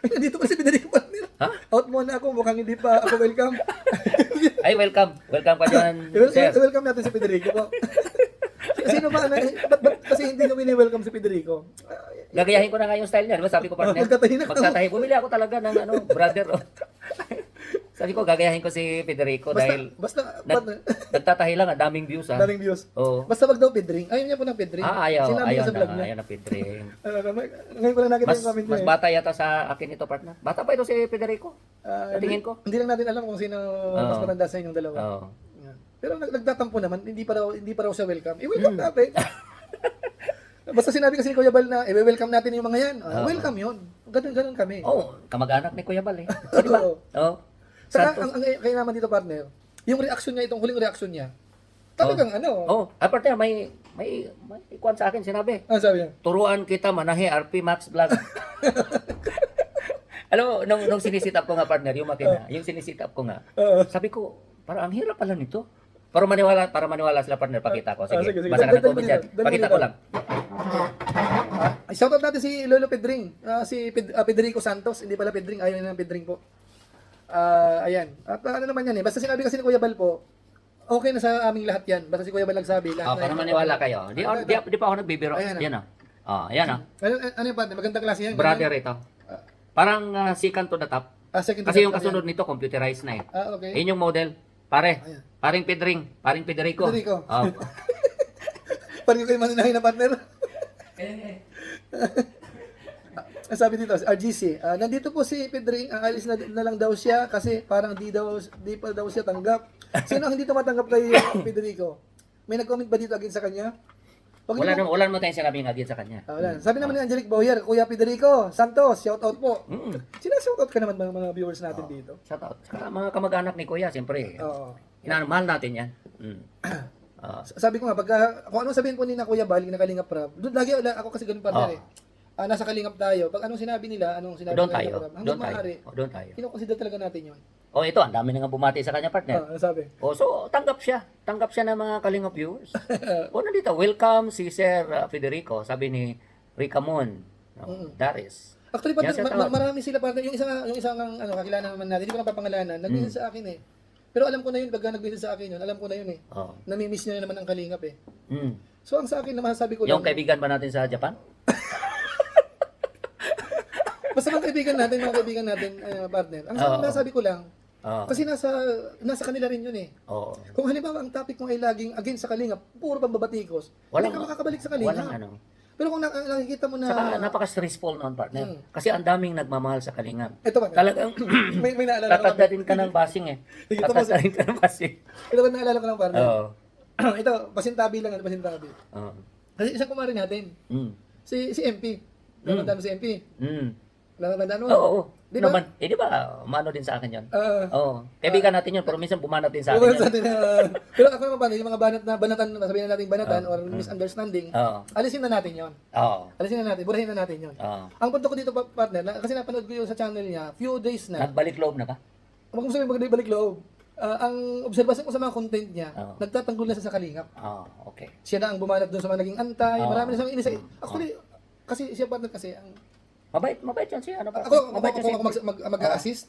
Ay, nandito pa si Federico Partner. Ha? Out muna ako, mukhang hindi pa ako welcome. Ay, welcome. Welcome pa dyan, sir. Welcome natin si Federico po. Sino ba? Ba't kasi hindi nyo welcome si Federico? Gagayahin ko na nga yung style niya. Diba sabi ko partner? Magtatahi na ako. Magtatahi. Bumili ako talaga ng ano, brother. Oh. Sabi ko, gagayahin ko si Federico dahil Basta, nagtatahi lang, daming views ah. daming views. Oo. Basta wag daw Pedring. Ayaw niya po ng Pedring. Ayaw Sinabi niya sa vlog niya. ayaw na Pedring. Ngayon ko lang nakita Mas, yung comment niya. mas bata yata sa akin ito partner. Bata pa ito si Federico. Sa tingin ko. Hindi lang natin alam kung sino mas matanda sa inyong dalawa. Oo. Yan. Pero nagtatampo naman, hindi pa raw siya welcome. I-welcome natin. Basta sinabi kasi ni Kuya Bal na i-welcome natin yung mga yan. Welcome yun. Ganun kami. Oh, kamag-anak ni Kuya Bal eh. Di ba? Oo. Oo. Saka Santos. ang kaya naman dito partner, yung reaction niya, itong huling reaction niya, talagang Oh, partner, may ikuan sa akin sinabi. ano sabi niya? Turuan kita manahe RP Max Vlog. Alam mo, nung sinisit up ko nga partner, yung makina, yung sinisit up ko nga, sabi ko, parang ang hirap pala nito. Para maniwala sila partner, pakita ko. Sige, sige. basa ka ng Dagdag mo comment dyan. dito, dagdag mo Pakita dito. ko lang. Shoutout natin si Lolo Pedring, si Pedrico Santos, hindi pala Pedring, ayaw na ng Pedring po. Ayan. At ano naman yan eh, basta sinabi kasi ni Kuya Bal po, okay na sa aming lahat yan. Basta si Kuya Bal nagsabi. Lahat Para na- maniwala kayo. Di pa ako nagbibiro. Ayan, Yan ah. Ayan ah. Ano yung partner? Magandang klase yan. Brother ito. Parang second to the top. Second Kasi yung yan. kasunod nito, computerized na eh. Okay. Yun yung model. Pare, Ayan. paring Pedring, paring Federico. Federico. Oh. Parang kayo mananahin na partner. Sabi dito, RGC, nandito po si Pedring, aalis na lang daw siya kasi parang di pa daw siya tanggap. Sino ang hindi tumatanggap kay Pedrico? May nag-comment ba dito against sa kanya? Wala naman tayong sinabing agad sa kanya. Wala. Sabi naman ni Angelic Boyer, Kuya Pedrico Santos, shout out po. Sinashoutout ka naman mga viewers natin dito. Shout out. Saka mga kamag-anak ni Kuya, siyempre. Oo. Mahal natin yan. Sabi ko nga, kung anong sabihin po ni na Kuya Bal, na Kalingap Rab, doon lagi ako kasi ganun partner eh. Nasa Kalingap tayo. Pag anong sinabi nila, Doon ni tayo. Kalingap Rab, hanggang maaari, Doon tayo. kinoconsider talaga natin yun. Oh, ito, ang dami na nga bumati sa kanya, partner. Ano sabi? Oh, so tanggap siya. Tanggap siya ng mga Kalingap viewers. Nandito, welcome si Sir Federico, sabi ni Ricamon. Daris. Actually, Yan, shout out. marami sila partner. Yung isang kakilala naman natin, hindi ko na papangalanan, nag sa akin eh. Pero alam ko na yun, pagka nag-message sa akin yun, alam ko na yun eh. Oo. Namimiss niya na naman ang kalingap eh. Mm. So ang sa akin na masasabi ko Yung lang, kaibigan ba natin sa Japan? basta mga kaibigan natin, partner, ang Oo. masasabi ko lang, Oo. kasi nasa kanila rin yun eh. Oo. Kung halimbawa ang topic mo ay laging against sa kalingap, puro pambabatikos, Walang- hindi ka makakabalik sa kalingap. Walang ano. Pero kung nakikita mo na, Saka napaka-stressful noon, partner. Kasi ang daming nagmamahal sa Kalingap. ito ba, Talagang may naalala ko lang. tatagdarin ka ng basing eh. Sige, ito mo, Tatagdarin ka ng basing. ito ba naalala ko lang, partner? Oo. Ito, pasintabi lang, pasintabi. Oo. Kasi isang kumari natin, Mm. si MP. Namatanda mo si MP. Mm. Namatanda mo? Oo. Di Di ba? ba? Di ba? Umano din sa akin yun. Ah, Oo. Kaibigan natin yun, pero minsan bumanat din sa akin Buwan yun. sa atin, pero ako naman paano, yung mga banatan, sabihin na natin banatan or misunderstanding, Oo. alisin na natin yon. Oo. Alisin na natin, burahin na natin yon. Oo. Ang punto ko dito, partner, kasi napanood ko yun sa channel niya, few days na, Nagbalik loob na ba? kung sabihin balik loob, ang obserbasyon ko sa mga content niya, Oo. nagtatanggol na siya sa kalingap. Oo. Okay. Siya na ang bumanat doon sa mga naging antay, Oo. marami na siyang inisay. Actually, kasi siya partner kasi, ang Mabait yan siya. Ano pa? Ako Mabait yan siya. mag-assist.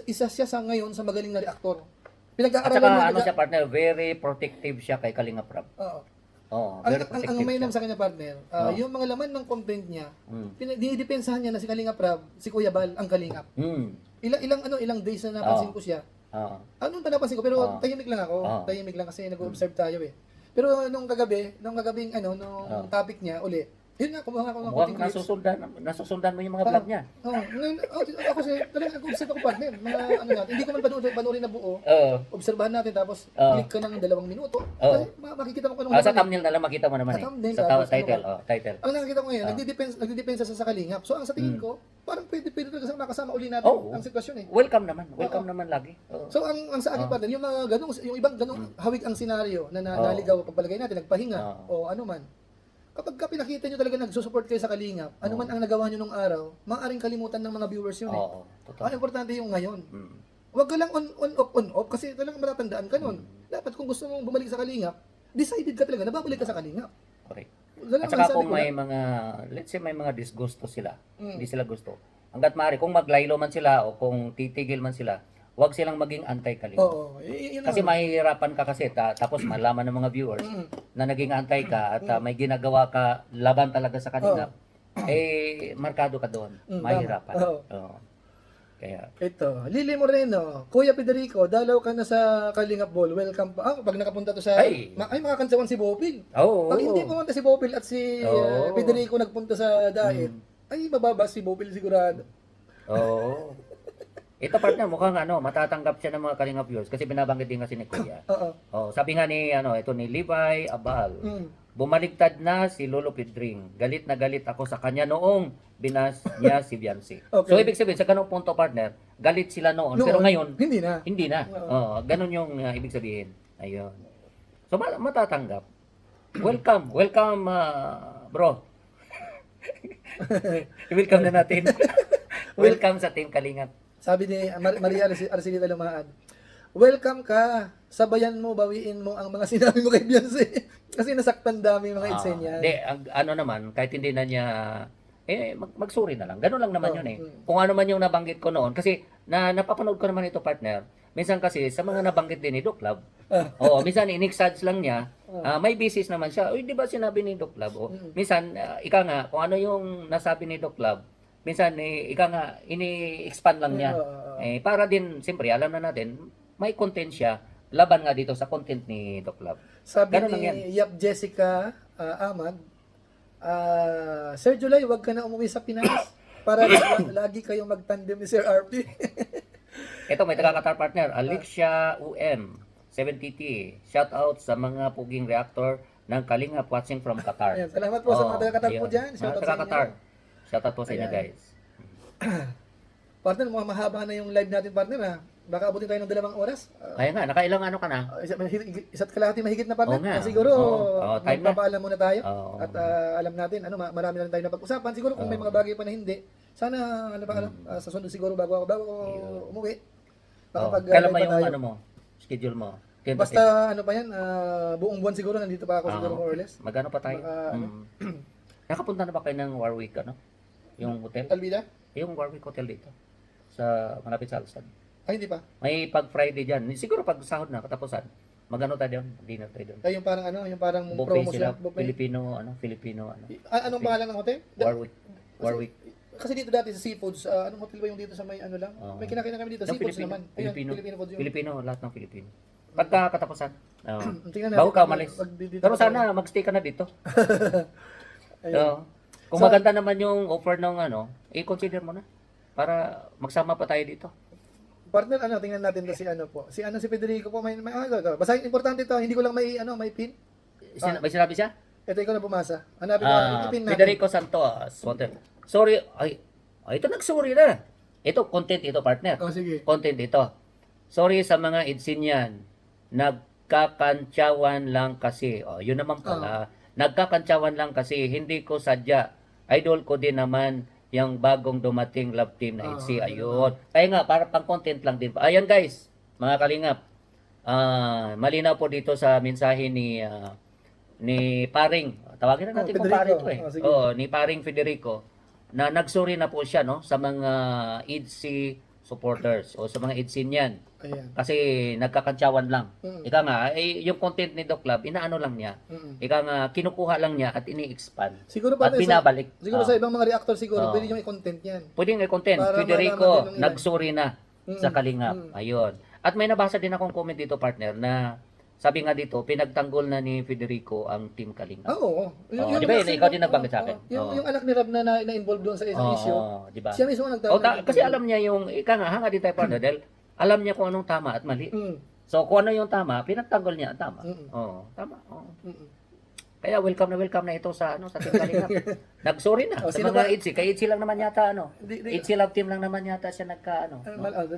Isa siya sa ngayon sa magaling na reaktor. At Pinag-aaralan saka niya. ano siya, partner, very protective siya kay Kalingap Rab. Oo. Oo, Ang, very ang protective mainam siya. sa kanya partner, yung mga laman ng content niya, Mm. dinidepensahan niya na si Kalingap Rab, si Kuya Bal, ang Kalingap. Mm. Ilang days na napansin ko siya. Oo. Anong napansin ko, pero Oo. tahimik lang ako. Oo. Tahimik lang kasi nag-observe tayo eh. Pero nung gagabing nung topic niya uli, yun nga, kumuha ako ng Mukhang konting clips. nasusundan mo yung mga vlog niya. Ngayon, ako kasi talagang nag-observe ako partner. Mga ano natin, hindi ko man panoorin na buo. Oo. Obserbahan natin tapos Oo. click ka ng 2 minuto. Oo. Kasi makikita mo kung anong Sa laman eh. thumbnail na lang makita mo naman Sa thumbnail, Sa tapos title, ano title. Ang nakikita ko ngayon, nagdidepensa sa kalingap. So ang sa tingin ko, parang pwede talaga makasama uli natin Oo. ang sitwasyon eh. Welcome naman lagi. Oo. So ang sa akin partner, yung mga yung ibang ganung hawig ang senaryo na naligaw pagpalagay natin, nagpahinga o ano man. Kapag pinakita nyo talaga nagsusupport kayo sa kalingap, ano man ang nagawa nyo nung araw, maaaring kalimutan ng mga viewers yun eh. Oo, totoo. Ang importante yung ngayon. Mm. Huwag ka lang on off kasi talagang matatandaan ka nun. Dapat kung gusto mong bumalik sa kalingap, decided ka talaga na babalik ka sa kalingap. Correct. Wala At naman saka sabi kung ko may na- mga, let's say may mga disgusto sila, hindi sila gusto. Hanggat maaari, kung maglaylo man sila o kung titigil man sila, huwag silang maging anti-Kalingap. Oo, yun Kasi naman. mahihirapan ka kasi, tapos malaman ng mga viewers Mm. na naging antay ka at may ginagawa ka laban talaga sa Kalingap, markado ka doon. Mm, Mahirapan. tama. Oo. Oo. Kaya, Ito, Lili Moreno, Kuya Federico, dalaw ka na sa Kalingap Ball. Welcome pa. Pag nakapunta to sa... Ay! makakansawan si Bopil. oo. Pag hindi pumunta si Bopil at si Oo. Federico nagpunta sa diet, ay bababa si Bopil sigurado. Oo. Ito partner, mukhang matatanggap siya ng mga Kalingap viewers kasi binabanggit din kasi ni Kuya. Oo. Oh, sabi nga ni ito ni Levi Abal. Mm. Bumaligtad na si Lolo Pedring. Galit na galit ako sa kanya noong binas niya si Beyonce. Okay. So ibig sabihin sa ganung punto partner, galit sila noon, pero ngayon hindi na. hindi na. Oo. Ganun yung ibig sabihin. Ayun. So matatanggap. Welcome, bro. Welcome na natin. Welcome sa Team Kalingap. Sabi ni Maria Arcelita Lumaan, welcome ka. Sabayan mo, bawiin mo ang mga sinabi mo kay Beyonce. Kasi nasaktan dami mga insenya. Hindi, naman, kahit hindi na niya, magsuri na lang. Ganun lang naman yun eh. Kung ano man yung nabanggit ko noon. Kasi, napapanood ko naman ito, partner. Minsan kasi, sa mga nabanggit din ni Doc Love, minsan in-exage lang niya, may basis naman siya. Uy, di ba sinabi ni Doc Love? Minsan, ika nga, kung ano yung nasabi ni Doc Love, minsan, ika nga, ini-expand lang niya. Para din, siyempre, alam na natin, may content siya, laban nga dito sa content ni Doc Love. Sabi Ganun lang yan. ni Yap Jessica Ahmad, Sir July, wag ka na umuwi sa Pinas para lagi kayong magtandem ni Sir RP. Ito, may taga-Qatar partner, Alexia UM, 70T. Shout out sa mga puging reactor ng Kalingap watching from Qatar. Ayan, salamat po sa mga taga-Qatar po ayun. dyan. Shout out Mga sa taga-Qatar. inyo. Shout out po sa inyo, Ayan. guys. Partner, mukhang mahaba na yung live natin, partner ha. Baka abutin tayo ng 2 oras. Kaya nga, nakailang ka na? Isa't kalahati mahigit na, partner. Oo nga. Siguro, Oo, time na. magpapaalam muna tayo. Oo. At alam natin, marami na rin tayo napag-usapan. Siguro kung may mga bagay pa na hindi, sana, sa sunod siguro bago ako umuwi. Baka Kailan ba live pa yung tayo. schedule mo? 10 to Basta ano pa yan, buong buwan siguro nandito pa ako 10. siguro more or less. Magano pa tayo? Baka, Nakapunta na ba kayo ng Warwick, yung hotel? Alvida? Yung Warwick Hotel dito. Sa malapit sa Alstad. Ay, hindi pa. May pag Friday dyan. Siguro pag sahod na, katapusan, magano tayo doon, dinner tayo doon. Ay, yung parang yung parang Buffet promo sila, siya. Buffet. Filipino, Anong pangalan ng hotel? Warwick. Kasi dito dati sa Seafoods, anong hotel ba yung dito sa may ano lang? Oo. May kinakain na kami dito, Yung Seafoods Filipino, naman. Ayun, Filipino. Filipino food yun. Filipino, lahat ng Filipino. Pagka katapusan. Tingnan Bago ka umalis. dito Pero pa sana magstay ka na dito. Ayun. Oo. Kung So, maganda naman yung offer ng i-consider mo na. Para magsama pa tayo dito. Partner, tingnan natin to si Federico po, basta importante ito, hindi ko lang may pin. May sinabi siya? Ito ikaw na pumasa. Hanapin ko, yung pin natin. Federico Santos. Sorry. Ito nag-sorry na. Ito, content ito, partner. Oh, sige. Content ito. Sorry sa mga idsinyan. Nagkakantsawan lang kasi. Yun naman pala. Nagkakantsawan lang kasi. Hindi ko sadya. Idol ko din naman yung bagong dumating love team na IDC. Ayun. Kaya nga, para pang content lang din. Ayun guys, mga kalingap. Malinaw po dito sa mensahe ni Paring. Tawagin na natin kung Federico. Paring to Sige. ni Paring Federico na nagsorry na po siya sa mga IDC supporters o sa mga IDC niyan. Ayan. Kasi nagkakantsawan lang. Mm. Ika nga, yung content ni Doc Club, inaano lang niya. Ika nga, kinukuha lang niya at ini-expand. Siguro At binabalik. Siguro sa ibang mga reactor siguro, Oo. pwede yung i-content yan. Pwede nga content. Para Federico, malaman din ng ilan. nagsorry na sa Kalingap. Ayun. At may nabasa din akong comment dito, partner, na sabi nga dito, pinagtanggol na ni Federico ang Team Kalingap. Oo. Di ba yun? Ikaw din nagbanggit sa akin. Yung anak ni Rab na involved doon sa isang issue, Di ba? siya mismo ang nagtawag. Kasi alam niya yung, hanga din tayo, partner, dahil alam niya kung anong tama at mali. So, kung ano yung tama, pinagtanggol niya ang tama. Tama. Kaya welcome na ito sa Team Kalingap. Nagsorry na sa sino mga ba? IDC. Kay IDC lang naman yata Di- IDC Love Team lang naman yata siya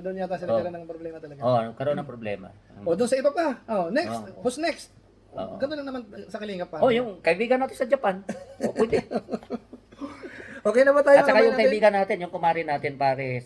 doon yata sila nagkaroon ng problema talaga. nagkaroon ng problema. Doon sa iba pa. Next. Oo. Who's next? Oo. Ganun lang naman sa Kalingap pa. Yung kaibigan natin sa Japan. Pwede. Okay na ba tayo? At saka Kamay yung natin? kaibigan natin, yung kumari natin pare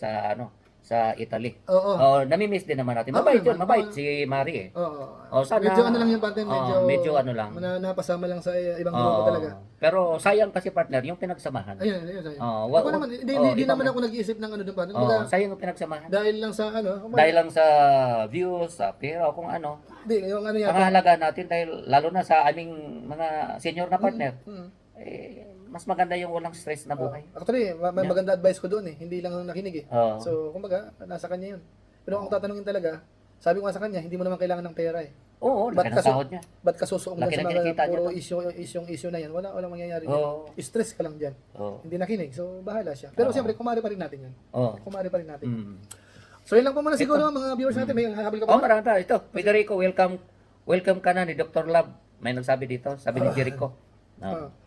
sa Italy. Oo. Nami-miss din naman natin. Oo Mabait naman. yun, mabait si Mari Oo. sana, Medyo ano lang yung partner, medyo ano lang. napasama lang sa ibang grupo talaga. Pero sayang kasi partner, yung pinagsamahan. Ayun. Ako Ako naman, hindi naman ako nag-iisip ng doon partner. Kumbaga, sayang yung pinagsamahan. dahil lang sa Dahil lang sa views, sa pera, kung ano. Hindi, yung Ang yata. halaga natin dahil lalo na sa aming mga senior na partner, mas maganda yung walang stress na buhay. Actually, may maganda advice ko doon hindi lang nakinig Oo. So, kumbaga, nasa kanya yun. Pero kung tatanungin talaga, sabi ko nga sa kanya, hindi mo naman kailangan ng pera Oo, laki ng sahod niya. Ba't ka susuong Laki sa ng mga kinikita niya puro to. issue na yan? Walang mangyayari Oo. yan. Stress ka lang dyan. Oo. Hindi nakinig. So, bahala siya. Pero siyempre, kumari pa rin natin yan. Oo. Kumari pa rin natin. Mm. So, yun lang po muna siguro mga viewers natin. May hahabol ka pa ba? Marami pa. Ito, Federico, welcome ka na ni Dr. Love. May nagsabi dito, sabi ni Jericho.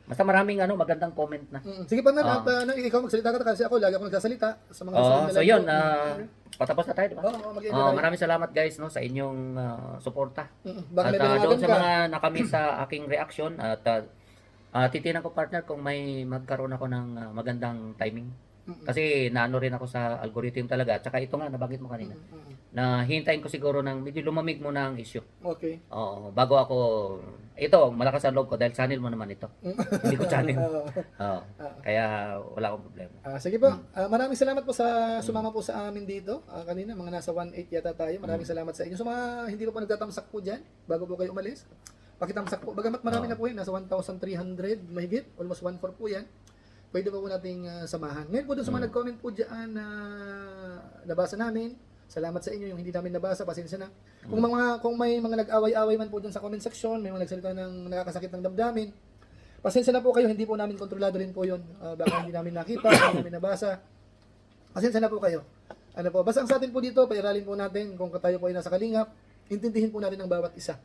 Basta maraming magandang comment na. Sige pa na, ikaw magsalita ka kasi ako lagi ako nagsasalita sa mga So yun, patapos na tayo, di ba? mag-enjoy tayo. Maraming salamat guys sa inyong suporta. Baka may At pinawagan doon sa ka. mga nakamiss sa aking reaction at titinan ko partner kung may magkaroon ako ng magandang timing. Kasi naano rin ako sa algorithm talaga. At saka ito nga, nabanggit mo kanina. Na hintayin ko siguro ng medyo lumamig muna ang issue. Okay. Oo, bago ako, ito, malakas ang loob ko dahil channel mo naman ito. Hindi ko channel. Oo. Kaya wala akong problema. Sige po. Maraming salamat po sa sumama po sa amin dito. Kanina, mga nasa 1.8 yata tayo. Maraming salamat sa inyo. Sa mga hindi pa po nagtatamsak po dyan, bago po kayo umalis, pakitamsak po. Bagamat marami na po yun, nasa 1,300 mahigit, almost 1.4 po yan. Pwede pa po nating samahan. Ngayon po doon sa mga nag-comment po dyan na nabasa namin, salamat sa inyo yung hindi namin nabasa, pasensya na. Kung may mga nag-away-away man po dyan sa comment section, may mga nagsalita ng nakakasakit ng damdamin, pasensya na po kayo, hindi po namin kontrolado rin po yun. Baka hindi namin nakita, hindi namin nabasa. Pasensya na po kayo. Basta ang sa atin po dito, pairalin po natin kung tayo po ay nasa Kalingap, intindihin po natin ang bawat isa.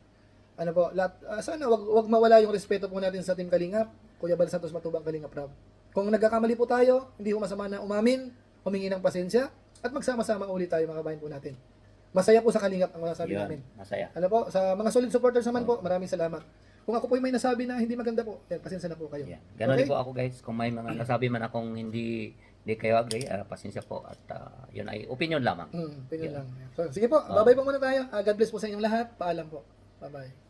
Sana wag mawala yung respeto po natin sa Team Kalingap, Kuya Bal Santos Matubang Kalingap Rab. Kung nagkakamali po tayo, hindi po masama na umamin, humingi ng pasensya, at magsama-sama ulit tayo mga kabayan po natin. Masaya po sa Kalingap ang masasabi namin. Masaya. Sa mga solid supporters naman po, maraming salamat. Kung ako po may nasabi na hindi maganda po, pasensya na po kayo. Yeah. Ganon din po ako guys. Kung may mga nasabi man akong hindi kayo agree, pasensya po at yun ay opinion lamang. Opinion lang. So, sige po, bye-bye po muna tayo. God bless po sa inyong lahat. Paalam po. Bye-bye.